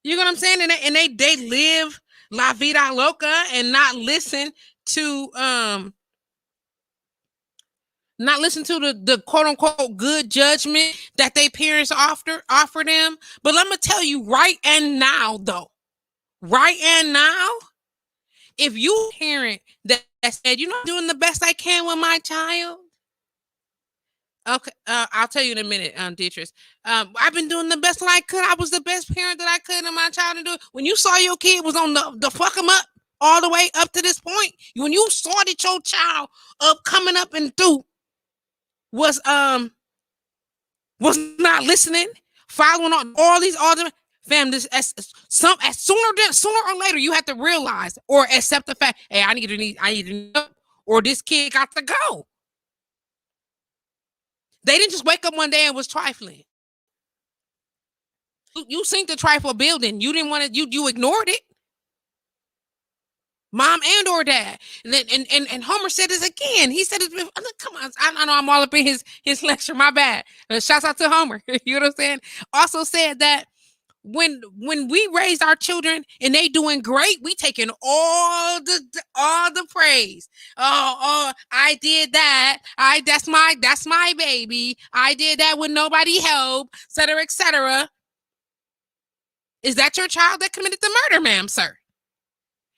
You know what I'm saying? And they live la vida loca and not listen to the quote unquote good judgment that their parents offer them. But let me tell you right and now, if you parent that said, doing the best I can with my child. Okay, I'll tell you in a minute, Deatrice. I've been doing the best that I could. I was the best parent that I could in my child to do it. When you saw your kid was on the fuck them up all the way up to this point, when you saw that your child coming up and through was not listening, following on all these other families, sooner or later you have to realize or accept the fact, hey, I need to know, or this kid got to go. They didn't just wake up one day and was trifling. You seen the trifle building. You didn't want to. You ignored it. Mom and or dad. And Homer said this again. He said it. Come on, I know I'm all up in his lecture. My bad. Shouts out to Homer. You know what I'm saying? Also said that when we raised our children and they doing great, we taking all the praise. Oh, I did that. That's my baby. I did that with nobody help, etc., etc. Is that your child that committed the murder, ma'am, sir?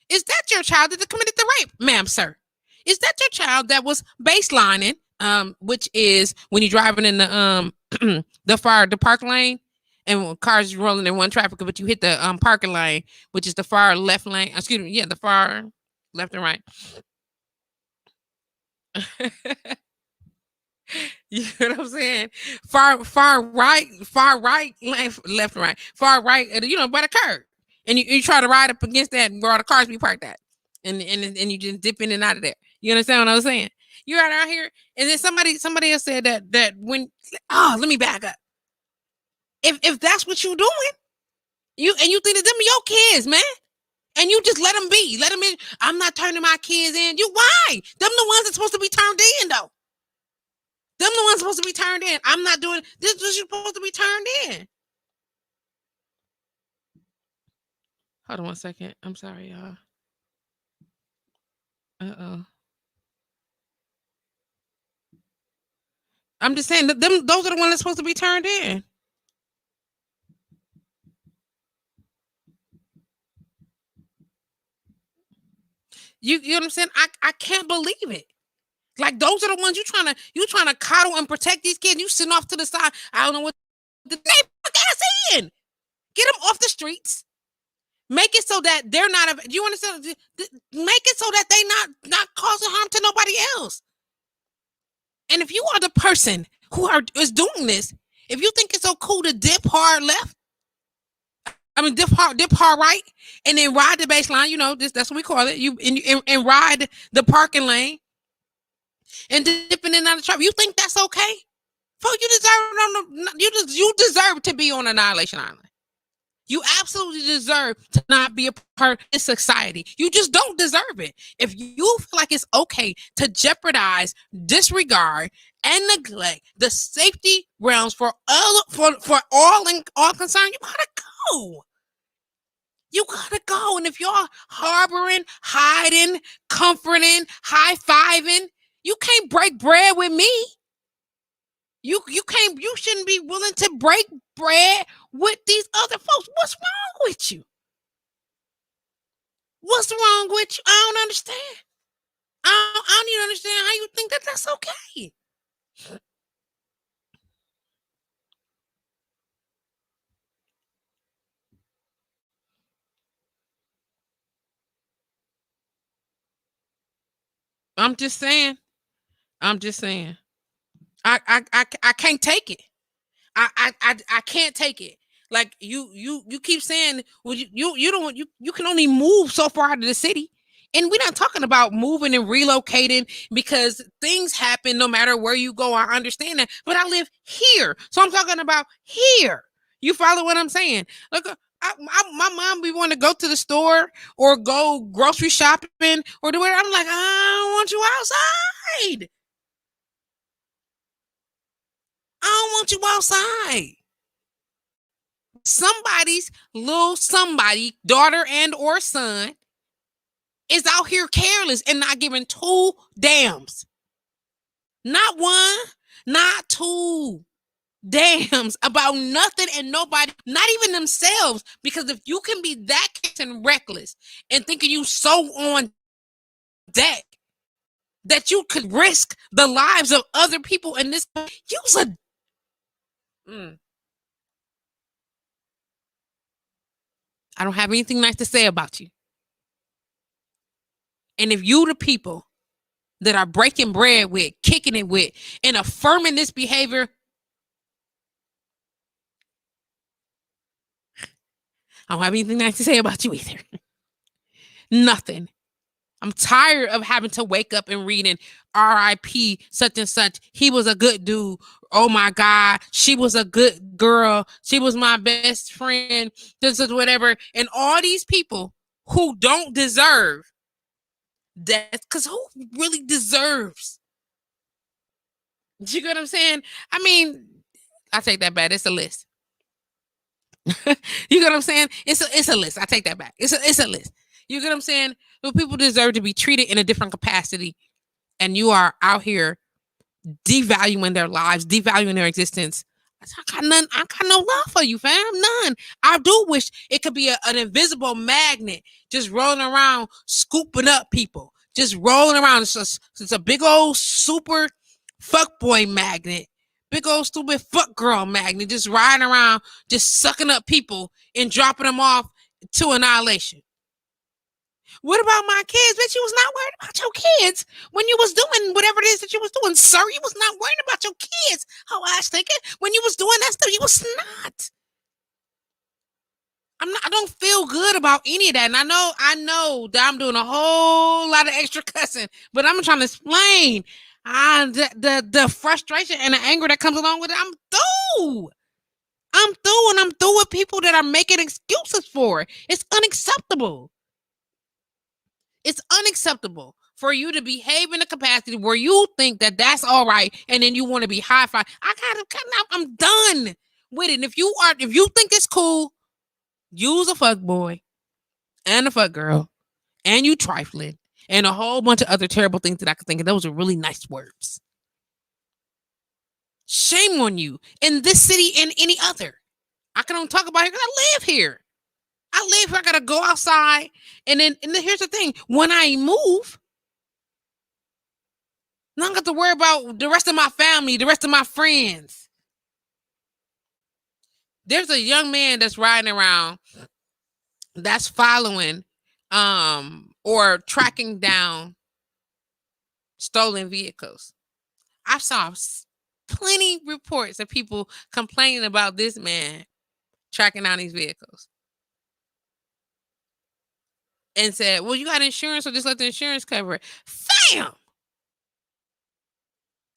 Is that your child that committed the rape, ma'am, sir? Is that your child that was baselining, which is when you're driving in the the park lane, and cars rolling in one traffic, but you hit the parking lane, which is the far left lane. Excuse me, yeah, the far left and right. You know what I'm saying? Far right, left and right, far right. By the curb, and you try to ride up against that where all the cars be parked at, and you just dip in and out of there. You understand what I'm saying? You're out here, and then somebody else said that when. Oh, let me back up. If that's what you're doing, you think that them are your kids, man, and you just let them be, let them in. I'm not turning my kids in. Why? Them the ones that's supposed to be turned in, though. Them the ones supposed to be turned in. I'm not doing this. Was supposed to be turned in. Hold on 1 second. I'm sorry, y'all. Uh-oh. I'm just saying that those are the ones that's supposed to be turned in. You know what I'm saying? I can't believe it. Like, those are the ones you trying to coddle and protect these kids. You sitting off to the side. I don't know what the ass in. Get them off the streets. Make it so that they're not. Do you understand? Make it so that they not causing harm to nobody else. And if you are the person who is doing this, if you think it's so cool to dip hard left, dip hard right, and then ride the baseline. That's what we call it. And ride the parking lane, and dipping in and out of traffic. You think that's okay? Folks, you deserve to be on Annihilation Island. You absolutely deserve to not be a part of this society. You just don't deserve it. If you feel like it's okay to jeopardize, disregard, and neglect the safety realms for all concerned, you gotta go. You gotta go. And if you're harboring, hiding, comforting, high-fiving, you can't break bread with me. You shouldn't be willing to break bread with these other folks. What's wrong with you? What's wrong with you? I don't understand. I don't even understand how you think that that's okay. I'm just saying. I'm just saying. I can't take it. I can't take it. Like you keep saying, well, you don't you can only move so far out of the city. And we're not talking about moving and relocating because things happen no matter where you go. I understand that. But I live here. So I'm talking about here. You follow what I'm saying? Look, my mom, we want to go to the store or go grocery shopping or do whatever. I'm like, I don't want you outside. I don't want you outside. Somebody's little somebody, daughter and or son, is out here careless and not giving two damns. Not one, not two damns about nothing and nobody, not even themselves. Because if you can be that and reckless and thinking you so on deck that you could risk the lives of other people in this, use a I don't have anything nice to say about you. And if you the people that are breaking bread with, kicking it with, and affirming this behavior, I don't have anything nice to say about you either. Nothing. I'm tired of having to wake up and reading RIP such and such. He was a good dude. Oh my God. She was a good girl. She was my best friend. This is whatever. And all these people who don't deserve death, because who really deserves? You get what I'm saying? I mean, I take that back. It's a list. You get what I'm saying? It's a list. I take that back. It's a list. You get what I'm saying? Well, people deserve to be treated in a different capacity, and you are out here devaluing their lives, devaluing their existence. I got no love for you, fam. None. I do wish it could be an invisible magnet just rolling around, scooping up people, just rolling around. It's a big old super fuckboy magnet, big old stupid fuck girl magnet, just riding around, just sucking up people and dropping them off to annihilation. What about my kids? Bitch, you was not worried about your kids when you was doing whatever it is that you was doing, sir. You was not worried about your kids. Oh, I was thinking when you was doing that stuff, you was not. I don't feel good about any of that. And I know that I'm doing a whole lot of extra cussing, but I'm trying to explain the frustration and the anger that comes along with it. I'm through. And I'm through with people that are making excuses for it. It's unacceptable. It's unacceptable for you to behave in a capacity where you think that that's all right, and then you want to be high five. I gotta cut out. I'm done with it. And if you think it's cool, use a fuck boy and a fuck girl, and you trifling, and a whole bunch of other terrible things that I could think of. Those are really nice words. Shame on you in this city and any other. I can only talk about it because I live here. I gotta go outside, and then here's the thing: when I move, I don't got to worry about the rest of my family, the rest of my friends. There's a young man that's riding around, that's following, or tracking down stolen vehicles. I saw plenty reports of people complaining about this man tracking down these vehicles. And said, well, you got insurance, so just let the insurance cover it. Fam!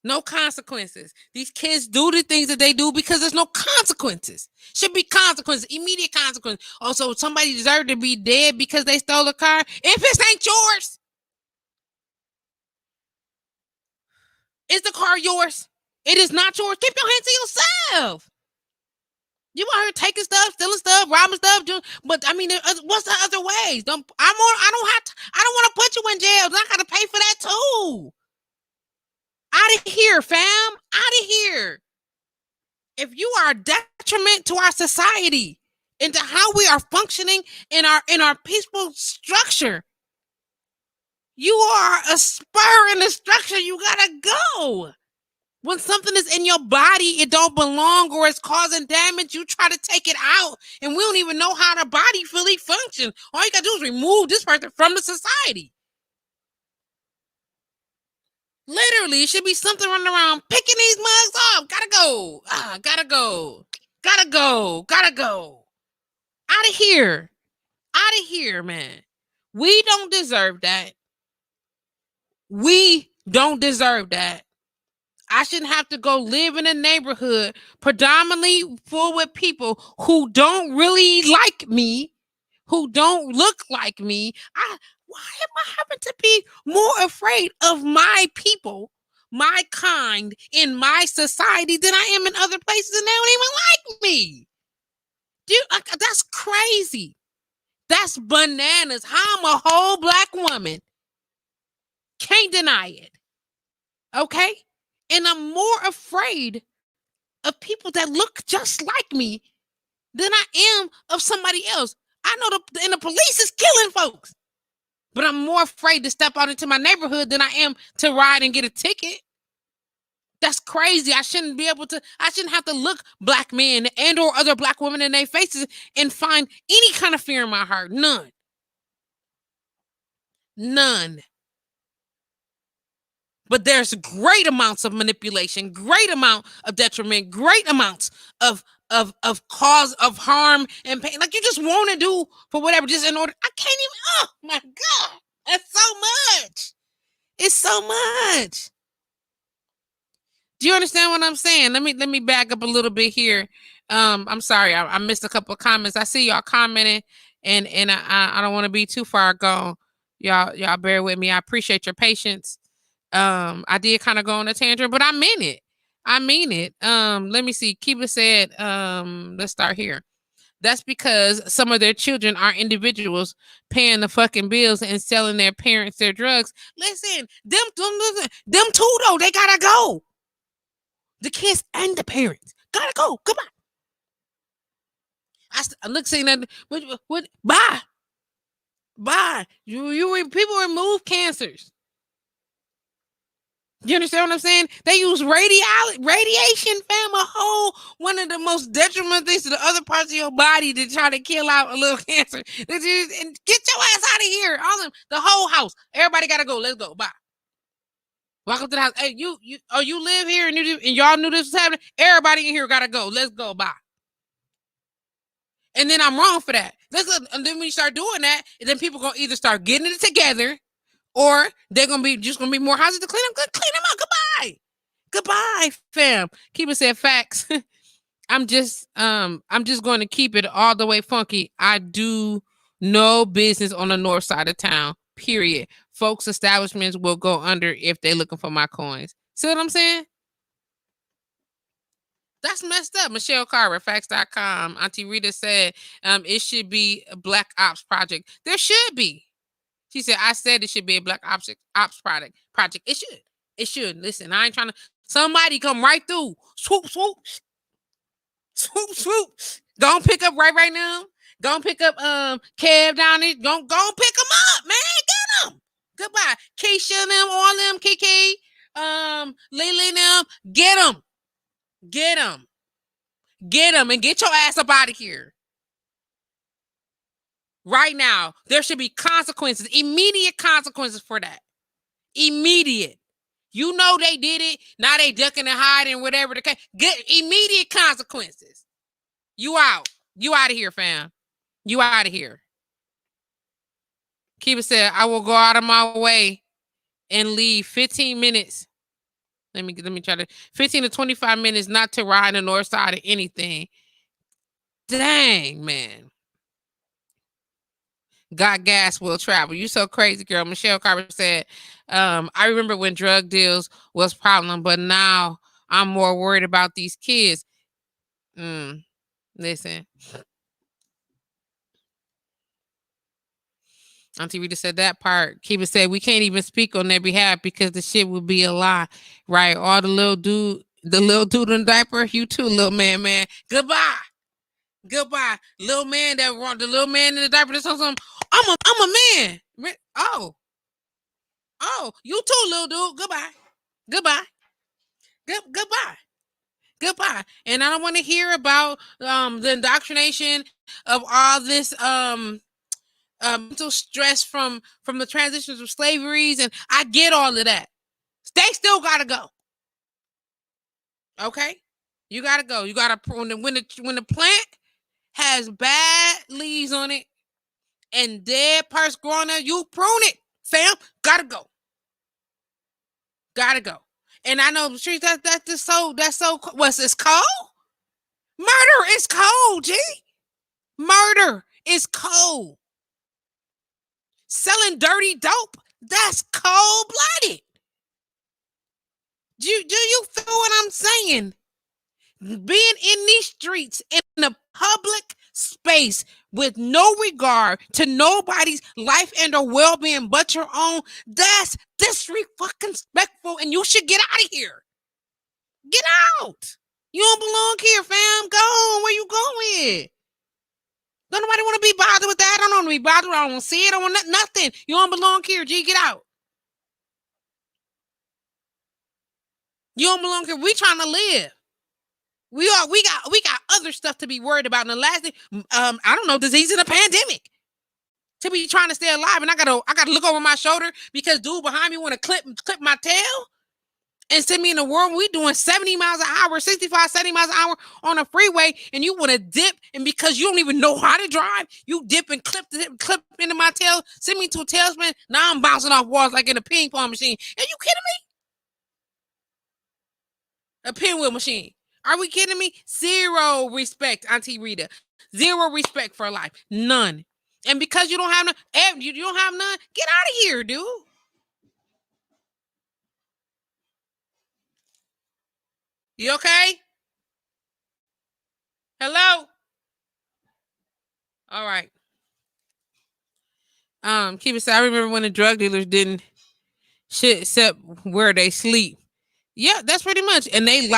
No consequences. These kids do the things that they do because there's no consequences. Should be consequences, immediate consequences. Also, somebody deserved to be dead because they stole a car. If it ain't yours, is the car yours? It is not yours. Keep your hands to yourself. You out here taking stuff, stealing stuff, robbing stuff, but I mean, what's the other ways? I don't want to put you in jail. I got to pay for that too. Out of here, fam. Out of here. If you are a detriment to our society, into how we are functioning in our peaceful structure, you are a spur in the structure. You gotta go. When something is in your body, it don't belong or it's causing damage, you try to take it out, and we don't even know how the body fully functions. All you gotta do is remove this person from the society. Literally, it should be something running around picking these mugs off. Gotta go. Gotta go. Gotta go. Gotta go. Out of here. Out of here, man. We don't deserve that. We don't deserve that. I shouldn't have to go live in a neighborhood predominantly full with people who don't really like me, who don't look like me. Why am I having to be more afraid of my people, my kind, in my society than I am in other places, and they don't even like me? Dude, that's crazy. That's bananas. How I'm a whole black woman. Can't deny it. Okay? And I'm more afraid of people that look just like me than I am of somebody else. I know the police is killing folks, but I'm more afraid to step out into my neighborhood than I am to ride and get a ticket. That's crazy. I shouldn't have to look black men and or other black women in their faces and find any kind of fear in my heart. None. None. But there's great amounts of manipulation, great amount of detriment, great amounts of cause of harm and pain. Like you just want to do for whatever, just in order. I can't even. Oh my God, that's so much. It's so much. Do you understand what I'm saying? Let me back up a little bit here. I'm sorry, I missed a couple of comments. I see y'all commenting, and I don't want to be too far gone. Y'all bear with me. I appreciate your patience. I did kind of go on a tangent, but I meant it. I mean it. Let me see. Kiba said, let's start here. That's because some of their children are individuals paying the fucking bills and selling their parents their drugs. Listen, them too though, they gotta go. The kids and the parents gotta go. Goodbye. I look saying that. What? Bye. People remove cancers. You understand what I'm saying? They use radiation, fam, one of the most detrimental things to the other parts of your body to try to kill out a little cancer. And get your ass out of here. All of them, the whole house. Everybody gotta go. Let's go. Bye. Welcome to the house. Hey, you live here and y'all knew this was happening. Everybody in here gotta go. Let's go. Bye. And then I'm wrong for that. And then when you start doing that, and then people gonna either start getting it together, or they're gonna be more houses to clean them. Clean them out. Goodbye, fam. Keeper said facts. I'm just going to keep it all the way funky. I do no business on the north side of town. Period. Folks' establishments will go under if they're looking for my coins. See what I'm saying? That's messed up. Michelle Carver, facts.com. Auntie Rita said it should be a Black Ops project. There should be. She said, I said it should be a Black Ops project. It should. It should. Listen, I ain't trying to. Somebody come right through. Swoop, swoop. Swoop, swoop. Go and pick up right now. Go and pick up Kev down there. Go and pick them up, man. Get them. Goodbye. Keisha them, all them, Kiki, Lily them. Get them. Get them. Get them and get your ass up out of here. Right now, there should be consequences, immediate consequences for that. Immediate. You know they did it. Now they ducking and hiding, whatever the case. Get immediate consequences. You out. You out of here, fam. You out of here. Kiba said, I will go out of my way and leave 15 minutes. Let me try to 15 to 25 minutes not to ride the north side of anything. Dang, man. Got gas, will travel. You so crazy, girl. Michelle Carver said, I remember when drug deals was problem, but now I'm more worried about these kids. Listen. Auntie Rita said that part. Kiba said, we can't even speak on their behalf because the shit would be a lie. Right? All the little dude in the diaper, you too, little man. Goodbye. Little man the little man in the diaper that's on something. I'm a man. Oh, you too, little dude. Goodbye. Goodbye. And I don't want to hear about the indoctrination of all this mental stress from the transitions of slaveries, and I get all of that. They still gotta go. Okay, you gotta go. You gotta prune it when the plant has bad leaves on it and dead parts growing there. You prune it, fam. Gotta go. Gotta go. And I know that's just that's so. What's it's cold? Murder is cold, G. Murder is cold. Selling dirty dope, that's cold blooded. Do you feel what I'm saying? Being in these streets in a public space with no regard to nobody's life and their well-being but your own, that's disrespectful, and you should get out of here. Get out. You don't belong here, fam. Go on. Where you going? Don't nobody want to be bothered with that. I don't want to be bothered. I don't want to see it. I don't want nothing. You don't belong here, G. Get out. You don't belong here. We trying to live. We got other stuff to be worried about. And the last thing, I don't know, disease in a pandemic. To be trying to stay alive, and I gotta look over my shoulder because dude behind me want to clip my tail and send me in the world. We doing 70 miles an hour, 65, 70 miles an hour on a freeway, and you want to dip, and because you don't even know how to drive, you dip and clip into my tail, send me to a tailspin. Now I'm bouncing off walls like in a ping pong machine. Are you kidding me? A pinwheel machine. Are we kidding me? Zero respect, Auntie Rita. Zero respect for life. None. And because you don't have none, you don't have none, get out of here, dude. You okay? Hello? All right. Keep it sad. I remember when the drug dealers didn't shit except where they sleep. Yeah, that's pretty much. And they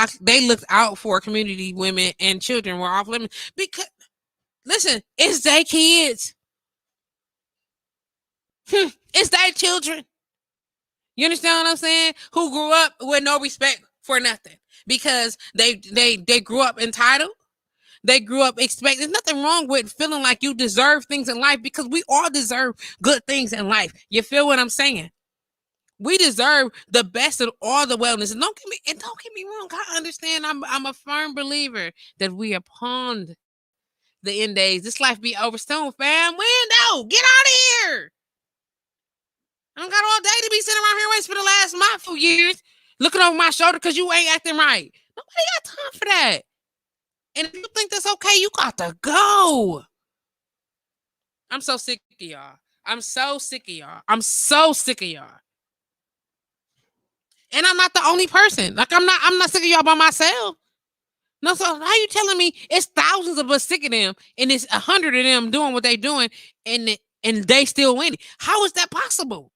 looked out for community women and children were off limits because listen, it's their kids. It's their children. You understand what I'm saying? Who grew up with no respect for nothing because they grew up entitled. They grew up expecting. There's nothing wrong with feeling like you deserve things in life because we all deserve good things in life. You feel what I'm saying? We deserve the best of all the wellness. And don't get me wrong. I understand. I'm a firm believer that we are upon the end days. This life be over soon, fam. Window, get out of here. I don't got all day to be sitting around here waiting for the last month for years, looking over my shoulder because you ain't acting right. Nobody got time for that. And if you think that's okay, you got to go. I'm so sick of y'all. I'm so sick of y'all. And I'm not the only person. Like I'm not sick of y'all by myself. No, so how you telling me it's thousands of us sick of them and it's 100 of them doing what they doing and they still winning? How is that possible?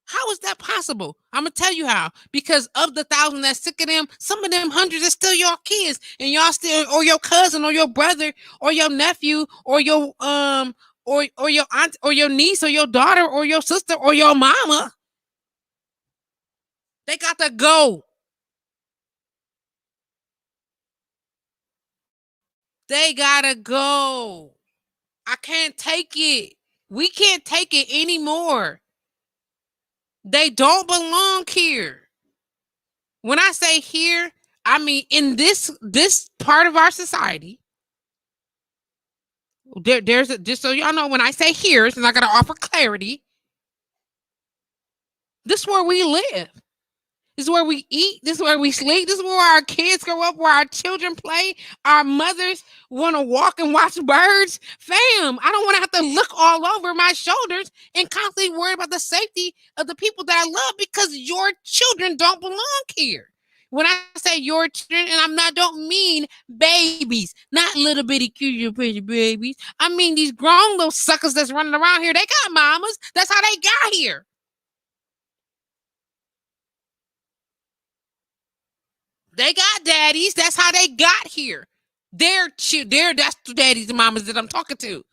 How is that possible? I'm gonna tell you how. Because of the 1,000 that's sick of them, some of them hundreds are still your kids, and y'all still, or your cousin, or your brother, or your nephew, or your or your aunt, or your niece, or your daughter, or your sister, or your mama. They got to go. They gotta go. I can't take it. We can't take it anymore. They don't belong here. When I say here, I mean in this part of our society. There's just so y'all know, when I say here, and I gotta offer clarity. This is where we live. This is where we eat. This is where we sleep. This is where our kids grow up, where our children play. Our mothers want to walk and watch birds. Fam, I don't want to have to look all over my shoulders and constantly worry about the safety of the people that I love because your children don't belong here. When I say your children, and don't mean babies, not little bitty cute pretty babies. I mean these grown little suckers that's running around here. They got mamas. That's how they got here. They got daddies. That's how they got here. That's the daddies and mamas that I'm talking to.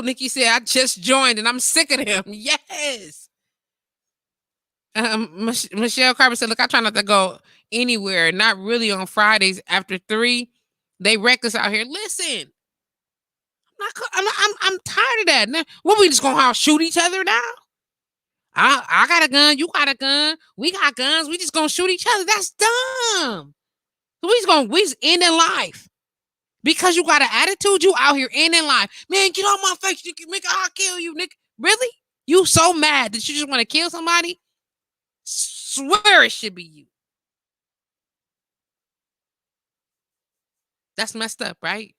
Nikki said, I just joined and I'm sick of them. Yes. Michelle Carver said, "Look, I try not to go anywhere, not really on Fridays after 3. They reckless out here. Listen, I'm tired of that. Now, what, we just gonna shoot each other now? I got a gun, you got a gun, we got guns. We just gonna shoot each other? That's dumb. We just ending life because you got an attitude. You out here ending life, man. Get off my face, nigga. I'll kill you, nigga. Really? You so mad that you just want to kill somebody? Swear it should be you. That's messed up, right?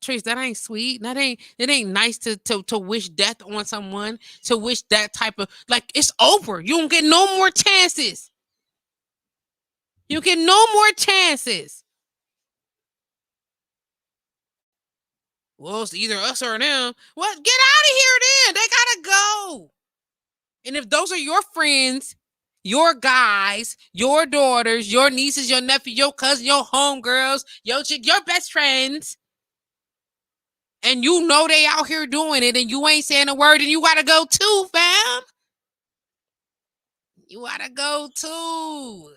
Trace, that ain't sweet. It ain't nice to wish death on someone, to wish that type of, like, it's over. You don't get no more chances. You get no more chances. Well, it's either us or them. What? Get out of here then. They gotta go. And if those are your friends, your guys, your daughters, your nieces, your nephew, your cousin, your homegirls, your chick, your best friends, and you know they out here doing it and you ain't saying a word, and you gotta go too, fam. You gotta go too.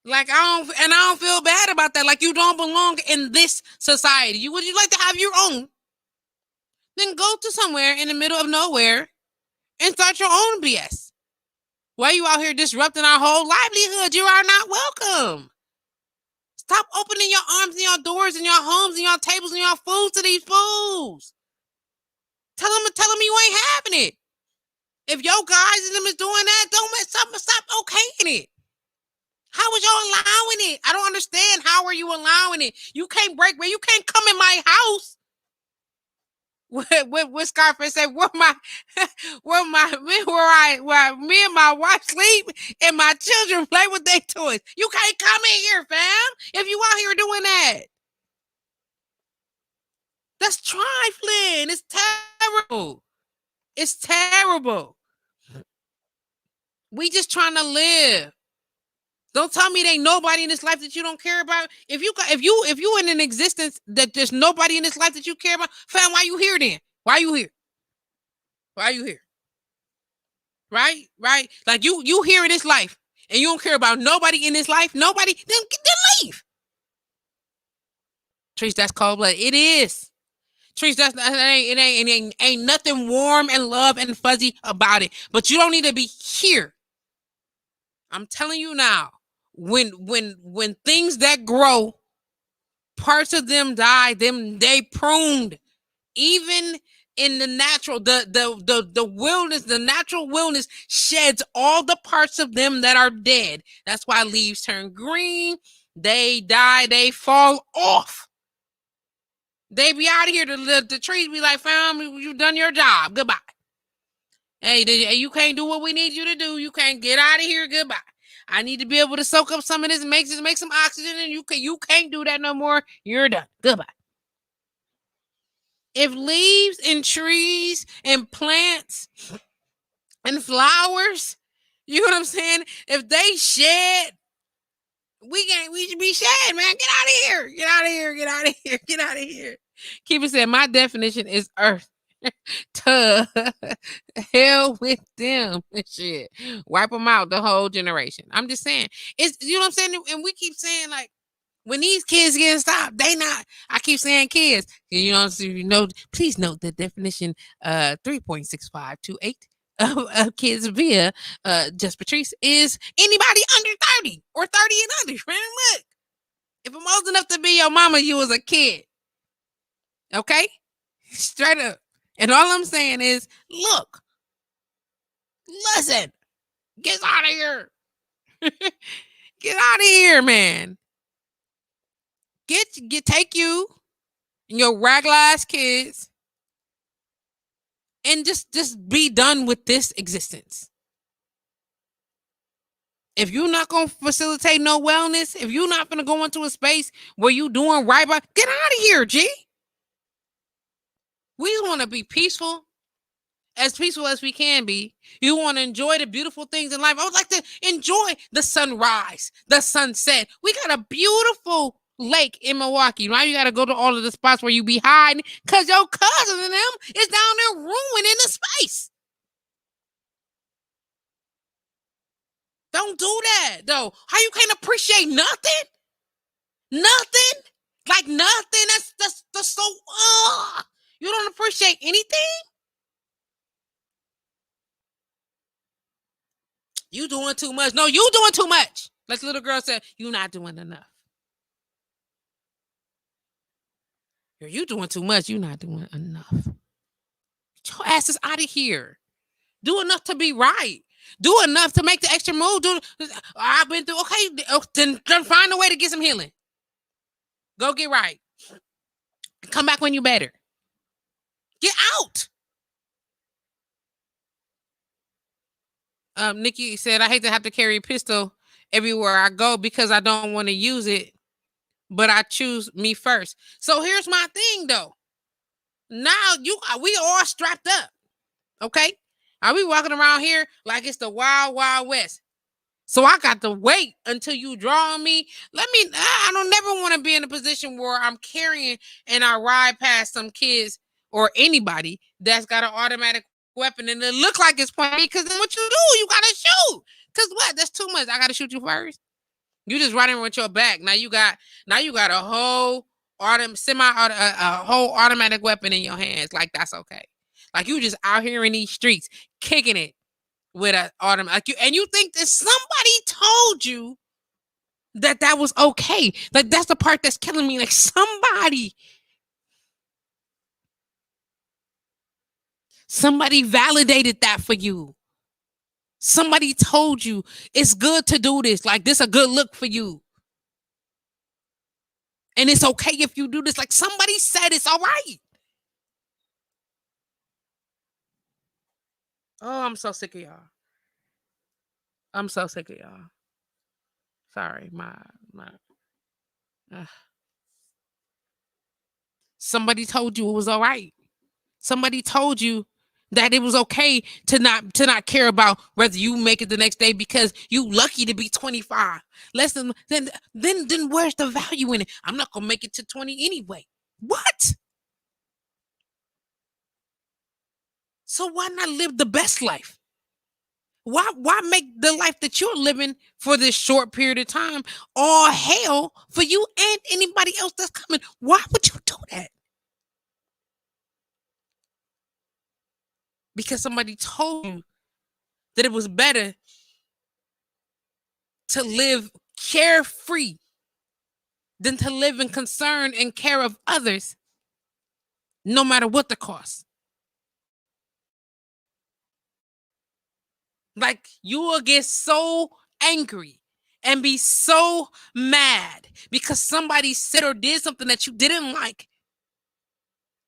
Like, I don't feel bad about that. Like, you don't belong in this society. Would you like to have your own? Then go to somewhere in the middle of nowhere and start your own BS. Why are you out here disrupting our whole livelihood? You are not welcome. Stop opening your arms and your doors and your homes and your tables and your food to these fools. Tell them you ain't having it. If your guys and them is doing that, stop okaying it. How is y'all allowing it? I don't understand. How are you allowing it? You can't break bread. You can't come in my house. What Scarface said, where me and my wife sleep and my children play with their toys. You can't come in here, fam, if you out here doing that. That's trifling. It's terrible. It's terrible. We just trying to live. Don't tell me there ain't nobody in this life that you don't care about. If you in an existence that there's nobody in this life that you care about, fam, why you here then? Why you here? Why you here? Right? Like, you here in this life and you don't care about nobody in this life. Nobody, then leave. Trish, that's cold blood. It is. Trish, ain't nothing warm and love and fuzzy about it. But you don't need to be here. I'm telling you now. When things that grow, parts of them die, they pruned. Even in the natural, the wilderness, the natural wilderness sheds all the parts of them that are dead. That's why leaves turn green, they die, they fall off. They be out of here. The trees be like, fam, you done your job. Goodbye. Hey, you can't do what we need you to do. You can't get out of here. Goodbye. I need to be able to soak up some of this, make some oxygen, and you can't do that no more. You're done. Goodbye. If leaves and trees and plants and flowers, you know what I'm saying? If they shed, we should be shed, man. Get out of here. Get out of here. Get out of here. Get out of here. Keep it said, my definition is earth. To hell with them. Shit. Wipe them out, the whole generation. I'm just saying. It's, you know what I'm saying? And we keep saying, like, when these kids getting stopped, they not. I keep saying kids. You know, so please note the definition 3.6528 of kids via JustPatrice is anybody under 30 or 30 and under. Man, look. If I'm old enough to be your mama, you was a kid. Okay? Straight up. And all I'm saying is, look, listen, get out of here. Get out of here, man. Take you and your regular ass kids and just be done with this existence. If you're not going to facilitate no wellness, if you're not going to go into a space where you doing right by, get out of here, G. We just want to be peaceful as we can be. You want to enjoy the beautiful things in life. I would like to enjoy the sunrise, the sunset. We got a beautiful lake in Milwaukee. Now you got to go to all of the spots where you be hiding because your cousin and them is down there ruining the space. Don't do that, though. How you can't appreciate nothing? Nothing? Like nothing? That's so, you don't appreciate anything? You doing too much. No, you doing too much. Like the little girl said, you not doing enough. You doing too much. You not doing enough. Get your asses out of here. Do enough to be right. Do enough to make the extra move. I've been through. Okay, then find a way to get some healing. Go get right. Come back when you better. Get out. Nikki said, I hate to have to carry a pistol everywhere I go because I don't want to use it, but I choose me first. So here's my thing, though. Now we all strapped up. Okay? Are we walking around here like it's the wild, wild west? So I got to wait until you draw on me. I don't never want to be in a position where I'm carrying and I ride past some kids or anybody that's got an automatic weapon and it look like it's pointing me, because then what you do? You got to shoot. Because what? That's too much. I got to shoot you first. You just running with your back. Now you got a whole whole automatic weapon in your hands. Like, that's okay. Like, you just out here in these streets kicking it with an automatic. And you think that somebody told you that was okay. Like, that's the part that's killing me. Like, somebody validated that for you. Somebody told you it's good to do this. Like, this a good look for you. And it's okay if you do this. Like, somebody said it's all right. Oh, I'm so sick of y'all. I'm so sick of y'all. Sorry, somebody told you it was all right. Somebody told you that it was okay to not care about whether you make it the next day because you lucky to be 25. Less than then where's the value in it? I'm not gonna make it to 20 anyway. What? So why not live the best life? Why make the life that you're living for this short period of time all hell for you and anybody else that's coming? Why would you do that? Because somebody told you that it was better to live carefree than to live in concern and care of others, no matter what the cost. Like, you will get so angry and be so mad because somebody said or did something that you didn't like,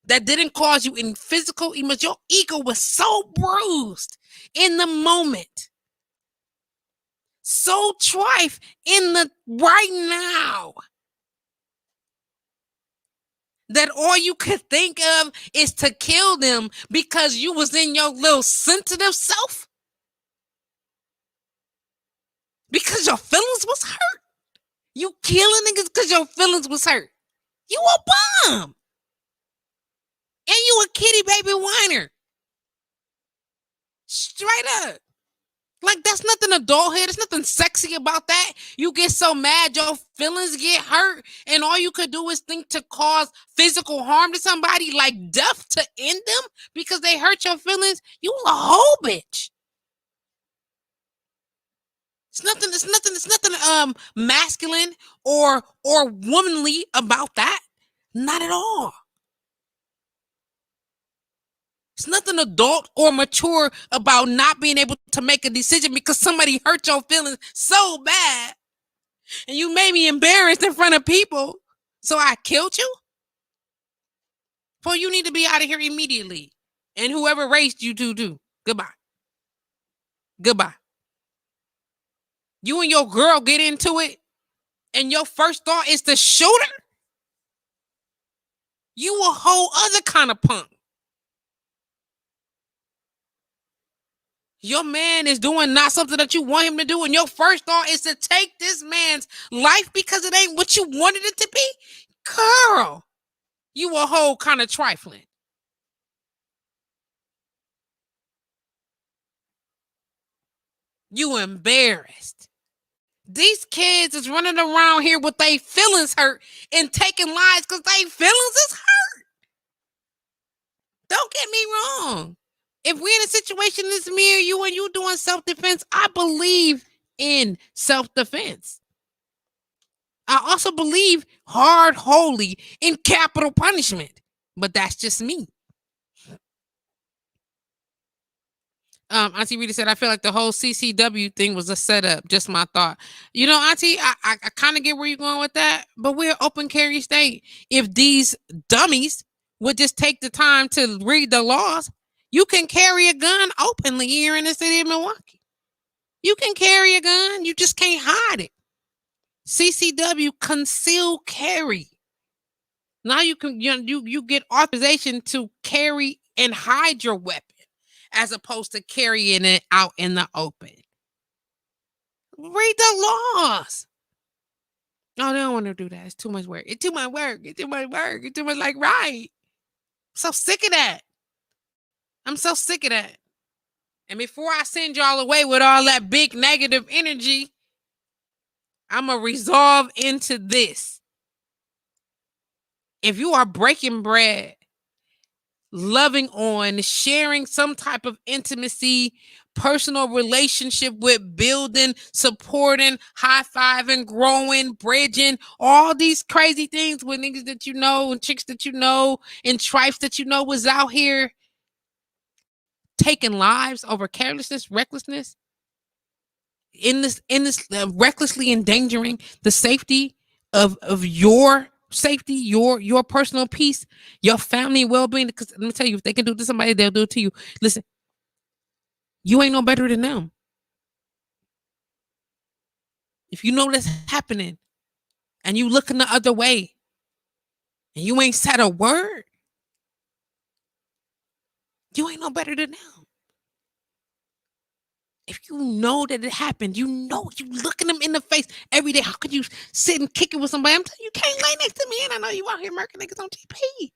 that didn't cause you any physical emotion. Your ego was so bruised in the moment, so trife in the right now, that all you could think of is to kill them because you was in your little sensitive self. Because your feelings was hurt. You killing niggas because your feelings was hurt. You a bum. And you a kitty baby whiner. Straight up. Like, that's nothing adulthood. There's nothing sexy about that. You get so mad, your feelings get hurt, and all you could do is think to cause physical harm to somebody, like death, to end them because they hurt your feelings. You a whole bitch. It's nothing masculine or womanly about that. Not at all. It's nothing adult or mature about not being able to make a decision because somebody hurt your feelings so bad and you made me embarrassed in front of people, so I killed you? Well, you need to be out of here immediately. And whoever raised you to do. Goodbye. Goodbye. You and your girl get into it, and your first thought is to shoot her? You a whole other kind of punk. Your man is doing not something that you want him to do, and your first thought is to take this man's life because it ain't what you wanted it to be? Girl, you a whole kind of trifling. You embarrassed. These kids is running around here with their feelings hurt and taking lives because their feelings is hurt. Don't get me wrong. If we're in a situation that's me or you and you doing self-defense, I believe in self-defense. I also believe hard-wholly in capital punishment, but that's just me. Auntie Rita said, I feel like the whole CCW thing was a setup. Just my thought. You know, Auntie, I kind of get where you're going with that, but we're open carry state. If these dummies would just take the time to read the laws, you can carry a gun openly here in the city of Milwaukee. You can carry a gun. You just can't hide it. CCW, concealed carry. Now you can you get authorization to carry and hide your weapon, as opposed to carrying it out in the open. Read the laws. No, they don't want to do that. It's too much work. It's too much work. It's too much work. It's too much right. I'm so sick of that. I'm so sick of that. And before I send y'all away with all that big negative energy, I'm going to resolve into this. If you are breaking bread, loving on, sharing some type of intimacy, personal relationship with, building, supporting, high-fiving, growing, bridging, all these crazy things with niggas that you know and chicks that you know and trifes that you know was out here taking lives over carelessness, recklessness, in this recklessly endangering the safety of your safety, your personal peace, your family well-being. Because let me tell you, if they can do it to somebody, they'll do it to you. Listen, you ain't no better than them. If you know that's happening and you looking the other way and you ain't said a word, you ain't no better than them. If you know that it happened, you know, you looking them in the face every day. How could you sit and kick it with somebody? I'm telling you, you can't lay next to me, and I know you out here murking niggas on TP.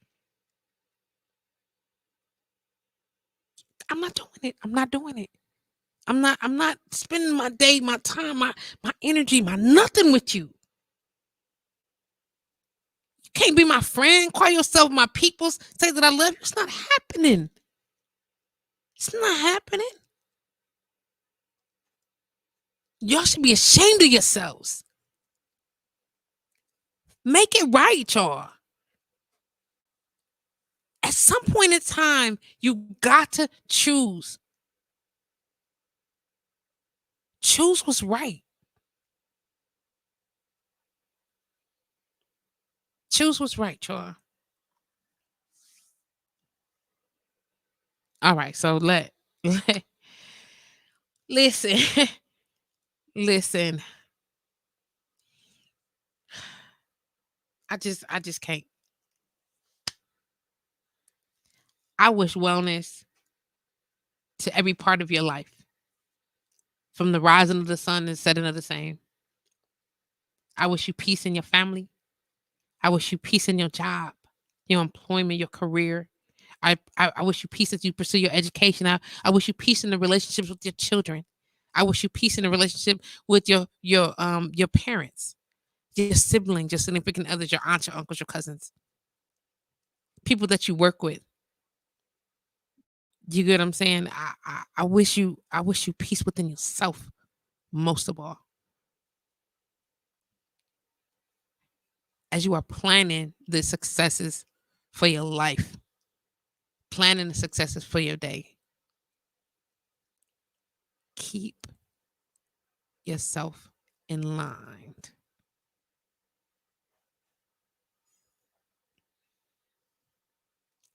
I'm not doing it. I'm not doing it. I'm not spending my day, my time, my energy, my nothing with you. You can't be my friend, call yourself my peoples, say that I love you. It's not happening. It's not happening. Y'all should be ashamed of yourselves. Make it right, y'all. At some point in time, you got to choose. Choose what's right. Choose what's right, y'all. All right, so listen. Listen. I just can't. I wish wellness to every part of your life, from the rising of the sun and setting of the same. I wish you peace in your family. I wish you peace in your job, your employment, your career. I wish you peace as you pursue your education. I wish you peace in the relationships with your children. I wish you peace in the relationship with your parents, your siblings, your significant others, your aunts, your uncles, your cousins, people that you work with. You get what I'm saying? I wish you peace within yourself, most of all. As you are planning the successes for your life, planning the successes for your day, keep yourself in line.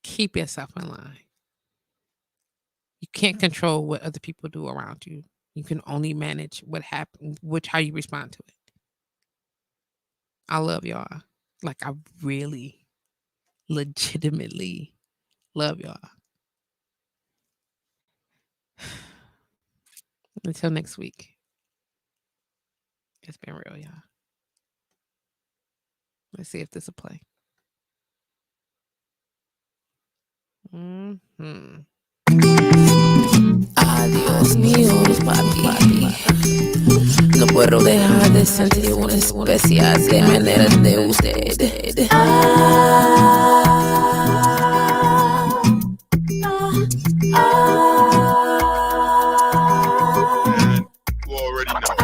Keep yourself in line. You can't control what other people do around you. You can only manage what happens, how you respond to it. I love y'all. Like, I really, legitimately love y'all. Until next week. It's been real, y'all. Let's see if this will play. Mm-hmm. Dios mío, papi. No puedo dejar de sentir una especial de manera de usted. You already know.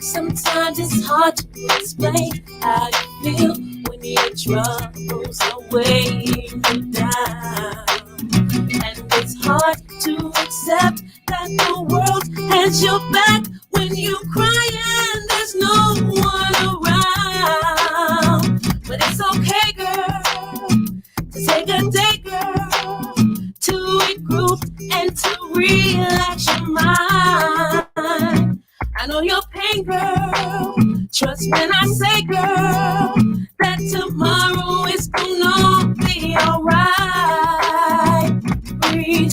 Sometimes it's hard to explain how you feel when your troubles are weighing you down. And it's hard to accept that the world has your back when you cry and there's no one around. But it's okay, girl, to take a day, girl, to regroup and to relax your mind. I know your pain, girl. Trust when I say, girl, that tomorrow is gonna be alright. Breathe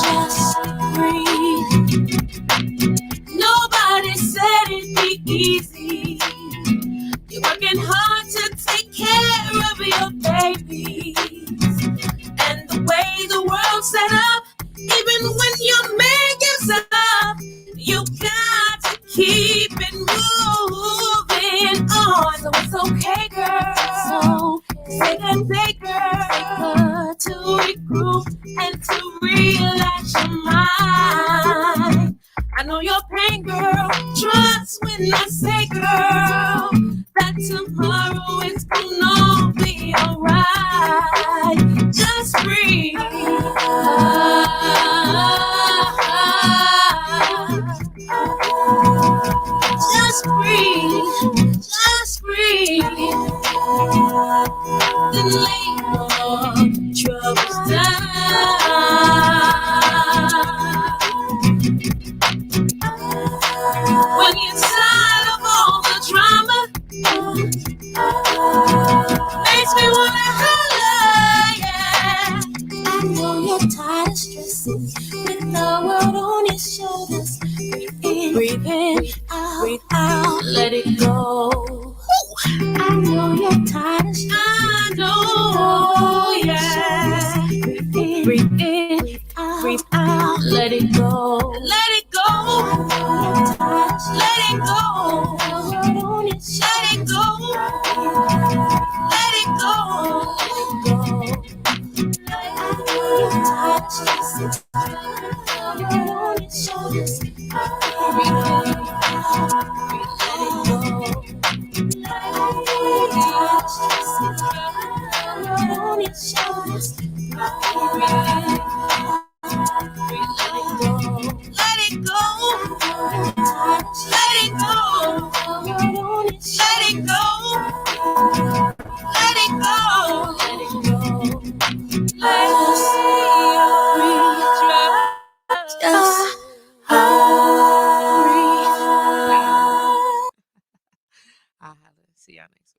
just breathe. Nobody said it'd be easy. You're working hard to take care of your babies. And the way the world's set up, even when your man gives up, you got to keep it moving on. So it's okay, girl. So take a day, girl, to regroup and to relax your mind. I know your pain, girl. Trust when I say, girl, that tomorrow is gonna be alright. Just breathe. Just breathe. Just breathe. Then lay your troubles down. When you're tired of all the drama, makes me wanna holler, yeah. I know you're tired of stressing with the world on your shoulders. Breathe in, breathe out, let it go. I know you're tired of stressing. I know, yeah. Breathe in, breathe out, let it go. Let it go. Let it go. Let it go. Let it go. Let it go. Let it go. Let it go. Let it go. Let it go. Let us breathe. Just breathe. I'll see y'all next week.